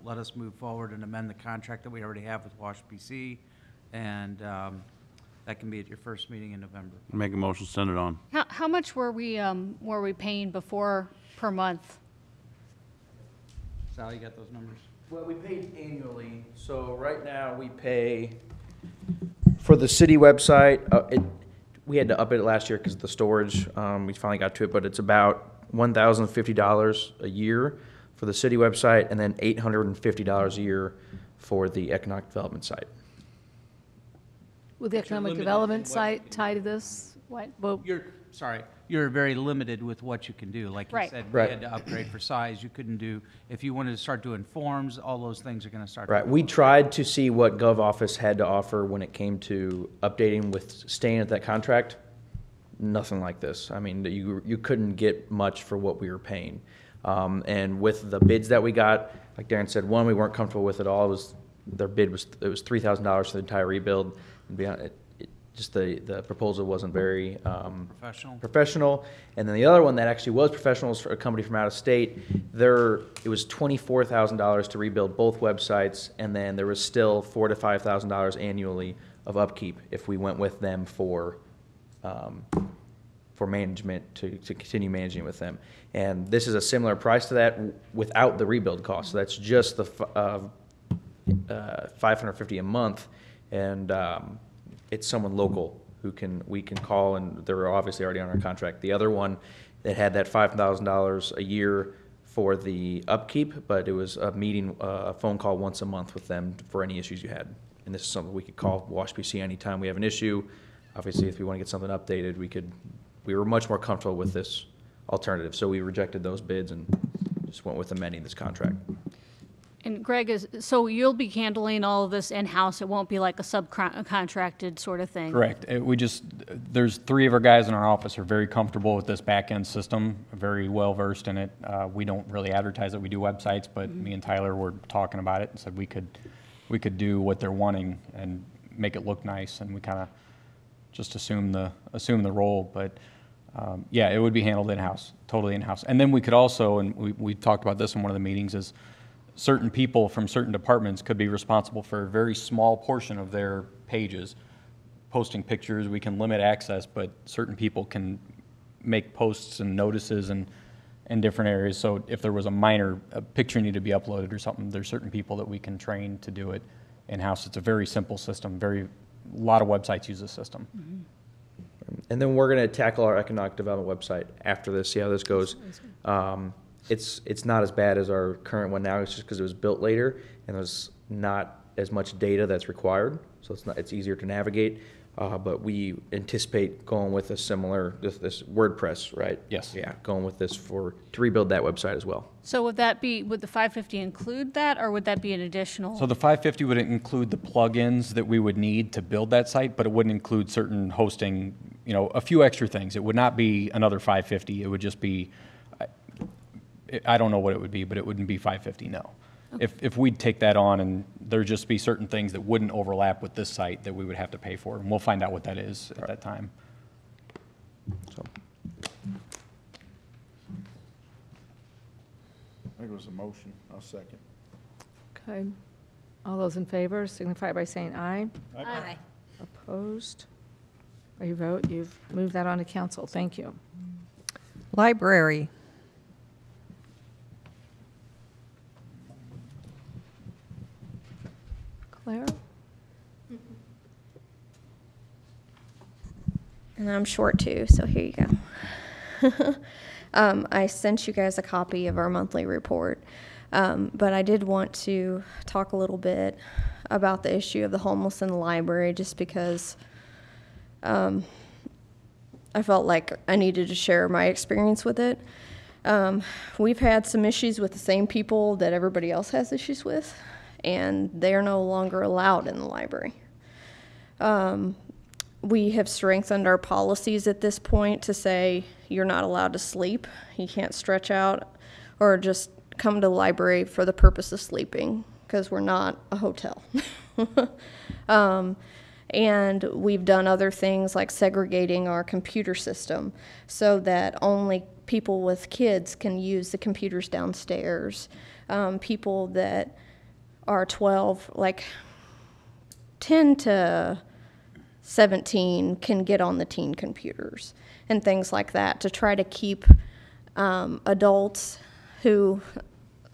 let us move forward and amend the contract that we already have with Wash PC, and that can be at your first meeting in November. Make a motion, send it on. How much were we paying before per month? Sal, you got those numbers? Well, we paid annually, so right now we pay for the city website. we had to up it last year because of the storage. We finally got to it, but it's about $1,050 a year for the city website, and then $850 a year for the economic development site. Will the economic development site tie to this? What? Well, You're very limited with what you can do. Like you Right. said, we Right. had to upgrade for size. You couldn't do, if you wanted to start doing forms, all those things are going to start. Right. We tried to see what GovOffice had to offer when it came to updating with staying at that contract. Nothing like this. I mean, you couldn't get much for what we were paying. And with the bids that we got, like Darren said, one, we weren't comfortable with at all. Their bid was $3,000 for the entire rebuild. And beyond it, just the proposal wasn't very professional. And then the other one that actually was professional was for a company from out of state. It was $24,000 to rebuild both websites, and then there was still $4,000 to $5,000 annually of upkeep if we went with them for management to continue managing with them. And this is a similar price to that without the rebuild cost. So that's just the $550 a month, and it's someone local who we can call, and they're obviously already on our contract. The other one that had that $5,000 a year for the upkeep, but it was a phone call once a month with them for any issues you had. And this is something we could call WashPC anytime we have an issue. Obviously, if we want to get something updated, we were much more comfortable with this alternative. So we rejected those bids and just went with amending this contract. And Greg, so you'll be handling all of this in-house? It won't be like a subcontracted sort of thing? Correct. There's 3 of our guys in our office are very comfortable with this back-end system, very well-versed in it. We don't really advertise it. We do websites, but me and Tyler were talking about it and said we could do what they're wanting and make it look nice, and we kind of just assume the role. But yeah, it would be handled in-house, totally in-house. And then we could also, and we talked about this in one of the meetings, is certain people from certain departments could be responsible for a very small portion of their pages, posting pictures. We can limit access, but certain people can make posts and notices in different areas. So if there was a picture needed to be uploaded or something, there's certain people that we can train to do it in-house. It's a very simple system. A lot of websites use this system. Mm-hmm. And then we're going to tackle our economic development website after this, see how this goes. It's not as bad as our current one now. It's just because it was built later and there's not as much data that's required, so it's easier to navigate. But we anticipate going with a similar this WordPress, right? Yes. Yeah, going with this to rebuild that website as well. So would the 550 include that, or would that be an additional? So the 550 would include the plugins that we would need to build that site, but it wouldn't include certain hosting, a few extra things. It would not be another 550. It would just be, I don't know what it would be, but it wouldn't be 550, no. Okay. If we'd take that on, and there'd just be certain things that wouldn't overlap with this site that we would have to pay for, and we'll find out what that is at that time. I think it was a motion. I'll second. okay. All those in favor signify by saying aye. Aye. Opposed? By your vote, you've moved that on to council. Thank you. Library. Claire? And I'm short too, so here you go. I sent you guys a copy of our monthly report, but I did want to talk a little bit about the issue of the homeless in the library, just because I felt like I needed to share my experience with it. We've had some issues with the same people that everybody else has issues with, and they are no longer allowed in the library. We have strengthened our policies at this point to say you're not allowed to sleep, you can't stretch out, or just come to the library for the purpose of sleeping, because we're not a hotel. And we've done other things like segregating our computer system so that only people with kids can use the computers downstairs. People that are 12, like 10 to 17 can get on the teen computers and things like that, to try to keep adults who,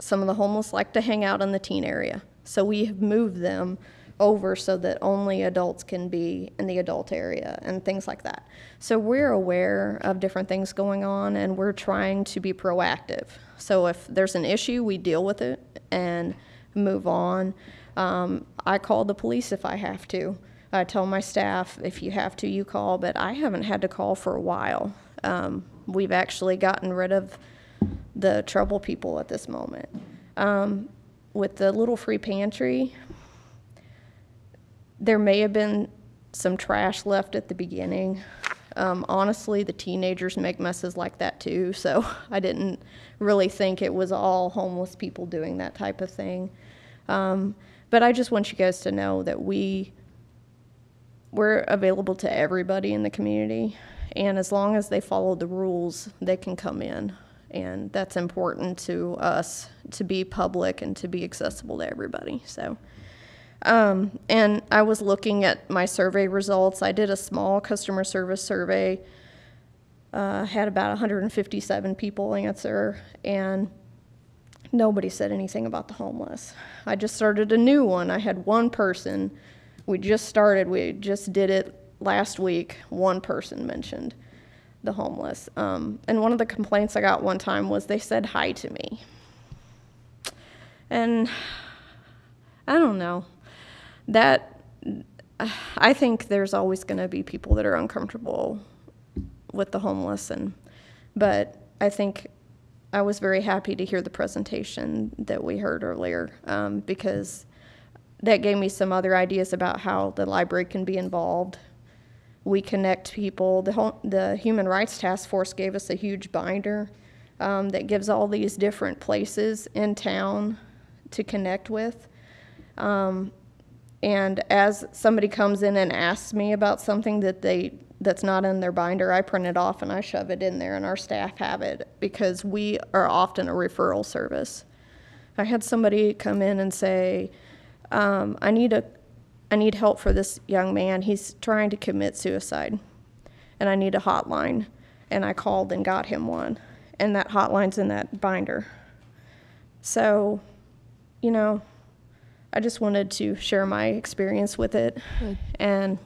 some of the homeless like to hang out in the teen area. So we have moved them over so that only adults can be in the adult area and things like that. So we're aware of different things going on, and we're trying to be proactive. So if there's an issue, we deal with it and move on. I call the police if I have to. I tell my staff, if you have to, you call, but I haven't had to call for a while. We've actually gotten rid of the trouble people at this moment. With the little free pantry, there may have been some trash left at the beginning. Honestly, the teenagers make messes like that too, so I didn't really think it was all homeless people doing that type of thing. But I just want you guys to know that we're available to everybody in the community, and as long as they follow the rules, they can come in. And that's important to us, to be public and to be accessible to everybody. So, and I was looking at my survey results. I did a small customer service survey, had about 157 people answer, and nobody said anything about the homeless. I just started a new one. I had one person. We just did it last week. One person mentioned the homeless. And one of the complaints I got one time was they said hi to me. And I don't know. I think there's always going to be people that are uncomfortable with the homeless, but I think I was very happy to hear the presentation that we heard earlier, because that gave me some other ideas about how the library can be involved. We connect people. The Human Rights Task Force gave us a huge binder that gives all these different places in town to connect with. And as somebody comes in and asks me about something that's not in their binder, I print it off and I shove it in there, and our staff have it because we are often a referral service. I had somebody come in and say, I need help for this young man. He's trying to commit suicide, and I need a hotline. And I called and got him one, and that hotline's in that binder. So, you know, I just wanted to share my experience with it. Good. And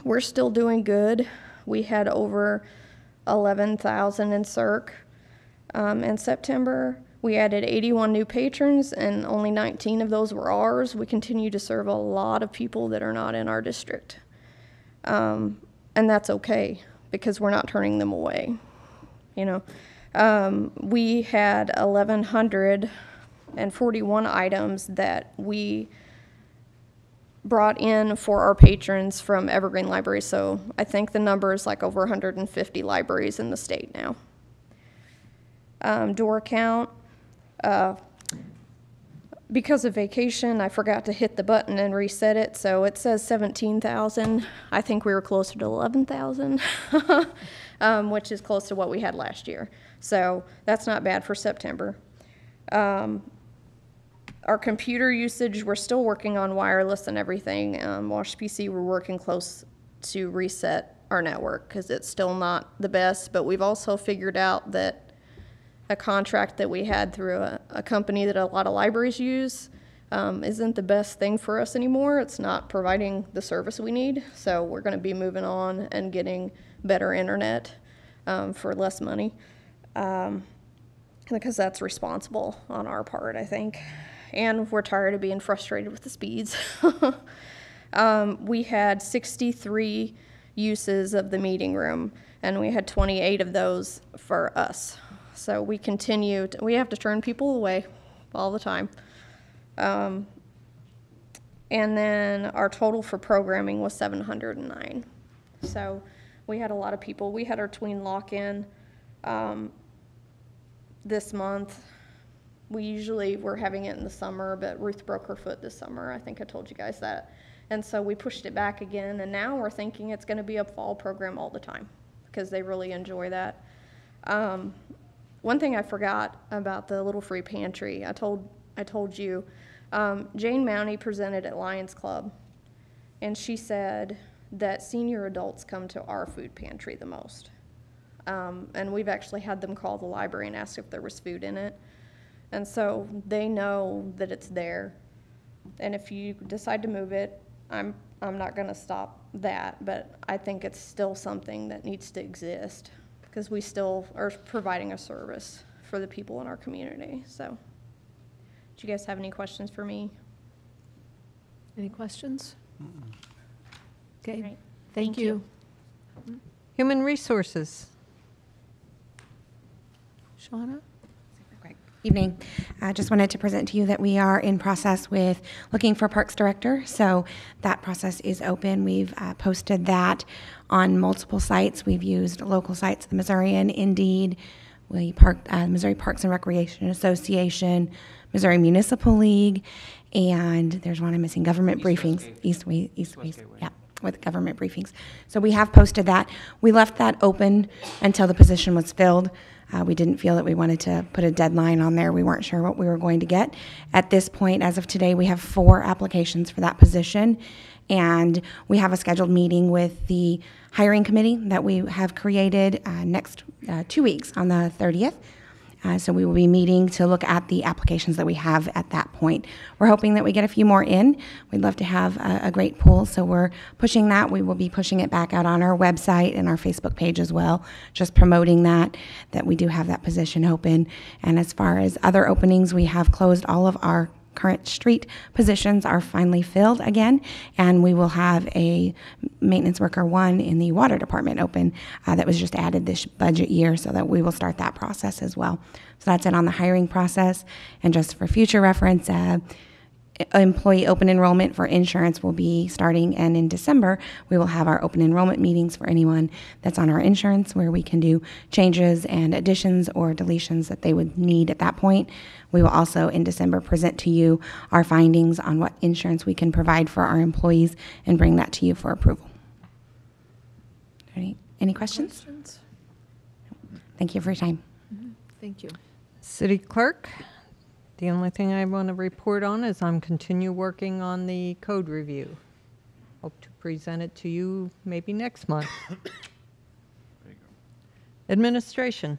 we're still doing good. We had over 11,000 in CERC in September. We added 81 new patrons, and only 19 of those were ours. We continue to serve a lot of people that are not in our district. And that's okay, because we're not turning them away. You know, we had 1,141 items that we brought in for our patrons from Evergreen Library. So I think the number is like over 150 libraries in the state now. Door count. Because of vacation, I forgot to hit the button and reset it, so it says 17,000. I think we were closer to 11,000, which is close to what we had last year. So that's not bad for September. Our computer usage, we're still working on wireless and everything. Wash PC, we're working close to reset our network because it's still not the best, but we've also figured out that a contract that we had through a company that a lot of libraries use isn't the best thing for us anymore. It's not providing the service we need, so we're going to be moving on and getting better internet for less money, because that's responsible on our part, I think. And we're tired of being frustrated with the speeds. We had 63 uses of the meeting room, and we had 28 of those for us. So we continue, we have to turn people away all the time. And then our total for programming was 709. So we had a lot of people. We had our tween lock-in this month. We usually were having it in the summer, but Ruth broke her foot this summer. I think I told you guys that. And so we pushed it back again, and now we're thinking it's going to be a fall program all the time because they really enjoy that. One thing I forgot about the little free pantry, I told you, Jane Mounty presented at Lions Club, and she said that senior adults come to our food pantry the most. And we've actually had them call the library and ask if there was food in it. And so they know that it's there. And if you decide to move it, I'm not gonna stop that, but I think it's still something that needs to exist because we still are providing a service for the people in our community, so. Do you guys have any questions for me? Any questions? Okay, Right. thank you. Human Resources. Shauna? Evening. I just wanted to present to you that we are in process with looking for Parks Director. So that process is open. We've posted that on multiple sites. We've used local sites, the Missourian, Indeed, Missouri Parks and Recreation Association, Missouri Municipal League, and there's one I'm missing, Government Briefings. East West, yeah, with Government Briefings. So we have posted that. We left that open until the position was filled. We didn't feel that we wanted to put a deadline on there. We weren't sure what we were going to get. At this point, as of today, we have 4 applications for that position, and we have a scheduled meeting with the hiring committee that we have created next 2 weeks on the 30th. So we will be meeting to look at the applications that we have at that point. We're hoping that we get a few more in. We'd love to have a great pool, so we're pushing that. We will be pushing it back out on our website and our Facebook page as well, just promoting that we do have that position open. And as far as other openings, we have closed all of our current street positions are finally filled again, and we will have a maintenance worker 1 in the water department open that was just added this budget year, so that we will start that process as well. So that's it on the hiring process. And just for future reference, employee open enrollment for insurance will be starting, and in December we will have our open enrollment meetings for anyone that's on our insurance, where we can do changes and additions or deletions that they would need at that point. We will also in December present to you our findings on what insurance we can provide for our employees and bring that to you for approval. Any questions? Thank you for your time. Thank you. City Clerk. The only thing I want to report on is I'm continue working on the code review. Hope to present it to you maybe next month. Administration.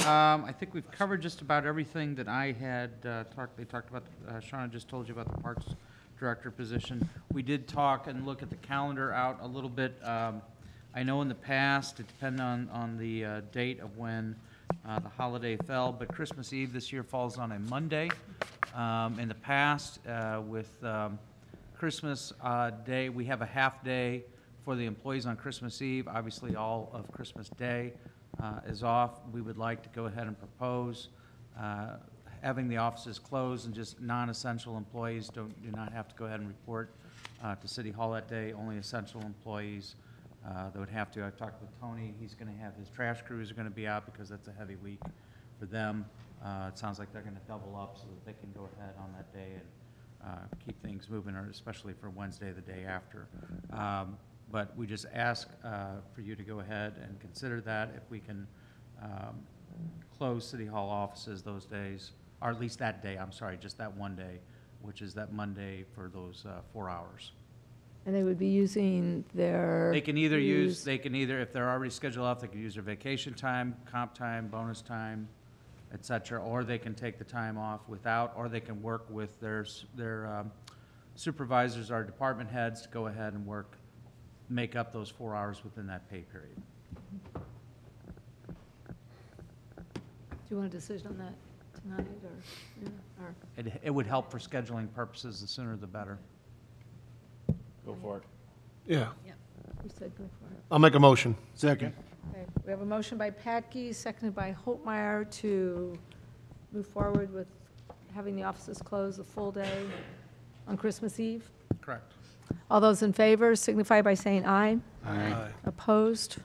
I think we've covered just about everything that I had they talked about, Shauna just told you about the Parks Director position. We did talk and look at the calendar out a little bit. I know in the past, it depended on the date of when the holiday fell, but Christmas Eve this year falls on a Monday. In the past, with Christmas Day, we have a half day for the employees on Christmas Eve. Obviously, all of Christmas Day is off. We would like to go ahead and propose having the offices closed, and just non-essential employees do not have to go ahead and report to City Hall that day. Only essential employees that would have to. I've talked with Tony. He's going to have his trash crews are going to be out because that's a heavy week for them. It sounds like they're going to double up so that they can go ahead on that day and keep things moving, or especially for Wednesday, the day after. But we just ask for you to go ahead and consider that if we can close City Hall offices those days, or at least that day, I'm sorry, just that one day, which is that Monday for those 4 hours. And they would be using their... They can either use, if they're already scheduled off, they can use their vacation time, comp time, bonus time, et cetera, or they can take the time off without, or they can work with their supervisors or department heads to go ahead and make up those 4 hours within that pay period. Do you want a decision on that tonight, or? It would help for scheduling purposes. The sooner the better. Go for it. Yeah. You said go for it. I'll make a motion. Second. Okay, we have a motion by Patke, seconded by Holtmeyer to move forward with having the offices closed a full day on Christmas Eve. Correct. All those in favor signify by saying aye. Aye. Opposed?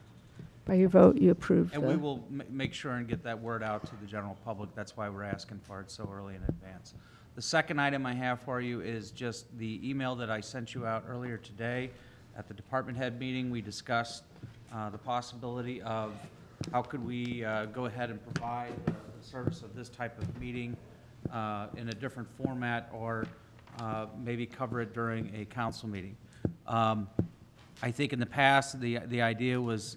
By your vote, you approve. And we will make sure and get that word out to the general public. That's why we're asking for it so early in advance. The second item I have for you is just the email that I sent you out earlier today. At the department head meeting, we discussed the possibility of how could we go ahead and provide the service of this type of meeting in a different format, or maybe cover it during a council meeting. I think in the past, the idea was,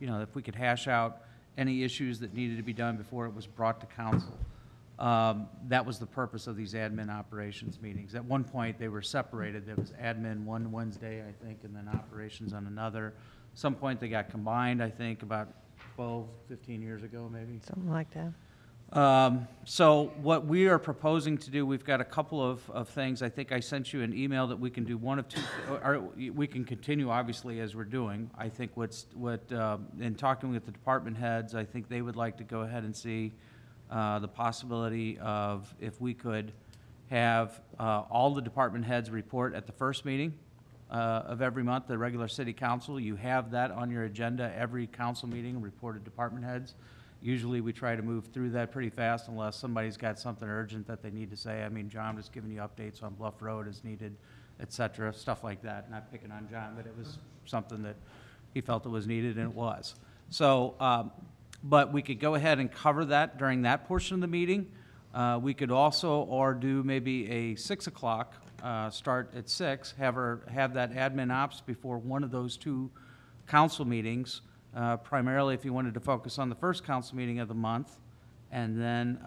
if we could hash out any issues that needed to be done before it was brought to council. That was the purpose of these admin operations meetings. At one point, they were separated. There was admin one Wednesday, I think, and then operations on another. Some point, they got combined, I think, about 12, 15 years ago, maybe. Something like that. So what we are proposing to do, we've got a couple of things. I think I sent you an email that we can do one of two, or we can continue, obviously, as we're doing. I think in talking with the department heads, I think they would like to go ahead and see the possibility of if we could have all the department heads report at the first meeting of every month, the regular city council. You have that on your agenda every council meeting, reported department heads. Usually we try to move through that pretty fast unless somebody's got something urgent that they need to say. I mean, John was giving you updates on Bluff Road as needed, et cetera, stuff like that. Not picking on John, but it was something that he felt it was needed, and it was. So, but we could go ahead and cover that during that portion of the meeting. We could also, or do maybe a 6 o'clock, start at 6, have that admin ops before one of those two council meetings, primarily if you wanted to focus on the first council meeting of the month, and then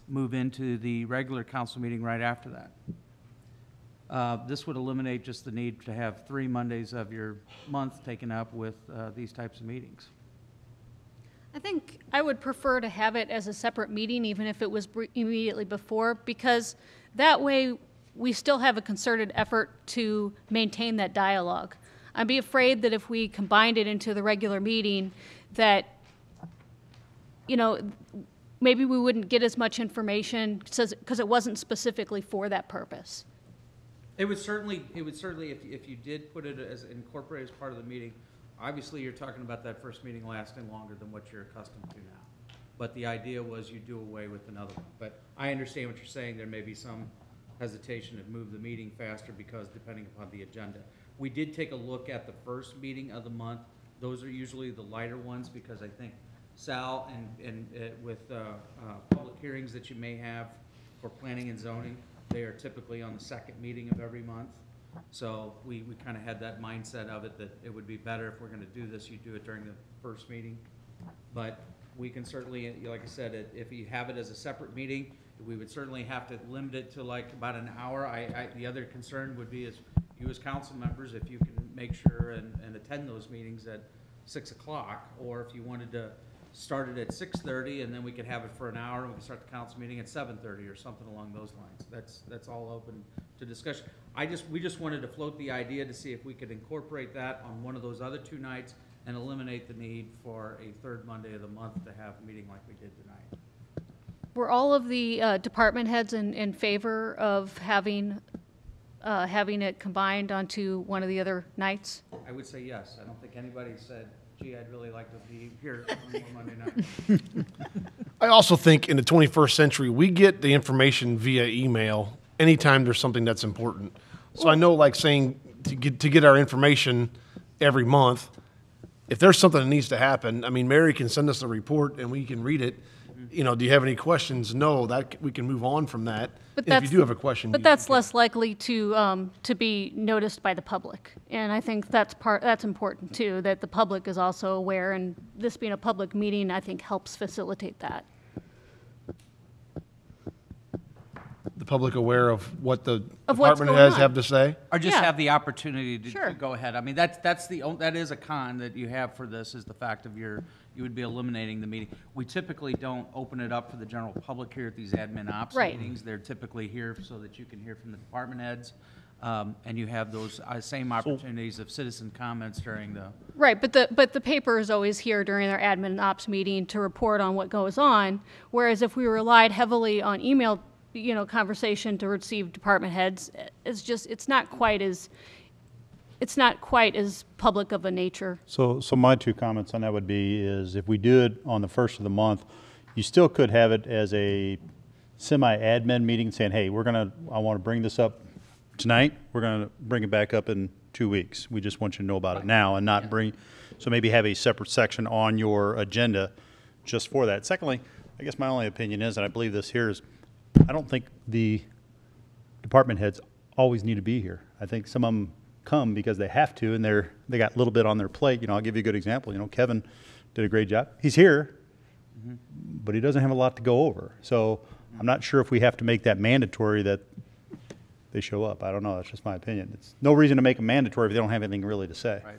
move into the regular council meeting right after that. This would eliminate just the need to have 3 Mondays of your month taken up with these types of meetings. I think I would prefer to have it as a separate meeting, even if it was immediately before, because that way we still have a concerted effort to maintain that dialogue. I'd be afraid that if we combined it into the regular meeting, that, you know, maybe we wouldn't get as much information because it wasn't specifically for that purpose. It would certainly, if you did put it as incorporated as part of the meeting, obviously you're talking about that first meeting lasting longer than what you're accustomed to now. But the idea was you do away with another one. But I understand what you're saying. There may be some hesitation to move the meeting faster because depending upon the agenda. We did take a look at the first meeting of the month. Those are usually the lighter ones because I think Sal and with public hearings that you may have for planning and zoning, they are typically on the second meeting of every month. So we kind of had that mindset of it that it would be better if we're going to do this, you do it during the first meeting. But we can certainly, like I said, if you have it as a separate meeting, we would certainly have to limit it to like about an hour. The other concern would be is you as council members, if you can make sure and attend those meetings at 6 o'clock, or if you wanted to start it at 6:30 and then we could have it for an hour and we can start the council meeting at 7:30 or something along those lines. That's all open to discussion. We just wanted to float the idea to see if we could incorporate that on one of those other two nights and eliminate the need for a third Monday of the month to have a meeting like we did tonight. Were all of the department heads in favor of having it combined onto one of the other nights? I would say yes. I don't think anybody said, gee, I'd really like to be here on Monday night. I also think in the 21st century, we get the information via email anytime there's something that's important. So I know, like saying to get our information every month, if there's something that needs to happen, I mean, Mary can send us a report and we can read it. You know, do you have any questions? No, that we can move on from that. But if you do have a question, but that's less likely to be noticed by the public, and I think that's important too. That the public is also aware, and this being a public meeting, I think helps facilitate that. the public aware of what the Of what's department going heads on. have to say? Or just Yeah. have the opportunity to Sure. go ahead. I mean, that is a con that you have for this, is the fact of you would be eliminating the meeting. We typically don't open it up for the general public here at these admin ops Right. meetings. They're typically here so that you can hear from the department heads. And you have those same opportunities of citizen comments during the. Right, but the paper is always here during their admin and ops meeting to report on what goes on, whereas if we relied heavily on email, conversation to receive department heads, it's not quite as public of a nature. So my two comments on that would be is if we do it on the first of the month, you still could have it as a semi-admin meeting saying, hey, I want to bring this up tonight. We're going to bring it back up in 2 weeks. We just want you to know about it now and not so maybe have a separate section on your agenda just for that. Secondly, I guess my only opinion is, and I believe this here is, I don't think the department heads always need to be here. I think some of them come because they have to, and they got a little bit on their plate. I'll give you a good example. Kevin did a great job. He's here, but he doesn't have a lot to go over. So I'm not sure if we have to make that mandatory that they show up. I don't know. That's just my opinion. It's no reason to make them mandatory if they don't have anything really to say. Right.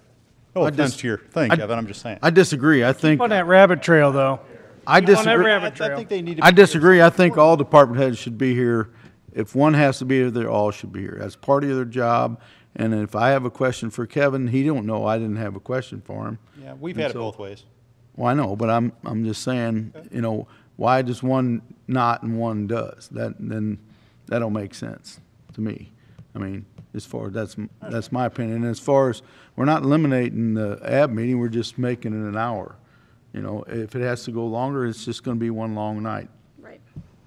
No I offense dis- to your thing, I- Kevin. I'm just saying. I disagree. I think. On that rabbit trail, though. I Keep on that disagree. rabbit trail. I think they need to I be- disagree. I think all department heads should be here. If one has to be here, they all should be here. That's part of their job. And if I have a question for Kevin, he don't know I didn't have a question for him. Yeah, we've And had it so- both ways. Well, I know, but I'm just saying, you know, why does one not and one does? That don't make sense to me. I mean, as far as that's my opinion. And as far as we're not eliminating the AB meeting, we're just making it an hour. You know, if it has to go longer, it's just going to be one long night. Right.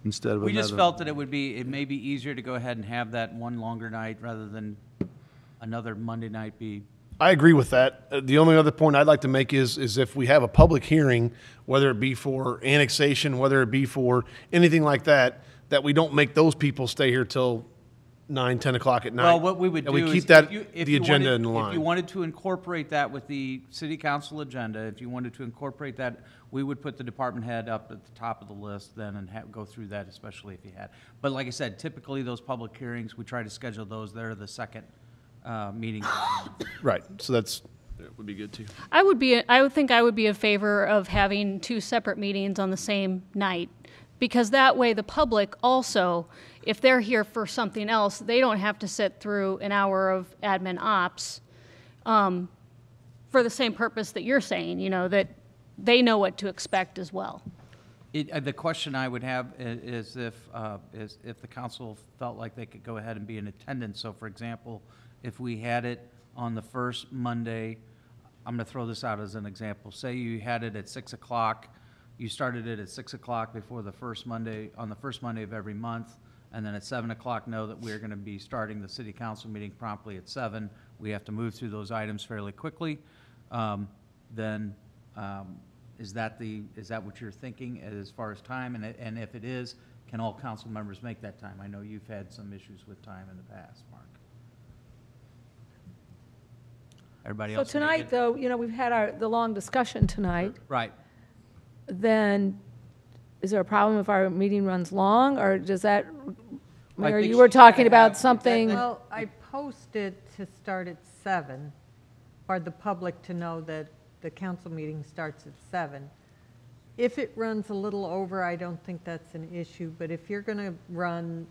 Instead of We just another- felt that it may be easier to go ahead and have that one longer night rather than another Monday night be. I agree with that. The only other point I'd like to make is if we have a public hearing, whether it be for annexation, whether it be for anything like that, that we don't make those people stay here till 9, 10 o'clock at night. Well, what we would That do we is keep that, if the you agenda wanted- in line. If you wanted to incorporate that with the city council agenda, if you wanted to incorporate that, we would put the department head up at the top of the list then and go through that, especially if you had. But like I said, typically those public hearings, we try to schedule those. They're the second meeting. Right. So that would be good too. I would think I would be in favor of having 2 separate meetings on the same night, because that way the public also, if they're here for something else, they don't have to sit through an hour of admin ops for the same purpose that you're saying, you know, that they know what to expect as well. The question I would have is if the council felt like they could go ahead and be in attendance. So for example, if we had it on the first Monday, I'm going to throw this out as an example. Say you had it at 6 o'clock, you started it at 6 o'clock before the first Monday, on the first Monday of every month, and then at 7 o'clock know that we're going to be starting the city council meeting promptly at 7. We have to move through those items fairly quickly. Then is that what you're thinking as far as time? And if it is, can all council members make that time? I know you've had some issues with time in the past, Mark. Everybody So else? make tonight, it? though, you know, we've had the long discussion tonight. Right. Then, is there a problem if our meeting runs long, or does that, Mayor, think you were she's gotta talking about have- something? Well, I posted to start at 7 for the public to know that the council meeting starts at 7. If it runs a little over, I don't think that's an issue, but if you're going to run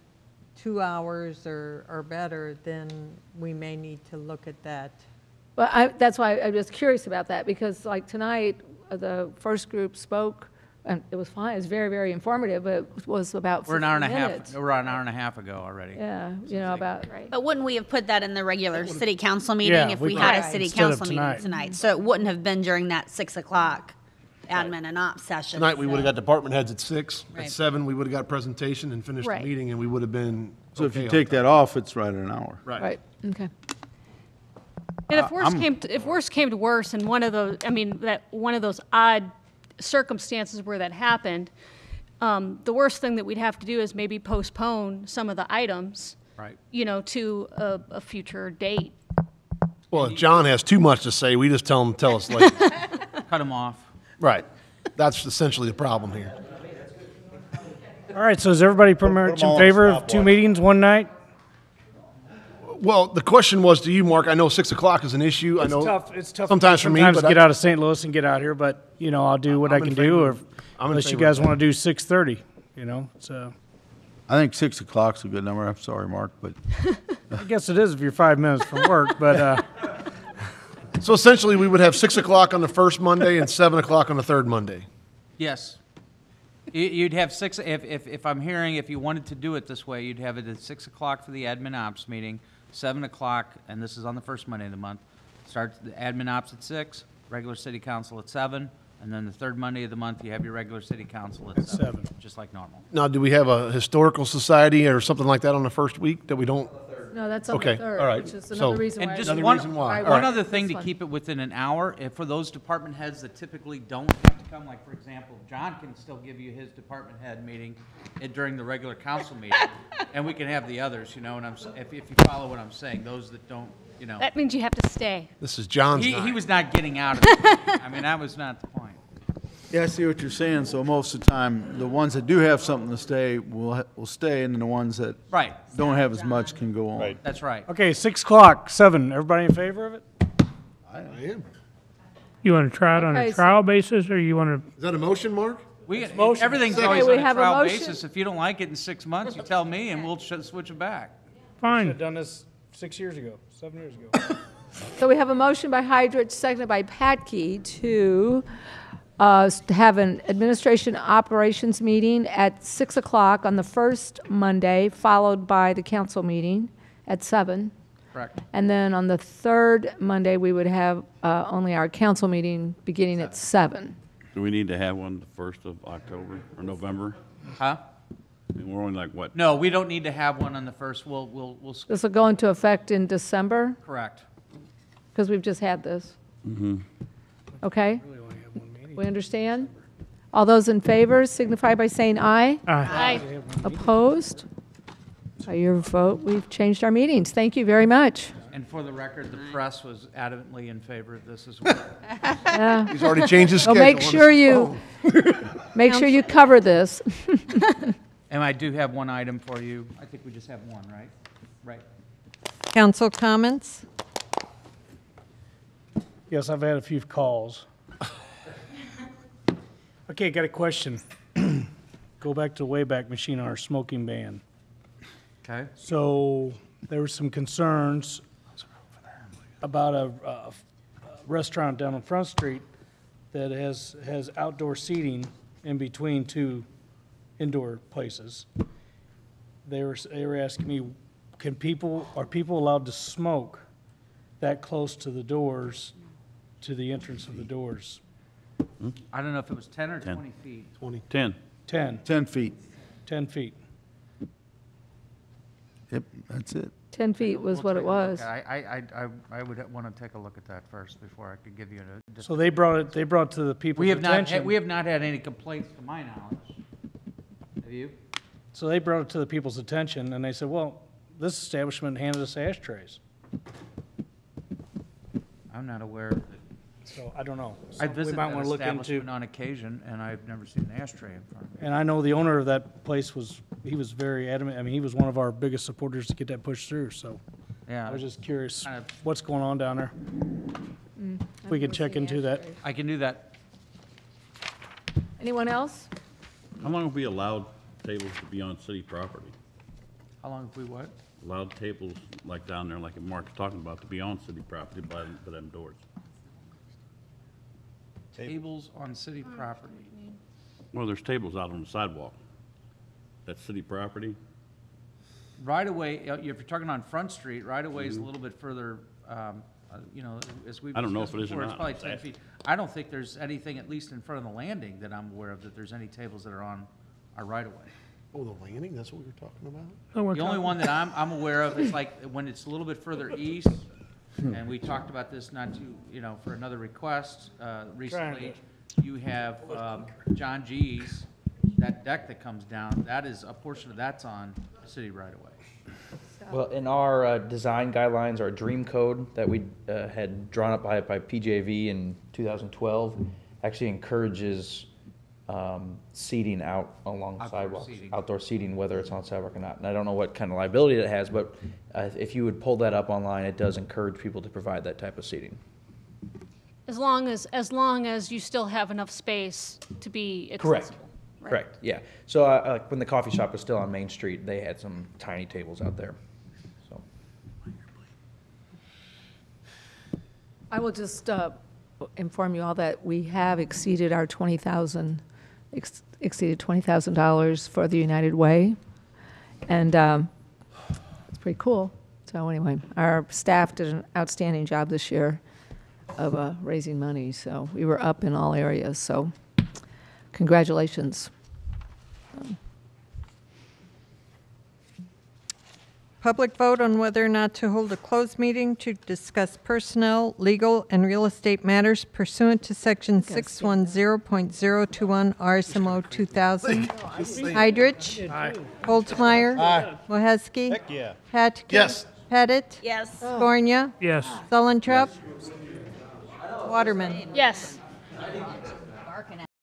2 hours or better, then we may need to look at that. Well, that's why I was curious about that, because like tonight, the first group spoke, and it was fine, it was very, very informative, but it was about 50 We're an hour and a minutes. half. We're an hour and a half ago already. Yeah, you know, about, But wouldn't we have put that in the regular city council meeting Yeah, if we we had a could. city Instead of council meeting tonight. tonight? So it wouldn't have been during that 6 o'clock admin and ops session. Tonight, we would have got department heads at 6. Right. At 7, we would have got a presentation and finished the Right. meeting, and we would have been So if you okay on take time. that off, it's right at an hour. Right, okay. And if worse came to worse, and one of those odd circumstances where that happened, the worst thing that we'd have to do is maybe postpone some of the items, Right. you know, to a future date. Well, if John has too much to say, we just tell him, tell us later. Cut them off. Right. That's essentially the problem here. All right, so is everybody pretty much all in on favor of stopwatch. 2 meetings one night? Well, the question was to you, Mark. I know 6 o'clock is an issue. I know It's tough. sometimes for me, Sometimes but get out of St. Louis and get out here, but, you know, I'll do what I I'm in can favor do, or of- I'm in unless you favor of guys that. want to do 6:30, you know, so. I think 6 o'clock's a good number. I'm sorry, Mark, but I guess it is if you're 5 minutes from work, but, So essentially, we would have 6 o'clock on the first Monday and 7 o'clock on the third Monday. Yes. You'd have 6, if I'm hearing, if you wanted to do it this way, you'd have it at 6 o'clock for the admin ops meeting, 7 o'clock, and this is on the first Monday of the month. Start the admin ops at 6, regular city council at 7, and then the third Monday of the month, you have your regular city council at 7, just like normal. Now, do we have a historical society or something like that on the first week that we don't? No, that's on the Okay, third, all right. which is So- another reason why. And just Another one, reason why. Right, All one right. other thing to This one. keep it within an hour, if for those department heads that typically don't have to come, like for example, John can still give you his department head meeting during the regular council meeting, and we can have the others, you know, and if you follow what I'm saying, those that don't, you know. That means you have to stay. This is John's He night. was not getting out of it. I mean, that was not the point. Yeah, I see what you're saying. So most of the time, the ones that do have something to stay will stay, and then the ones that Right. don't have as much can go on. Right. That's right. Okay, 6 o'clock, 7. Everybody in favor of it? I am. You want to try it on Okay, a so- trial basis, or you want Is that a motion, Mark? Everything's Okay, always we on a have a trial motion. basis. If you don't like it in 6 months, you tell me and we'll switch it back. to, Should fine. have done this 6 years ago, 7 years ago. So we have a motion by Hydrich, seconded by Patke, to have an administration operations meeting at 6 o'clock on the first Monday, followed by the council meeting at 7. Correct. And then on the third Monday, we would have only our council meeting beginning at 7. Do we need to have one the 1st of October or November? Huh? I mean, we're only like, what? No, we don't need to have one on the first. We'll This will go into effect in December, correct. because we've just had this. Mm-hmm. Okay? We understand? All those in favor signify by saying aye. Aye. Opposed? By your vote, we've changed our meetings. Thank you very much. And for the record, the press was adamantly in favor of this as well. Yeah. He's already changed his Well, schedule. make sure you cover this. And I do have one item for you. I think we just have one, right? Right. Council comments? Yes, I've had a few calls. Okay, got a question. Go back to the Wayback Machine on our smoking ban. Okay. So there were some concerns about a restaurant down on Front Street that has outdoor seating in between 2 indoor places. They were asking me, are people allowed to smoke that close to the doors, to the entrance of the doors? I don't know if it was 10 or 10. 20 feet. 10. 10. 10 feet. 10 feet. Yep, that's it. 10 feet was what it was. I would want to take a look at that first before I could give you a. So they brought it to the people's We have not, attention. we have not had any complaints to my knowledge. Have you? So they brought it to the people's attention, and they said, well, this establishment handed us ashtrays. I'm not aware of it. So I don't know. I So we visit might that wanna look into. establishment on occasion, and I've never seen an ashtray in front of me. And I know the owner of that place he was very adamant. I mean, he was one of our biggest supporters to get that pushed through, so. Yeah. I was just curious Kind of- what's going on down there. If we can check into that. I can do that. Anyone else? How long have we allowed tables to be on city property? How long have we what? Allowed tables like down there, like Mark's talking about, to be on city property by them doors? Tables on city property. Well, there's tables out on the sidewalk. That's city property? Right away, if you're talking on Front Street, right away is a little bit further, as we've I don't know discussed if it is or before, it's not. probably 10 feet. I don't think there's anything, at least in front of the landing, that I'm aware of, that there's any tables that are on our right away. Oh, the landing, that's what we were talking about? The only one that I'm aware of is like when it's a little bit further east, and we talked about this not too, for another request recently. You have John G's, that deck that comes down, that is, a portion of that's on city right away. Well, in our design guidelines, our dream code that we had drawn up by PJV in 2012 actually encourages seating out along sidewalks, outdoor seating, whether it's on sidewalk or not. And I don't know what kind of liability it has, but if you would pull that up online, it does encourage people to provide that type of seating. As long as you still have enough space to be accessible. Correct. Right. Correct, yeah. So like when the coffee shop was still on Main Street, they had some tiny tables out there, so. I will just inform you all that we have exceeded our exceeded $20,000 for the United Way. And it's pretty cool. So anyway, our staff did an outstanding job this year of raising money. So we were up in all areas. So congratulations. Public vote on whether or not to hold a closed meeting to discuss personnel, legal, and real estate matters pursuant to Section 610.021 RSMO 2000. Hydrich. Aye. Holtzmeyer. Aye. Moheski. Heck yeah. Patke. Yes. Pettit. Yes. Scornia. Yes. Sullentrop. Waterman. Yes.